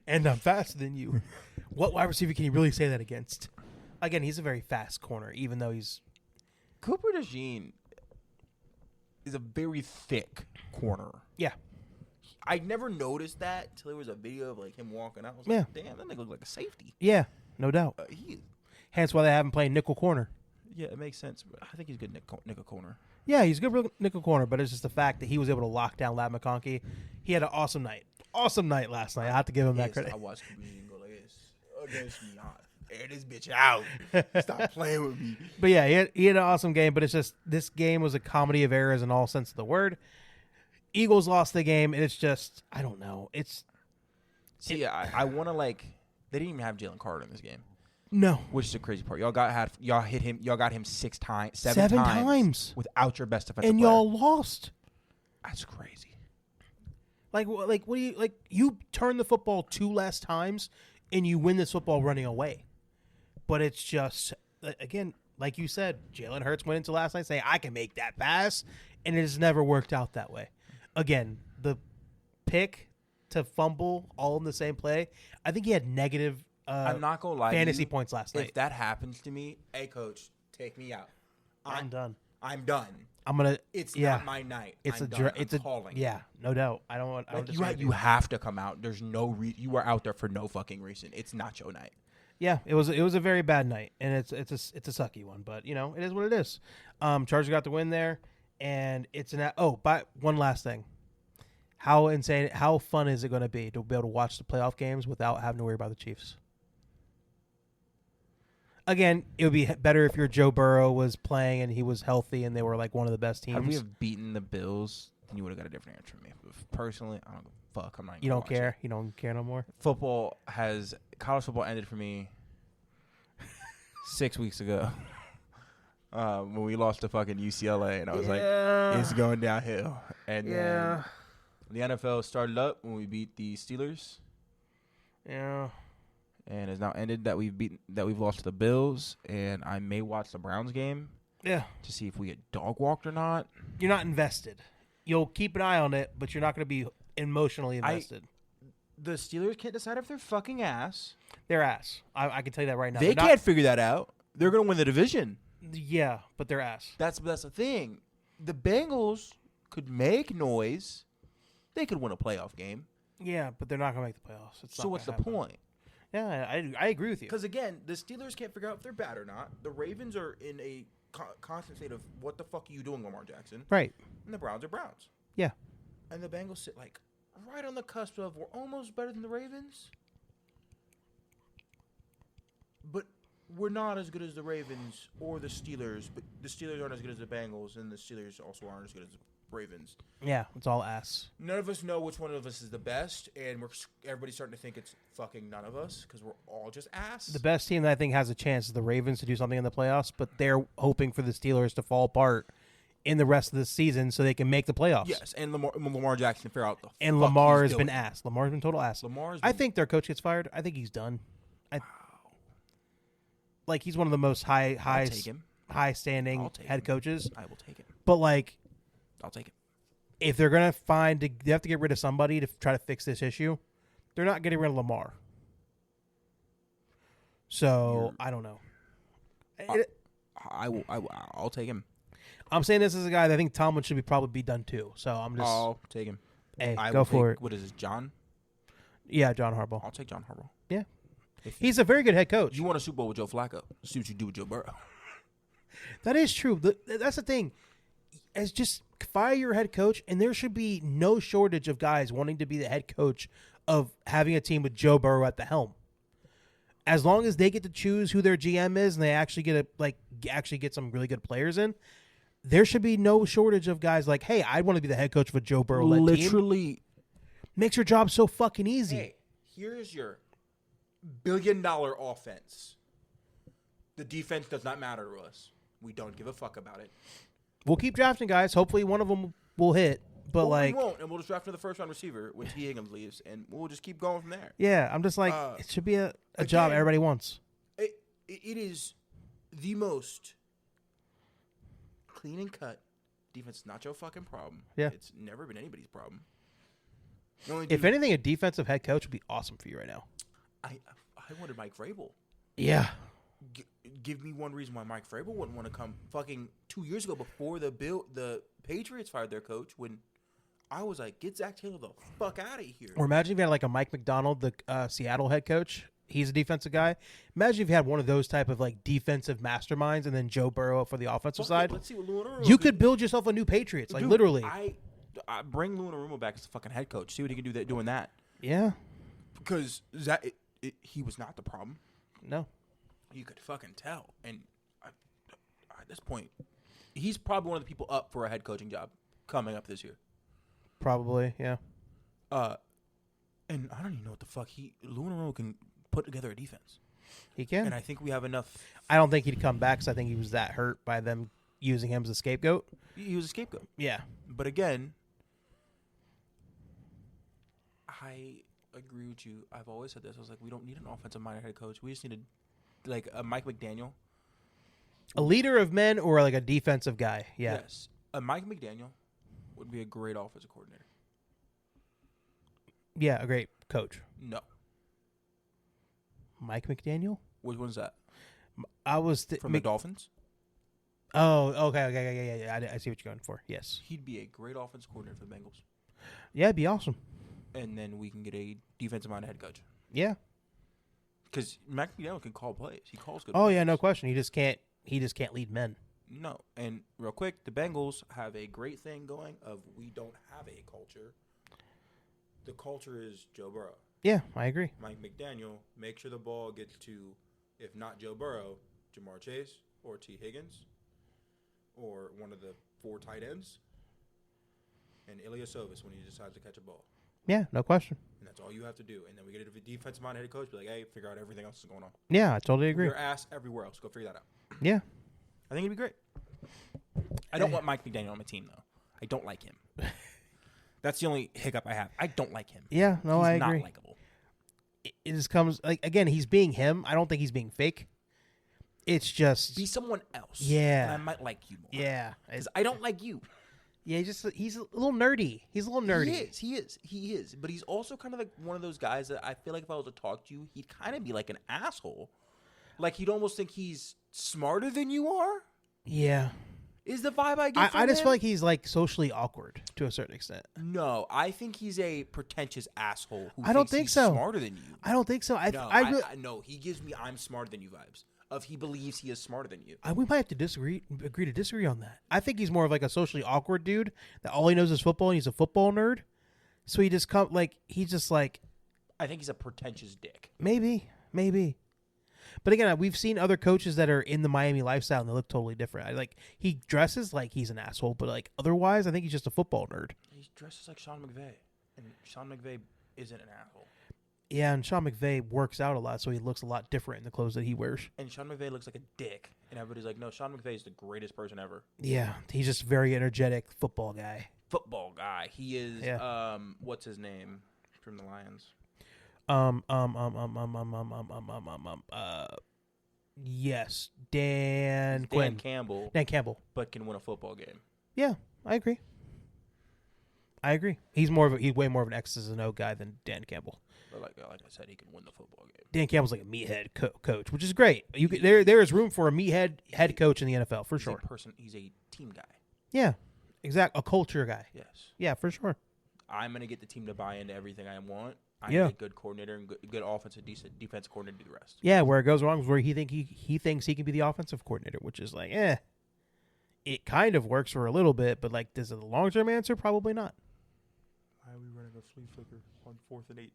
And I'm faster than you. What wide receiver can he really say that against? Again, he's a very fast corner, even though he's Cooper DeJean is a very thick corner. yeah. I never noticed that until there was a video of like him walking out. I was like, damn, that nigga look like a safety. Yeah, no doubt. Hence why they have him playing nickel corner. Yeah, it makes sense. But I think he's good nickel corner. Yeah, he's a good nickel corner, but it's just the fact that he was able to lock down Ladd McConkey. He had an awesome night. Awesome night last night. I have to give him that credit. I watched Cooper go like this against me. Air this bitch out. Stop playing with me. But yeah, he had an awesome game, but it's just this game was a comedy of errors in all sense of the word. Eagles lost the game, and it's just, I don't know. I want to they didn't even have Jalen Carter in this game. No. Which is the crazy part. Y'all got him 6 times, seven times without your best defensive and player. y'all lost. That's crazy. Like what do you you turn the football 2 less times and you win this football running away. But it's just, again, like you said, Jalen Hurts went into last night saying, I can make that pass, and it has never worked out that way. Again, the pick to fumble all in the same play, I think he had negative I'm not gonna lie. fantasy points last night. If that happens to me, hey coach, take me out. I'm done. I'm done. I'm gonna. It's not my night. It's I'm a. done. It's I'm a. calling. Yeah, no doubt. I don't want. You have to come out. There's no reason. You are out there for no fucking reason. It's not your night. Yeah, it was a very bad night, and it's a sucky one, but it is what it is. Chargers got the win there, and it's but one last thing, how fun is it going to be to be able to watch the playoff games without having to worry about the Chiefs? Again, it would be better if your Joe Burrow was playing and he was healthy and they were like one of the best teams. Had we have beaten the Bills, then you would have got a different answer from me. Personally, I don't give a fuck. I'm not. You don't care. You don't care no more. College football ended for me 6 weeks ago when we lost to fucking UCLA, and I was like, it's going downhill. And then the NFL started up when we beat the Steelers. Yeah. And it's now ended that we've lost to the Bills, and I may watch the Browns game. Yeah. To see if we get dog walked or not. You're not invested. You'll keep an eye on it, but you're not going to be emotionally invested. The Steelers can't decide if they're fucking ass. They're ass. I can tell you that right now. They can't figure that out. They're going to win the division. Yeah, but they're ass. That's the thing. The Bengals could make noise. They could win a playoff game. Yeah, but they're not going to make the playoffs. So what's the point? Yeah, I agree with you. Because, again, the Steelers can't figure out if they're bad or not. The Ravens are in a constant state of, what the fuck are you doing, Lamar Jackson? Right. And the Browns are Browns. Yeah. And the Bengals sit, like, right on the cusp of, we're almost better than the Ravens. But we're not as good as the Ravens or the Steelers. But the Steelers aren't as good as the Bengals, and the Steelers also aren't as good as the Ravens. Yeah, it's all ass. None of us know which one of us is the best, and everybody's starting to think it's fucking none of us because we're all just ass. The best team that I think has a chance is the Ravens to do something in the playoffs, but they're hoping for the Steelers to fall apart in the rest of the season so they can make the playoffs. Yes, and Lamar Jackson figure out the and fuck Lamar has he's been doing. ass. Lamar's been total ass. I think their coach gets fired. I think he's done. Like he's one of the most high standing head coaches. I will take it. But like, I'll take it. If they're gonna they have to get rid of somebody to try to fix this issue. They're not getting rid of Lamar. So I don't know. I'll take him. I'm saying this as a guy that I think Tomlin should probably be done too. So I'm just. I'll take him. Hey, go for it. What is this, John? Yeah, John Harbaugh. I'll take John Harbaugh. Yeah, he's a very good head coach. You want a Super Bowl with Joe Flacco? See what you do with Joe Burrow. That is true. That's the thing. As just fire your head coach, and there should be no shortage of guys wanting to be the head coach of having a team with Joe Burrow at the helm. As long as they get to choose who their GM is, and they actually get some really good players in, there should be no shortage of guys like, hey, I want to be the head coach of a Joe Burrow-led team. Literally makes your job so fucking easy. Hey, here's your $1 billion offense. The defense does not matter to us. We don't give a fuck about it. We'll keep drafting guys. Hopefully one of them will hit. But we won't, and we'll just draft another first-round receiver when T. Higgins leaves, and we'll just keep going from there. Yeah, I'm just like, it should be a job everybody wants. It is the most clean and cut defense. Not your fucking problem. Yeah. It's never been anybody's problem. If anything, a defensive head coach would be awesome for you right now. I wanted Mike Vrabel. Yeah. Give me one reason why Mike Vrabel wouldn't want to come fucking 2 years ago before the Patriots fired their coach when I was like, get Zach Taylor the fuck out of here. Or imagine if you had like a Mike McDonald, the Seattle head coach. He's a defensive guy. Imagine if you had one of those type of like defensive masterminds and then Joe Burrow for the offensive side. Let's see what Lou you could build yourself a new Patriots, like literally. I bring Lou Anarumo back as the fucking head coach. See what he can do doing that. Yeah. Because he was not the problem. No. You could fucking tell. And at this point, he's probably one of the people up for a head coaching job coming up this year. Probably, yeah. And I don't even know what the fuck Lou Anarumo can put together a defense. He can. And I think we have enough. I don't think he'd come back because I think he was that hurt by them using him as a scapegoat. He was a scapegoat. Yeah. But again, I agree with you. I've always said this. I was like, we don't need an offensive-minded head coach. We just need a Mike McDaniel. A leader of men or like a defensive guy. Yeah. Yes. A Mike McDaniel would be a great offensive coordinator. Yeah, a great coach. No. Mike McDaniel? Which one's that? I was From the Dolphins? Oh, okay, yeah. I see what you're going for. Yes. He'd be a great offense coordinator for the Bengals. Yeah, it'd be awesome. And then we can get a defensive-minded head coach. Yeah. Because Mike McDaniel can call plays. He calls good Oh, plays. yeah, no question. He just can't lead men. No. And real quick, the Bengals have a great thing going of we don't have a culture. The culture is Joe Burrow. Yeah, I agree. Mike McDaniel, make sure the ball gets to, if not Joe Burrow, Jamar Chase or T. Higgins or one of the 4 tight ends and Ilyasovis when he decides to catch a ball. Yeah, no question. And that's all you have to do. And then we get a defensive-minded head coach, be like, hey, figure out everything else that's going on. Yeah, I totally agree. Your ass everywhere else. Go figure that out. Yeah. I think it'd be great. I don't want Mike McDaniel on my team, though. I don't like him. That's the only hiccup I have. I don't like him. Yeah, no, I agree. He's not likable. It just comes, like, again, he's being him. I don't think he's being fake. It's just... Be someone else. Yeah. And I might like you more. Yeah. Because I don't like you. Yeah, he's a little nerdy. He's a little nerdy. He is. But he's also kind of like one of those guys that I feel like if I was to talk to you, he'd kind of be like an asshole. Like, you'd almost think he's smarter than you are. Yeah. Is the vibe I get from I just him? feel like he's, like, socially awkward to a certain extent. No, I think he's a pretentious asshole who I don't thinks think he's so. smarter than you. I don't think so. No, he gives me I'm smarter than you vibes. Of he believes he is smarter than you. We might have to agree to disagree on that. I think he's more of like a socially awkward dude that all he knows is football and he's a football nerd. So he just he's just like. I think he's a pretentious dick. Maybe. But again, we've seen other coaches that are in the Miami lifestyle and they look totally different. He dresses like he's an asshole, but like otherwise, I think he's just a football nerd. He dresses like Sean McVay, and Sean McVay isn't an asshole. Yeah, and Sean McVay works out a lot, so he looks a lot different in the clothes that he wears. And Sean McVay looks like a dick, and everybody's like, no, Sean McVay is the greatest person ever. Yeah, he's just a very energetic football guy. Football guy. He is, what's his name from the Lions? Yes, Dan Campbell. Dan Campbell. But can win a football game. Yeah, I agree. He's way more of an X's and O guy than Dan Campbell. But like I said, he can win the football game. Dan Campbell's like a meathead coach, which is great. There is room for a meathead head coach in the NFL for sure. He's a team guy. Yeah, exactly. A culture guy. Yes. Yeah, for sure. I'm gonna get the team to buy into everything I want. I Yeah. need a good coordinator and good offensive, decent defensive coordinator to do the rest. Yeah, where it goes wrong is where he thinks he can be the offensive coordinator, which is like, it kind of works for a little bit, but like, is it a long-term answer? Probably not. Why are we running a flea flicker on 4th and 18?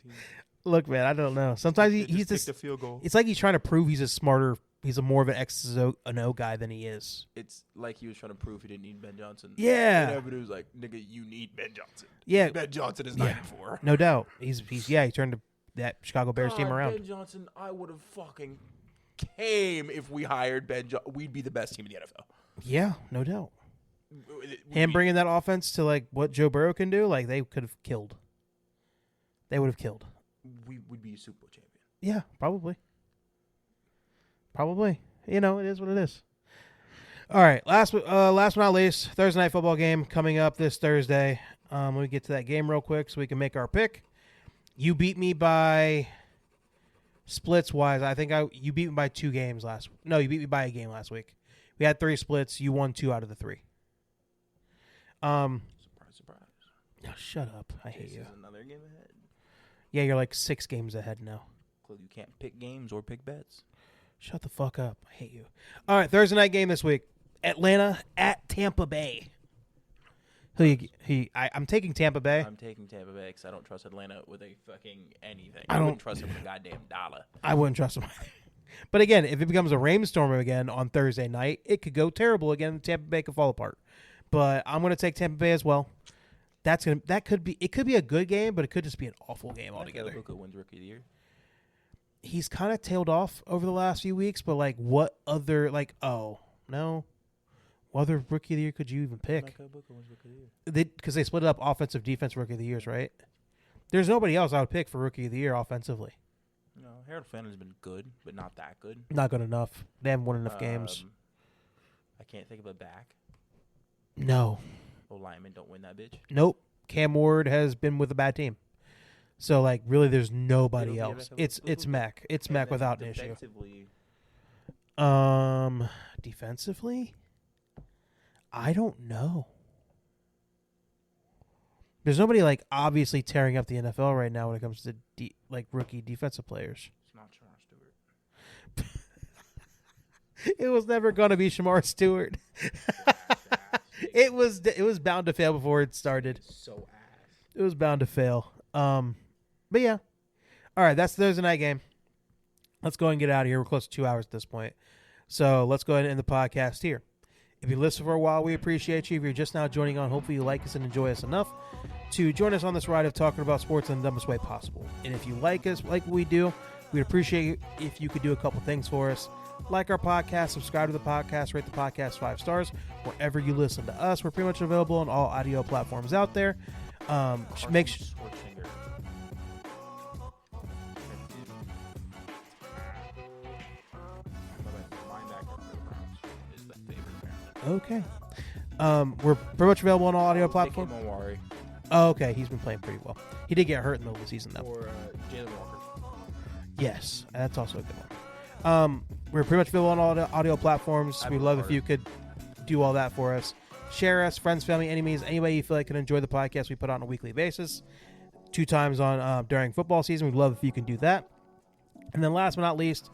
Look, man, I don't know. Sometimes he's just a field goal. It's like he's trying to prove he's more of an X's and O guy than he is. It's like he was trying to prove he didn't need Ben Johnson. Yeah. And everybody was like, nigga, you need Ben Johnson. Yeah. Ben Johnson is 94. No doubt. He turned that Chicago Bears team around. Ben Johnson, I would have fucking came if we hired Ben Johnson. We'd be the best team in the NFL. Yeah, no doubt. Him bringing that offense to like what Joe Burrow can do, like they could have killed. They would have killed. We would be a Super Bowl champion. Yeah, probably. You know, it is what it is. All right, last but not least, Thursday night football game coming up this Thursday. Let me get to that game real quick so we can make our pick. You beat me by splits wise. I think you beat me by 2 games you beat me by a game last week. We had 3 splits. You won 2 out of the 3. Surprise. Oh, shut up. I hate you. Another game ahead. Yeah, you're like 6 games ahead now. You can't pick games or pick bets. Shut the fuck up. I hate you. All right, Thursday night game this week. Atlanta at Tampa Bay. I'm taking Tampa Bay. I'm taking Tampa Bay because I don't trust Atlanta with a fucking anything. I wouldn't trust him with a goddamn dollar. I wouldn't trust him either. But again, if it becomes a rainstorm again on Thursday night, it could go terrible again. Tampa Bay could fall apart. But I'm going to take Tampa Bay as well. It could be a good game, but it could just be an awful game altogether. Booker wins Rookie of the Year. He's kind of tailed off over the last few weeks, but like what other what other Rookie of the Year could you even pick? Booker wins Rookie of the Year. Because they split it up offensive, defense, Rookie of the Years, right? There's nobody else I would pick for Rookie of the Year offensively. No, Harold Fannon's been good, but not that good. Not good enough. They haven't won enough games. I can't think of a back. No. Linemen don't win that bitch. Nope. Cam Ward has been with a bad team. So like really, there's nobody It'll be else. like a It's Mac. It's And Mac then without an issue. defensively, Defensively, I don't know. There's nobody like obviously tearing up the NFL right now when it comes to like rookie defensive players. It's not Shamar Stewart. It was never gonna be Shamar Stewart. It was bound to fail before it started. So ass. It was bound to fail. But yeah. All right, that's the Thursday night game. Let's go and get out of here. We're close to 2 hours at this point. So let's go ahead and end the podcast here. If you listened for a while, we appreciate you. If you're just now joining on, hopefully you like us and enjoy us enough to join us on this ride of talking about sports in the dumbest way possible. And if you like us, like what we do, we'd appreciate if you could do a couple things for us. Like our podcast, subscribe to the podcast, rate the podcast 5 stars wherever you listen to us. We're pretty much available on all audio platforms out there. Make sure. Okay. We're pretty much available on all audio platforms. Oh, okay. He's been playing pretty well. He did get hurt in the middle of the season, though. Or Jalen Walker. Yes, that's also a good one. We're pretty much available on all the audio platforms. We'd love if you could do all that for us. Share us, friends, family, enemies, anybody you feel like can enjoy the podcast we put out on a weekly basis. 2 times on during football season. We'd love if you can do that. And then last but not least,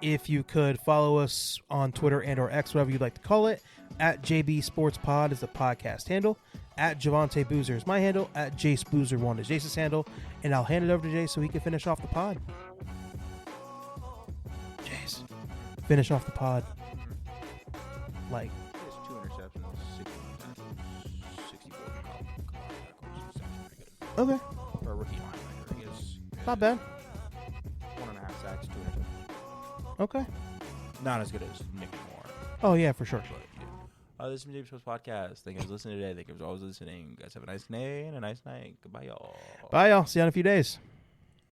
if you could follow us on Twitter and or X, whatever you'd like to call it. At JB Sports Pod is the podcast handle. At Javante Boozer is my handle. At Jace Boozer1 is Jace's handle. And I'll hand it over to Jace so he can finish off the pod. Jace, finish off the pod. Like, He has 2 interceptions, 64 tackles. okay, For a rookie linebacker, he has not bad. 1.5 sacks, 2 interceptions. Okay. Not as good as Nick Moore. Oh, yeah, for sure. But, yeah. This is my James Post Podcast. Thank you guys for listening today. Thank you guys for always listening. You guys have a nice day and a nice night. Goodbye, y'all. Bye, y'all. See you in a few days.